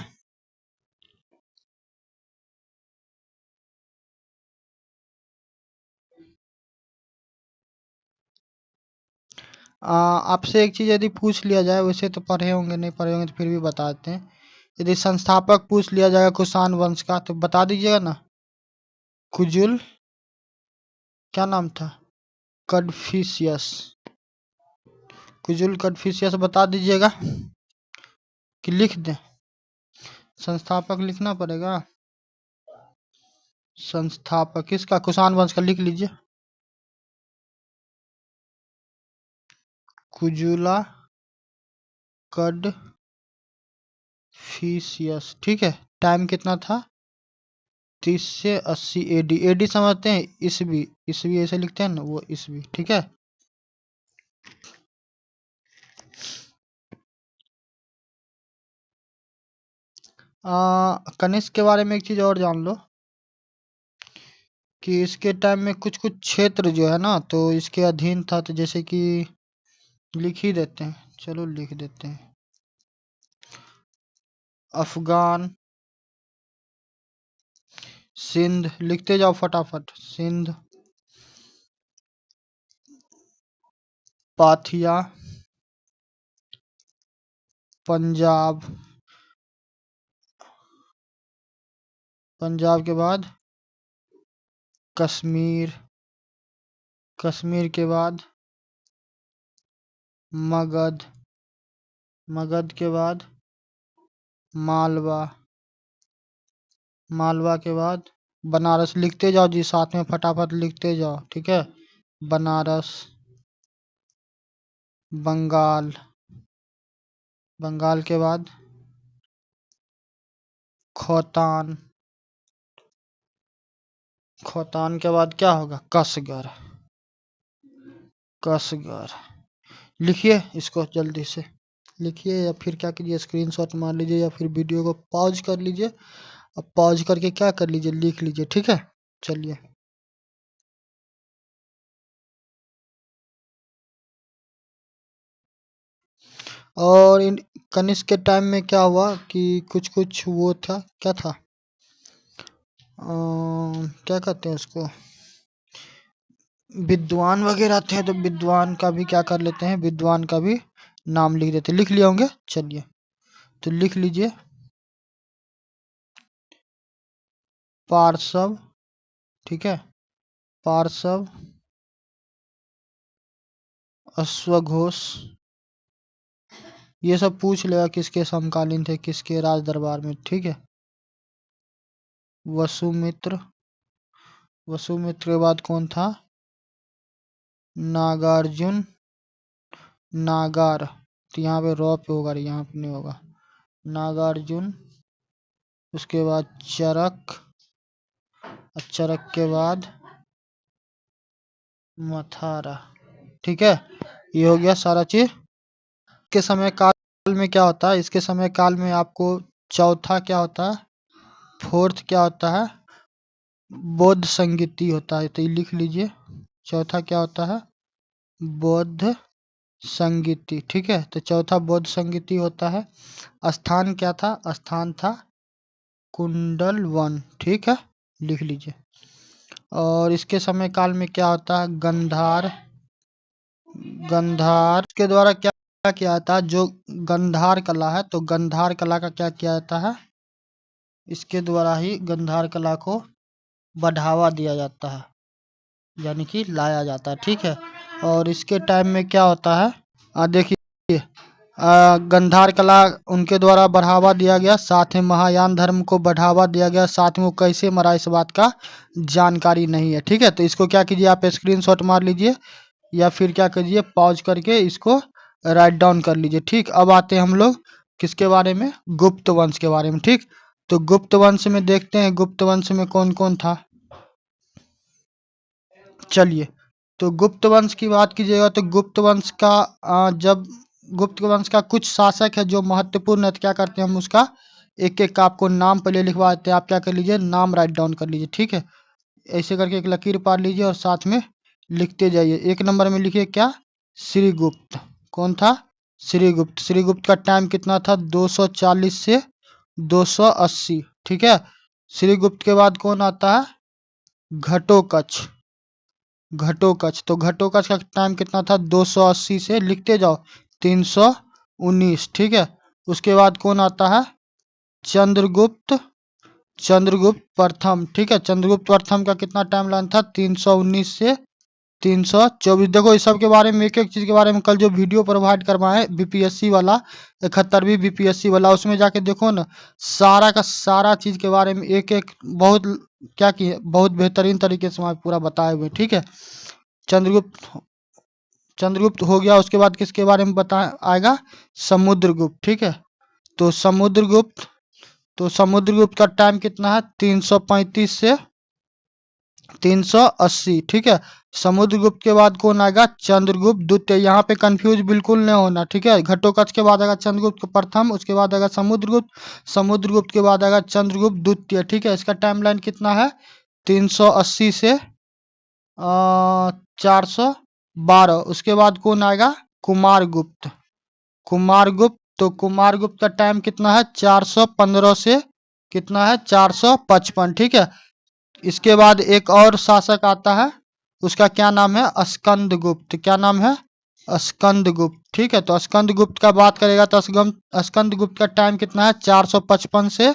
आपसे एक चीज यदि पूछ लिया जाए, वैसे तो पढ़े होंगे, नहीं पढ़े होंगे तो फिर भी बता देते हैं। यदि संस्थापक पूछ लिया जाएगा कुषाण वंश का, तो बता दीजिएगा ना। कुजुल, क्या नाम था? कन्फ्यूशियस। कुजुल कन्फ्यूशियस बता दीजिएगा कि लिख दें। संस्थापक लिखना पड़ेगा। संस्थापक इसका कुषाण वंश का लिख लीजिए, कुजुला कड-फीसियस। ठीक है, टाइम कितना था? 30 से 80 एडी। एडी समझते हैं? ईसवी, ईसवी ऐसे लिखते हैं ना, वो ईसवी। ठीक है, कनिष्क के बारे में एक चीज और जान लो कि इसके टाइम में कुछ कुछ क्षेत्र जो है ना, तो इसके अधीन था। तो जैसे कि लिख ही देते हैं, चलो लिख देते हैं, अफगान, सिंध। लिखते जाओ फटाफट, सिंध, पाथिया, पंजाब, पंजाब के बाद कश्मीर, कश्मीर के बाद मगध, मगध के बाद मालवा, मालवा के बाद बनारस। लिखते जाओ जी, साथ में फटाफट लिखते जाओ। ठीक है, बनारस, बंगाल, बंगाल के बाद खोतान, खोतान के बाद क्या होगा? कसगर, कसगर। लिखिए इसको जल्दी से, लिखिए, या फिर क्या कीजिए, स्क्रीनशॉट मार लीजिए, या फिर वीडियो को पॉज कर लीजिए। अब पॉज करके क्या कर लीजिए, लिख लीजिए। ठीक है, चलिए। और इन कनिष्क के टाइम में क्या हुआ कि कुछ कुछ वो था, क्या था, क्या कहते हैं उसको, विद्वान वगैरह थे। तो विद्वान का भी क्या कर लेते हैं, विद्वान का भी नाम लिख देते। लिख लिए होंगे, चलिए तो लिख लीजिए, पार्श्व। ठीक है, पार्श्व, अश्वघोष। ये सब पूछ लेगा किसके समकालीन थे, किसके राज दरबार में। ठीक है, वसुमित्र, वसुमित्र के बाद कौन था? नागार्जुन, नागार। तो यहाँ पे रॉ पे होगा, यहाँ पे नहीं होगा। नागार्जुन, उसके बाद चरक, चरक के बाद मथारा। ठीक है, ये हो गया सारा चीज। के समय काल में क्या होता है, इसके समय काल में आपको चौथा क्या होता है, फोर्थ क्या होता है, बौद्ध संगीति होता है। तो ये लिख लीजिए, चौथा क्या होता है, बौद्ध संगीति। ठीक है, तो चौथा बौद्ध संगीति होता है। स्थान क्या था? स्थान था कुंडल वन। ठीक है, लिख लीजिए। और इसके समय काल में क्या होता है, गंधार, गंधार के द्वारा क्या किया जाता है, जो गंधार कला है, तो गंधार कला का क्या किया जाता है, इसके द्वारा ही गंधार कला को बढ़ावा दिया जाता है, यानी कि लाया जाता है। ठीक है, और इसके टाइम में क्या होता है, देखिए, गंधार कला उनके द्वारा बढ़ावा दिया गया, साथ में महायान धर्म को बढ़ावा दिया गया, साथ में वो कैसे मरा इस बात का जानकारी नहीं है। ठीक है, तो इसको क्या कीजिए, आप स्क्रीनशॉट मार लीजिए, या फिर क्या कीजिए, पॉज करके इसको राइट डाउन कर लीजिए। ठीक, अब आते हैं हम लोग किसके बारे में, गुप्त वंश के बारे में। ठीक, तो गुप्त वंश में देखते हैं, गुप्त वंश में कौन कौन था। चलिए, तो गुप्त वंश की बात कीजिएगा तो गुप्त वंश का जब गुप्त वंश का कुछ शासक है जो महत्वपूर्ण है, तो क्या करते हैं हम उसका एक एक का आपको नाम पहले लिखवा देते हैं। आप क्या कर लीजिए, नाम राइट डाउन कर लीजिए। ठीक है, ऐसे करके एक लकीर पार लीजिए और साथ में लिखते जाइए। एक नंबर में लिखिए क्या, श्रीगुप्त। कौन था? श्रीगुप्त। श्रीगुप्त का टाइम कितना था? 240 से 280। ठीक है, श्रीगुप्त के बाद कौन आता है? घटोत्कच। घटोत्कच, तो घटोत्कच का टाइम कितना था? 280 से लिखते जाओ 319। ठीक है, उसके बाद कौन आता है? चंद्रगुप्त, चंद्रगुप्त प्रथम। ठीक है, चंद्रगुप्त प्रथम का कितना टाइम लाइन था? 319 से 324। देखो इस सब के बारे में, एक एक चीज के बारे में कल जो वीडियो प्रोवाइड करवाए बीपीएससी वाला, 71वीं बीपीएससी वाला, उसमें जाके देखो ना, सारा का सारा चीज के बारे में एक एक बहुत क्या किए, बहुत बेहतरीन तरीके से वहाँ पूरा बताए हुए। ठीक है, चंद्रगुप्त चंद्रगुप्त हो गया। उसके बाद किसके बारे में बता आएगा, समुद्रगुप्त। ठीक है, तो समुद्रगुप्त का टाइम कितना है, 335 से 380। ठीक है, समुद्रगुप्त के बाद कौन आएगा, चंद्रगुप्त द्वितीय। यहाँ पे कंफ्यूज बिल्कुल नहीं होना। ठीक है, घटोत्कच के बाद आएगा चंद्रगुप्त प्रथम, उसके बाद आएगा समुद्रगुप्त के बाद आएगा चंद्रगुप्त द्वितीय। ठीक है, इसका टाइमलाइन कितना है, 380 से 412। उसके बाद कौन आएगा, कुमारगुप्त। तो कुमारगुप्त का टाइम कितना है, 415 से कितना है, 455। ठीक है, इसके बाद एक और शासक आता है, उसका क्या नाम है, स्कंदगुप्त। क्या नाम है, स्कंदगुप्त। ठीक है, तो स्कंदगुप्त का बात करेगा तो स्कंदगुप्त का टाइम कितना है, 455 से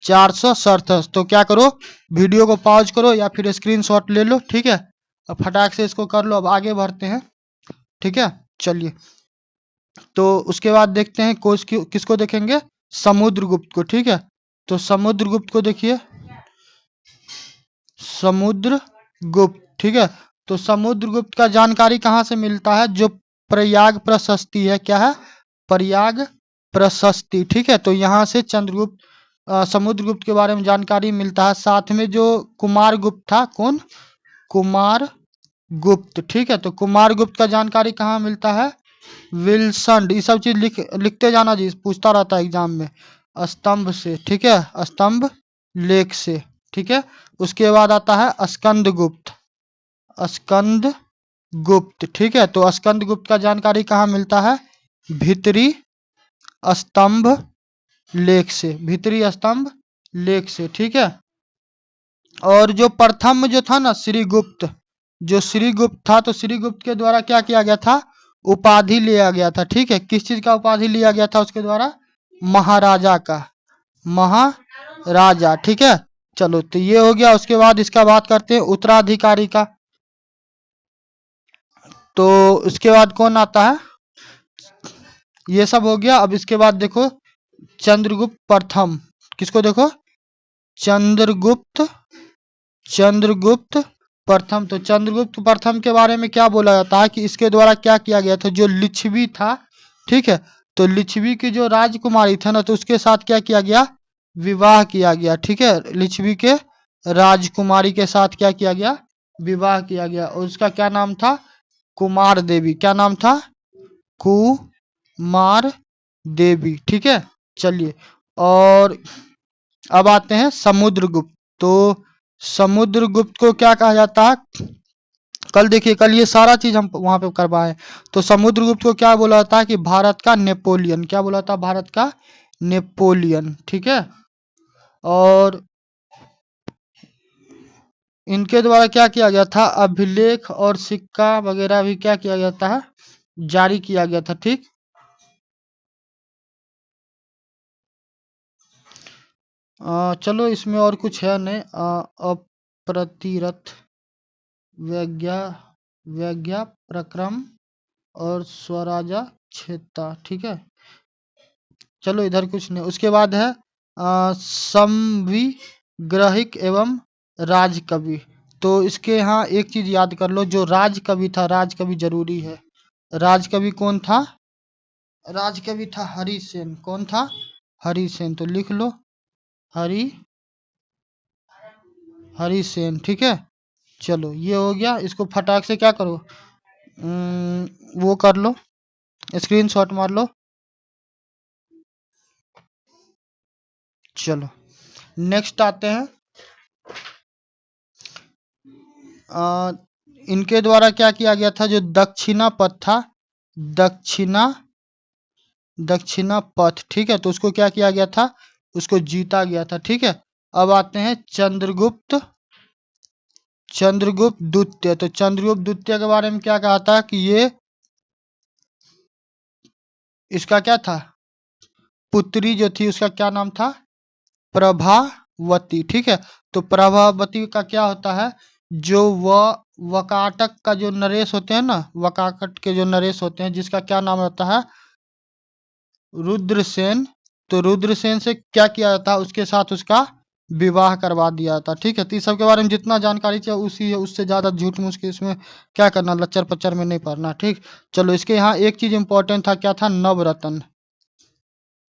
467। तो क्या करो, वीडियो को पॉज करो या फिर स्क्रीनशॉट ले लो। ठीक है, अब फटाक से इसको कर लो। अब आगे बढ़ते हैं। ठीक है, चलिए, तो उसके बाद देखते हैं किसको देखेंगे, समुद्रगुप्त को। ठीक है, तो समुद्रगुप्त को देखिए, समुद्रगुप्त। ठीक है, तो समुद्रगुप्त का जानकारी कहाँ से मिलता है, जो प्रयाग प्रशस्ति है। क्या है, प्रयाग प्रशस्ति। ठीक है, तो यहाँ से समुद्रगुप्त के बारे में जानकारी मिलता है। साथ में जो कुमारगुप्त था, कौन, कुमारगुप्त। ठीक है, तो कुमारगुप्त का जानकारी कहाँ मिलता है, विल्सन। ये सब चीज लिखते जाना जी, पूछता रहता है एग्जाम में, स्तंभ से। ठीक है, स्तंभ लेख से। ठीक है, उसके बाद आता है स्कंदगुप्त। ठीक है, तो स्कंदगुप्त का जानकारी कहाँ मिलता है, भीतरी स्तंभ लेख से, भीतरी स्तंभ लेख से। ठीक है, और जो प्रथम जो था ना, श्रीगुप्त था, तो श्रीगुप्त के द्वारा क्या किया गया था, उपाधि लिया गया था। ठीक है, किस चीज का उपाधि लिया गया था उसके द्वारा, महाराजा का, महाराजा। ठीक है, चलो, तो ये हो गया। उसके बाद इसका बात करते हैं उत्तराधिकारी का। तो उसके बाद कौन आता है, ये सब हो गया। अब इसके बाद देखो चंद्रगुप्त प्रथम, किसको देखो, चंद्रगुप्त प्रथम। तो चंद्रगुप्त प्रथम के बारे में क्या बोला जाता है कि इसके द्वारा क्या किया गया था, जो लिच्छवी था। ठीक है, तो लिच्छवी की जो राजकुमारी था ना, तो उसके साथ क्या किया गया, विवाह किया गया। ठीक है, लिच्छवी के राजकुमारी के साथ क्या किया गया, विवाह किया गया, और उसका क्या नाम था, कुमार देवी। क्या नाम था, कुमार देवी। ठीक है, चलिए, और अब आते हैं समुद्रगुप्त। तो समुद्रगुप्त को क्या कहा जाता है, कल देखिए, कल ये सारा चीज हम वहां पे करवाए। तो समुद्रगुप्त को क्या बोला जाता है कि भारत का नेपोलियन। क्या बोला था, भारत का नेपोलियन। ठीक है, और इनके द्वारा क्या किया गया था, अभिलेख और सिक्का वगैरह भी क्या किया जाता है, जारी किया गया था। ठीक, चलो, इसमें और कुछ है नहीं। अप्रतिरथ वैज्ञा वैज्ञा प्रक्रम और स्वराजा क्षेत्र। ठीक है, चलो, इधर कुछ नहीं। उसके बाद है संविग्रहिक एवं राजकवि। तो इसके यहाँ एक चीज याद कर लो, जो राजकवि था, राजकवि जरूरी है। राजकवि कौन था, राजकवि था हरिसेन। कौन था, हरिसेन। तो लिख लो, हरिसेन। ठीक है, चलो, ये हो गया। इसको फटाक से क्या करो, वो कर लो, स्क्रीनशॉट मार लो। चलो, नेक्स्ट आते हैं। इनके द्वारा क्या किया गया था, जो दक्षिणा पथ था, दक्षिणा पथ। ठीक है, तो उसको क्या किया गया था, उसको जीता गया था। ठीक है, अब आते हैं चंद्रगुप्त द्वितीय। तो चंद्रगुप्त द्वितीय के बारे में क्या कहा था कि ये, इसका क्या था, पुत्री जो थी उसका क्या नाम था, प्रभावती। ठीक है, तो प्रभावती का क्या होता है, जो वह वकाटक का जो नरेश होते हैं ना, वकाकट के जो नरेश होते हैं, जिसका क्या नाम रहता है, रुद्रसेन। तो रुद्रसेन से क्या किया जाता है, उसके साथ उसका विवाह करवा दिया जाता। ठीक है, तो इस सब के बारे में जितना जानकारी चाहिए उसी है, उससे ज्यादा झूठ मूठ के इसमें क्या करना, लच्चर पच्चर में नहीं पड़ना। ठीक, चलो इसके यहाँ एक चीज इंपॉर्टेंट था, क्या था, नवरत्न।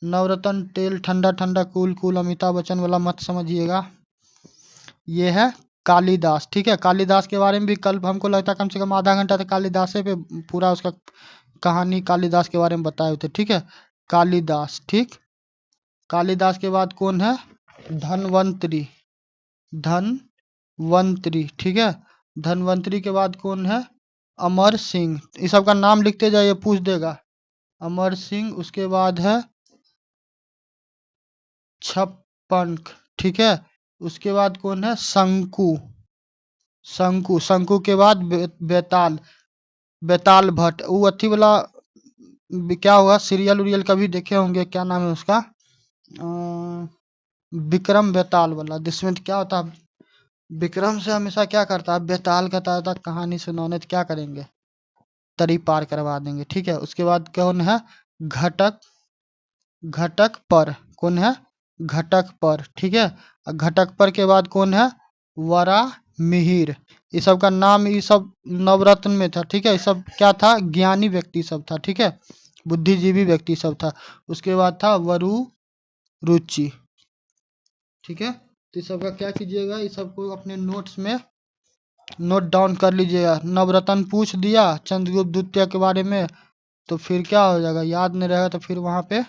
नवरत्न तेल ठंडा ठंडा कूल कूल, अमिताभ बच्चन वाला मत समझिएगा, ये है कालिदास। ठीक है, कालिदास के बारे में भी कल हमको लगता है कम से कम आधा घंटा था कालिदास पे पूरा उसका कहानी कालिदास के बारे में बताए हुए थे। ठीक है, कालिदास। ठीक, कालिदास के बाद कौन है, धनवंतरी। धनवंतरी, ठीक है, धनवंतरी के बाद कौन है, अमर सिंह। इस सब का नाम लिखते जाइए, पूछ देगा। अमर सिंह, उसके बाद है छप्पन। ठीक है, उसके बाद कौन है, शंकु। शंकु, शंकु के बाद बेताल। बेताल भट्ट, वो अथी वाला क्या हुआ, सीरियल उरियल कभी देखे होंगे, क्या नाम है उसका, विक्रम बेताल वाला, जिसमें क्या होता है, विक्रम से हमेशा क्या करता है, बेताल कहता था कहानी सुनाने, तो क्या करेंगे, तरी पार करवा देंगे। ठीक है, उसके बाद कौन है, घटक। घटक पर, कौन है, घटक पर। ठीक है, घटक पर के बाद कौन है, वरा मिहिर। ये सब का नाम, ये सब नवरत्न में था। ठीक है, ये सब क्या था, ज्ञानी व्यक्ति सब था। ठीक है, बुद्धिजीवी व्यक्ति सब था। उसके बाद था वरु रुचि। ठीक है, तो इस सब का क्या कीजिएगा, इस सबको अपने नोट्स में नोट डाउन कर लीजिएगा। नवरत्न पूछ दिया चंद्रगुप्त द्वितीय के बारे में, तो फिर क्या हो जाएगा, याद नहीं रहेगा, तो फिर वहां पे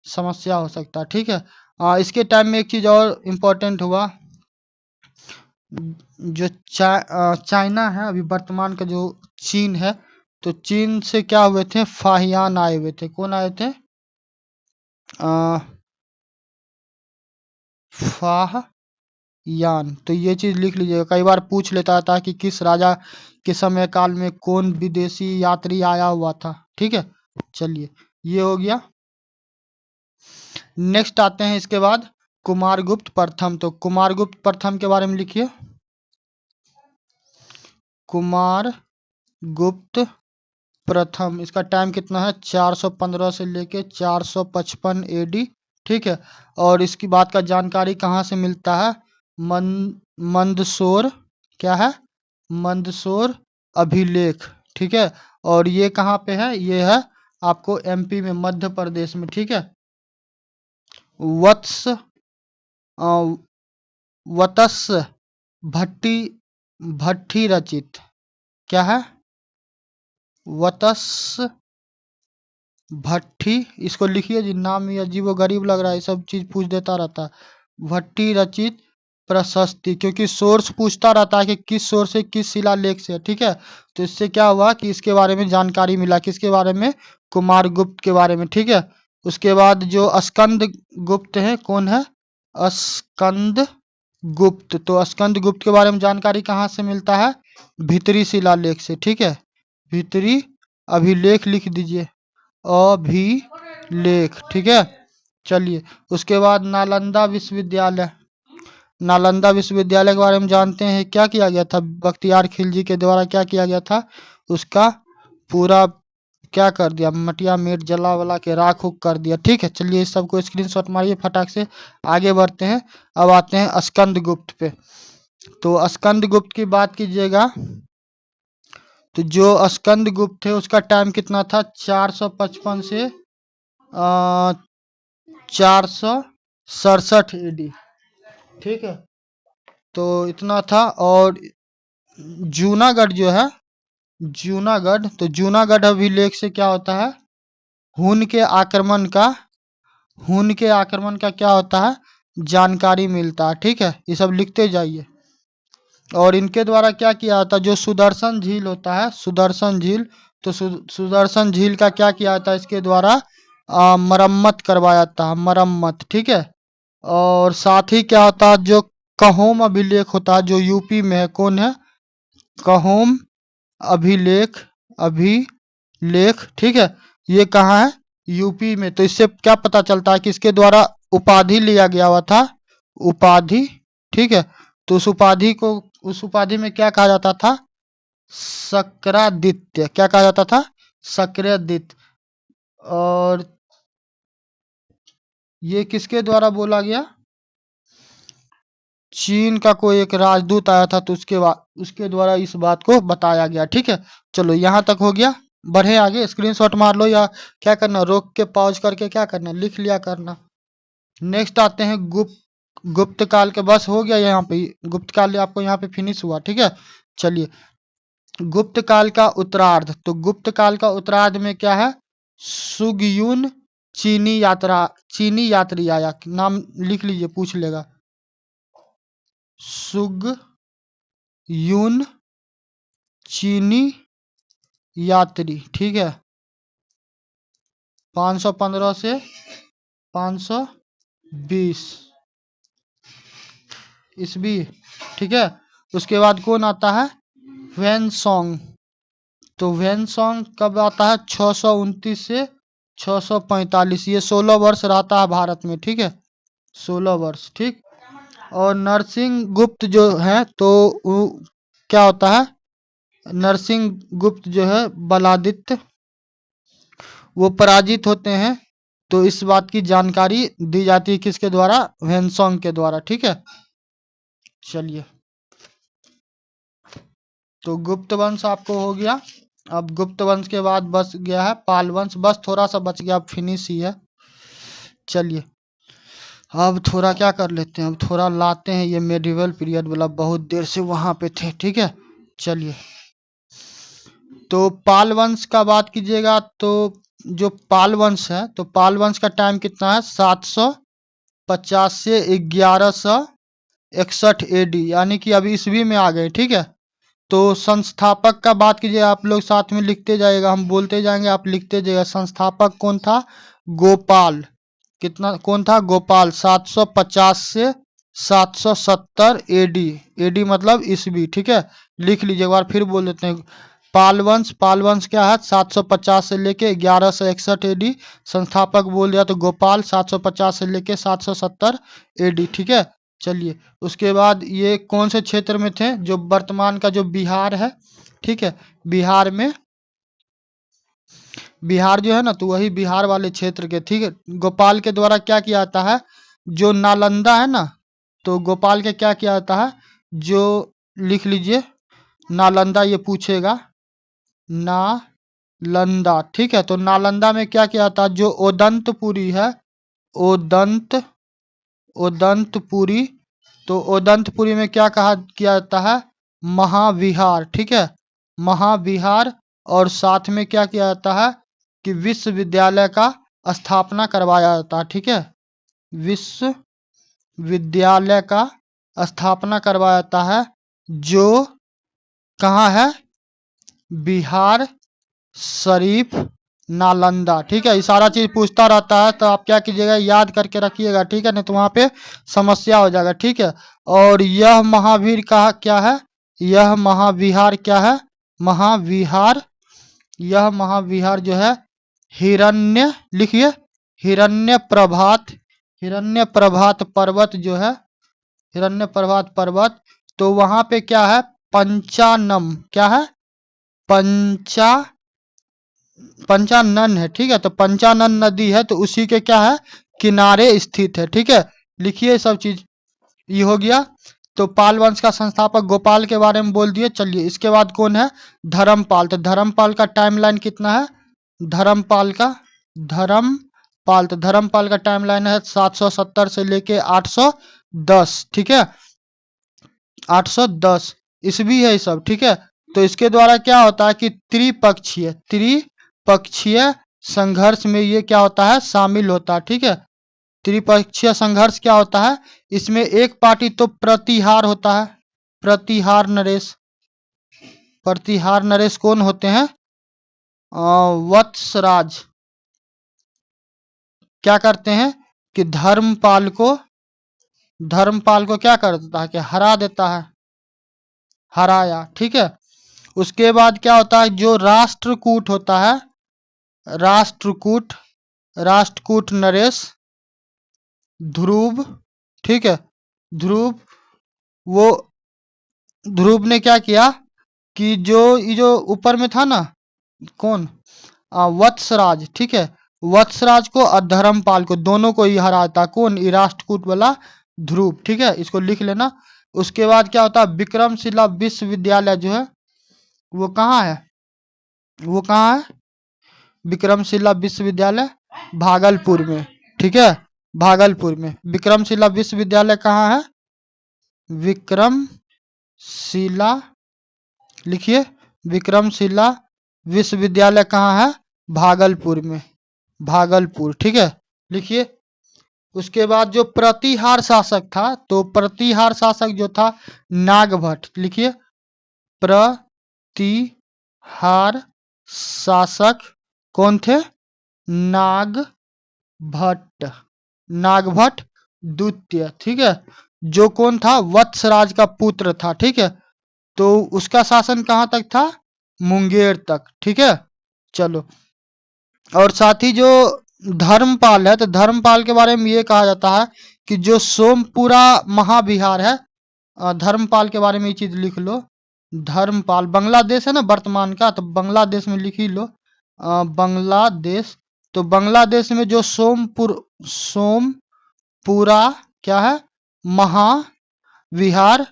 समस्या हो सकता है। ठीक है, इसके टाइम में एक चीज और इम्पोर्टेंट हुआ, जो चाइना है अभी वर्तमान का जो चीन है, तो चीन से क्या हुए थे, फाहियान आए हुए थे। कौन आए थे, फाहयान। तो ये चीज लिख लीजिएगा, कई बार पूछ लेता था कि किस राजा के समय काल में कौन विदेशी यात्री आया हुआ था। ठीक है, चलिए ये हो गया। नेक्स्ट आते हैं इसके बाद कुमारगुप्त प्रथम। तो कुमारगुप्त प्रथम के बारे में लिखिए, कुमारगुप्त प्रथम, इसका टाइम कितना है, 415 से लेके 455 एडी। ठीक है, और इसकी बात का जानकारी कहाँ से मिलता है, मंदसौर, क्या है, मंदसौर अभिलेख। ठीक है, और ये कहाँ पे है, ये है आपको एमपी में, मध्य प्रदेश में। ठीक है, वत्स वत्स भट्टी, भट्टी रचित, क्या है, वत्स भट्टी। इसको लिखिए जी, नाम ये अजीब गरीब लग रहा है, सब चीज पूछ देता रहता है। भट्टी रचित प्रशस्ति, क्योंकि सोर्स पूछता रहता है कि किस सोर्स से, किस शिलालेख से। ठीक है, तो इससे क्या हुआ कि इसके बारे में जानकारी मिला, किसके बारे में, कुमारगुप्त के बारे में। ठीक है, उसके बाद जो स्कंद गुप्त है, कौन है, स्कंद गुप्त। तो स्कंद गुप्त के बारे में जानकारी कहाँ से मिलता है, भीतरी शिलालेख से। ठीक है, भीतरी अभिलेख लिख दीजिए, अभिलेख। ठीक है, चलिए उसके बाद नालंदा विश्वविद्यालय। नालंदा विश्वविद्यालय के बारे में जानते हैं, क्या किया गया था, बख्तियार खिलजी के द्वारा क्या किया गया था, उसका पूरा क्या कर दिया, मटिया मेट जला वला के राख उख कर दिया। ठीक है, चलिए इस सबको स्क्रीनशॉट मारिए फटाक से, आगे बढ़ते हैं। अब आते हैं स्कंद गुप्त पे। तो स्कंद गुप्त की बात कीजिएगा, तो जो स्कंद गुप्त थे उसका टाइम कितना था, 455 से 467 एडी। ठीक है, तो इतना था। और जूनागढ़ जो है, जूनागढ़, तो जूनागढ़ अभिलेख से क्या होता है, हुन के आक्रमण का, हुन के आक्रमण का क्या होता है, जानकारी मिलता है। ठीक है, ये सब लिखते जाइए। और इनके द्वारा क्या किया जाता है, जो सुदर्शन झील होता है, सुदर्शन झील, तो सुदर्शन झील का क्या किया जाता है, इसके द्वारा मरम्मत करवाया जाता है, मरम्मत। ठीक है, और साथ ही क्या होता है, जो कहोम अभिलेख होता है, जो यूपी में है, कौन है, कहोम अभिलेख, अभिलेख। ठीक है, ये कहाँ है, यूपी में। तो इससे क्या पता चलता है कि इसके द्वारा उपाधि लिया गया हुआ था, उपाधि। ठीक है, तो उस उपाधि को, उस उपाधि में क्या कहा जाता था, शक्रादित्य, क्या कहा जाता था? शक्रादित्य। और ये किसके द्वारा बोला गया? चीन का कोई एक राजदूत आया था, तो उसके द्वारा इस बात को बताया गया। ठीक है, चलो यहाँ तक हो गया। बढ़े आगे, स्क्रीनशॉट मार लो या क्या करना, रोक के पॉज करके क्या करना, लिख लिया करना। नेक्स्ट आते हैं गुप्त काल के। बस हो गया यहाँ पे, गुप्त काल आपको यहाँ पे फिनिश हुआ। ठीक है, चलिए गुप्त काल का उत्तरार्ध। तो गुप्त काल का उत्तरार्ध में क्या है? सुगयुन चीनी यात्री आया, नाम लिख लीजिए, पूछ लेगा। सुगयुन चीनी यात्री। ठीक है, 515 से 520 ईस्वी। ठीक है, उसके बाद कौन आता है? वेनसोंग। तो वेनसोंग कब आता है? 629 से 645। ये 16 वर्ष रहता है भारत में। ठीक है, 16 वर्ष। ठीक, और नरसिंह गुप्त जो है, तो क्या होता है? नरसिंह गुप्त जो है बलादित्य, वो पराजित होते हैं। तो इस बात की जानकारी दी जाती है किसके द्वारा? वेनसोंग के द्वारा। ठीक है, चलिए तो गुप्त वंश आपको हो गया। अब गुप्त वंश के बाद बच गया है पाल वंश, बस थोड़ा सा बच गया, अब फिनिश ही है। चलिए अब थोड़ा क्या कर लेते हैं, अब थोड़ा लाते हैं ये मेडिवल पीरियड वाला, बहुत देर से वहां पे थे। ठीक है, चलिए तो पाल वंश का बात कीजिएगा, तो जो पाल वंश है, तो पाल वंश का टाइम कितना है? 750 से 1161 एडी, यानी कि अभी ईस्वी में आ गए। ठीक है, तो संस्थापक का बात कीजिए, आप लोग साथ में लिखते जाएगा, हम बोलते जाएंगे, आप लिखते जाएगा। संस्थापक कौन था? गोपाल। कितना कौन था? गोपाल। 750 से 770 एडी। एडी मतलब ईस्वी। ठीक है, लिख लीजिए, एक बार फिर बोल देते हैं। पाल वंश क्या है? 750 से लेके 1161 एडी। संस्थापक बोल दिया तो गोपाल, 750 से लेके 770 एडी। ठीक है, चलिए उसके बाद ये कौन से क्षेत्र में थे? जो वर्तमान का जो बिहार है। ठीक है, बिहार जो है ना, तो वही बिहार वाले क्षेत्र के। ठीक है, गोपाल के द्वारा क्या किया जाता है? जो नालंदा है ना, तो गोपाल के क्या किया जाता है? जो लिख लीजिए नालंदा, ये पूछेगा नालंदा। ठीक है, तो नालंदा में क्या किया जाता है? जो ओदंतपुरी है, ओदंत ओदंतपुरी, तो ओदंतपुरी में क्या कहा किया जाता है? महाविहार। ठीक है, महाविहार। और साथ में क्या किया जाता है? कि विश्वविद्यालय का स्थापना करवाया जाता है। ठीक है, विश्वविद्यालय का स्थापना करवाया जाता है, जो कहाँ है? बिहार शरीफ, नालंदा। ठीक है, ये सारा चीज पूछता रहता है, तो आप क्या कीजिएगा, याद करके रखिएगा। ठीक है, नहीं तो वहां पे समस्या हो जाएगा। ठीक है, और यह महावीर का क्या है? यह महाविहार क्या है? महाविहार, यह महाविहार जो है हिरण्य, लिखिए हिरण्य प्रभात पर्वत जो है, हिरण्य प्रभात पर्वत। तो वहां पे क्या है? पंचानम, क्या है? पंचा पंचानन है। ठीक है, तो पंचानन नदी है, तो उसी के क्या है? किनारे स्थित है। ठीक है, लिखिए सब चीज, ये हो गया। तो पाल वंश का संस्थापक गोपाल के बारे में बोल दिए। चलिए इसके बाद कौन है? धर्मपाल। तो धर्मपाल का टाइमलाइन कितना है? धर्मपाल तो धर्मपाल का टाइमलाइन है 770 से लेके 810। ठीक है, 810 ईस्वी है ये सब। ठीक है, तो इसके द्वारा क्या होता है कि त्रिपक्षीय संघर्ष में ये क्या होता है? शामिल होता है। ठीक है, त्रिपक्षीय संघर्ष क्या होता है? इसमें एक पार्टी तो प्रतिहार होता है, प्रतिहार नरेश कौन होते हैं? वत्सराज क्या करते हैं कि धर्मपाल को क्या करता है कि हरा देता है, हराया। ठीक है, उसके बाद क्या होता है? जो राष्ट्रकूट होता है, राष्ट्रकूट नरेश ध्रुव। ठीक है, ध्रुव, वो ध्रुव ने क्या किया कि जो ये जो ऊपर में था ना, कौन, वत्सराज, ठीक है, वत्सराज को और धर्मपाल को, दोनों को ही हराता कौन, ये राष्ट्रकूट वाला ध्रुव, ठीक है, इसको लिख लेना। उसके बाद क्या होता है, विक्रमशिला विश्वविद्यालय जो है वो कहाँ है, वो कहाँ है, विक्रमशिला विश्वविद्यालय भागलपुर में, ठीक है, भागलपुर में विक्रमशिला विश्वविद्यालय कहाँ है, विक्रमशिला, लिखिए, विक्रमशिला विश्वविद्यालय कहाँ है, भागलपुर में, भागलपुर, ठीक है, लिखिए। उसके बाद जो प्रतिहार शासक था, तो प्रतिहार शासक जो था नागभट्ट, लिखिए, प्रतिहार शासक कौन थे, नागभट्ट, नागभट्ट द्वितीय, ठीक है, जो कौन था, वत्सराज का पुत्र था, ठीक है, तो उसका शासन कहाँ तक था, मुंगेर तक, ठीक है। चलो, और साथ ही जो धर्मपाल है, तो धर्मपाल के बारे में ये कहा जाता है कि जो सोमपुरा महाविहार है, धर्मपाल के बारे में ये चीज लिख लो। धर्मपाल बांग्लादेश है ना वर्तमान का, तो बांग्लादेश में लिख ही लो, बांग्लादेश। तो बांग्लादेश में जो सोमपुरा क्या है, महाविहार,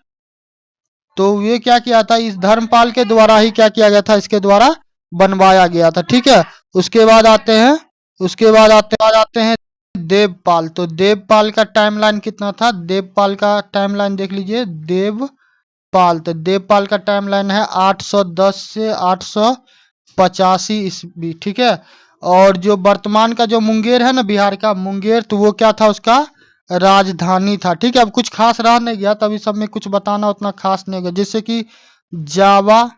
तो ये क्या किया था, इस धर्मपाल के द्वारा ही क्या किया गया था, इसके द्वारा बनवाया गया था, ठीक है। उसके बाद आते हैं, उसके बाद आते हैं देवपाल। तो देवपाल का टाइमलाइन कितना था, देवपाल का टाइमलाइन देख लीजिए, देवपाल, तो देवपाल का टाइमलाइन है 810 से 885 ईस्वी, ठीक है। और जो वर्तमान का जो मुंगेर है ना, बिहार का मुंगेर, तो वो क्या था, उसका राजधानी था, ठीक है। अब कुछ खास रह नहीं गया, तभी सब में कुछ बताना उतना खास नहीं होगा, जैसे कि जावा,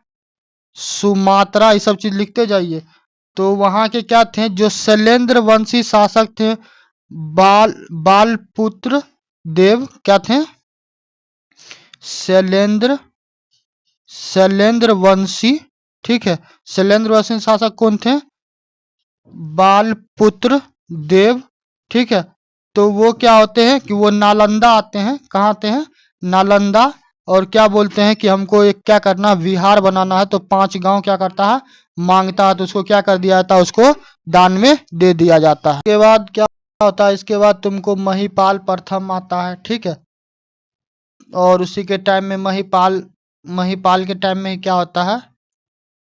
सुमात्रा, ये सब चीज लिखते जाइए। तो वहां के क्या थे, जो शैलेंद्र वंशी शासक थे, बालपुत्र देव क्या थे, शैलेंद्र, शैलेंद्र वंशी, ठीक है, शैलेंद्र वंशी शासक कौन थे, बालपुत्र देव, ठीक है। तो वो क्या होते हैं कि वो नालंदा आते हैं, कहाँ आते हैं, नालंदा, और क्या बोलते हैं कि हमको एक क्या करना, विहार बनाना है, तो 5 गांव क्या करता है, मांगता है, तो उसको क्या कर दिया जाता है, उसको दान में दे दिया जाता है। इसके बाद क्या होता है, इसके बाद तुमको महिपाल प्रथम आता है, ठीक है। और उसी के टाइम में महिपाल, महिपाल के टाइम में क्या होता है,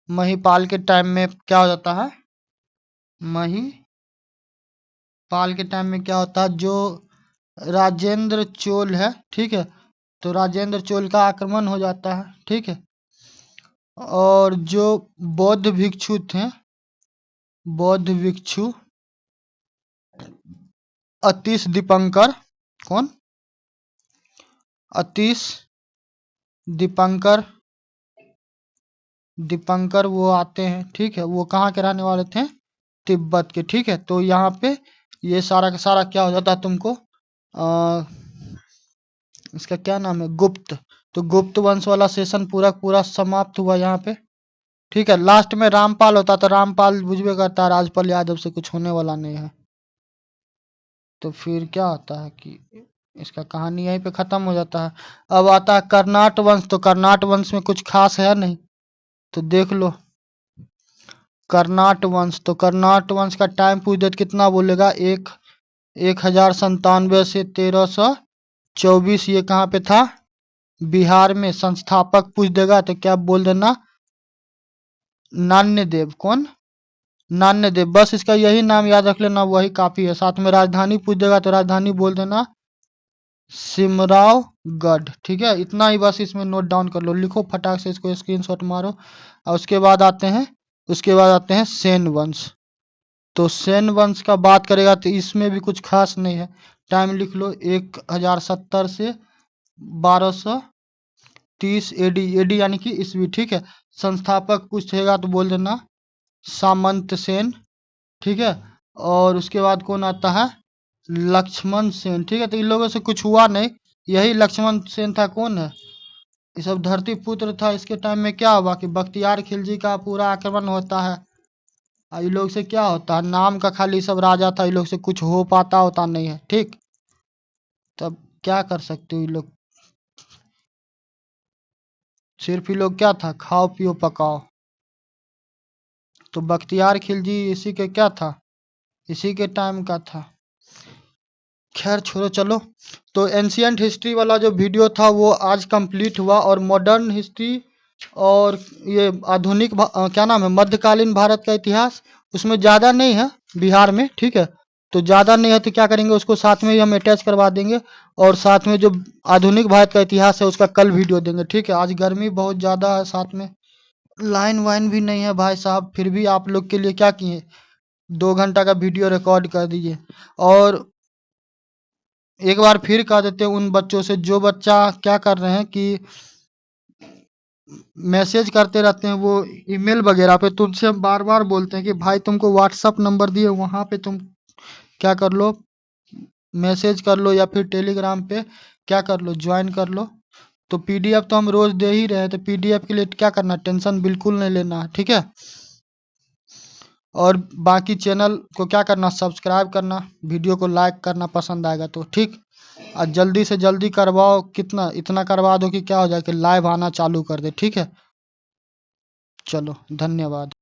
महिपाल के टाइम में क्या हो जाता है, महिपाल के टाइम में क्या होता है, जो राजेंद्र चोल है, ठीक है, तो राजेंद्र चोल का आक्रमण हो जाता है, ठीक है। और जो बौद्ध भिक्षु थे, बौद्ध भिक्षु अतीश दीपंकर, कौन, अतीश दीपंकर, दीपंकर वो आते हैं, ठीक है, वो कहाँ के रहने वाले थे, तिब्बत के, ठीक है। तो यहाँ पे ये सारा का सारा क्या हो जाता है तुमको, इसका क्या नाम है, गुप्त, तो गुप्त वंश वाला सेशन पूरा पूरा समाप्त हुआ यहाँ पे, ठीक है। लास्ट में रामपाल होता, तो रामपाल बुझबे करता है, राजपाल यादव से कुछ होने वाला नहीं है, तो फिर क्या होता है कि इसका कहानी यहीं पे खत्म हो जाता है। अब आता है कर्नाट वंश, तो कर्नाट वंश में कुछ खास है नहीं, तो देख लो कर्नाट वंश। तो कर्नाट वंश का टाइम पूछ दे तो कितना बोलेगा, 1097 से 1324, ये कहाँ पे था, बिहार में। संस्थापक पूछ देगा तो क्या बोल देना, नान्यदेव, कौन, नान्यदेव, बस इसका यही नाम याद रख लेना, वही काफी है। साथ में राजधानी पूछ देगा तो राजधानी बोल देना सिमरावगढ़, ठीक है। इतना ही बस इसमें नोट डाउन कर लो, लिखो फटाक से, इसको स्क्रीनशॉट मारो। और उसके बाद आते हैं, उसके बाद आते हैं सेन वंश। तो सेन वंश का बात करेगा तो इसमें भी कुछ खास नहीं है, टाइम लिख लो 1070 से 1230 एडी, एडी यानी कि ईस्वी, ठीक है। संस्थापक पूछेगा तो बोल देना सामंत सेन, ठीक है। और उसके बाद कौन आता है, लक्ष्मण सेन, ठीक है। तो इन लोगों से कुछ हुआ नहीं, यही लक्ष्मण सेन था, कौन है, ये सब धरती पुत्र था। इसके टाइम में क्या हुआ कि बख्तियार खिलजी का पूरा आक्रमण होता है, इन लोग से क्या होता है, नाम का खाली सब राजा था, इन लोग से कुछ हो पाता होता नहीं है, ठीक। तब क्या कर सकते हो इन लोग, सिर्फ ये लोग क्या था, खाओ पियो पकाओ। तो बख्तियार खिलजी इसी के क्या था, इसी के टाइम का था। खैर छोड़ो चलो। तो एंशियंट हिस्ट्री वाला जो वीडियो था वो आज कंप्लीट हुआ, और मॉडर्न हिस्ट्री और ये आधुनिक क्या नाम है, मध्यकालीन भारत का इतिहास, उसमें ज़्यादा नहीं है बिहार में, ठीक है। तो ज़्यादा नहीं है तो क्या करेंगे, उसको साथ में ही हम अटैच करवा देंगे, और साथ में जो आधुनिक भारत का इतिहास है उसका कल वीडियो देंगे, ठीक है। आज गर्मी बहुत ज़्यादा है, साथ में लाइन वाइन भी नहीं है भाई साहब, फिर भी आप लोग के लिए क्या किए, 2 घंटा का वीडियो रिकॉर्ड कर दीजिए। और एक बार फिर कह देते हैं उन बच्चों से, जो बच्चा क्या कर रहे हैं कि मैसेज करते रहते हैं वो ईमेल वगैरह पे, तो उनसे हम बार बार बोलते हैं कि भाई तुमको व्हाट्सअप नंबर दिए, वहाँ पे तुम क्या कर लो, मैसेज कर लो, या फिर टेलीग्राम पे क्या कर लो, ज्वाइन कर लो। तो पीडीएफ तो हम रोज दे ही रहे हैं, तो पीडीएफ के लिए क्या करना, टेंशन बिल्कुल नहीं लेना है, ठीक है। और बाकी चैनल को क्या करना, सब्सक्राइब करना, वीडियो को लाइक करना पसंद आएगा तो, ठीक। और जल्दी से जल्दी करवाओ, कितना इतना करवा दो कि क्या हो जाए कि लाइव आना चालू कर दे, ठीक है। चलो धन्यवाद।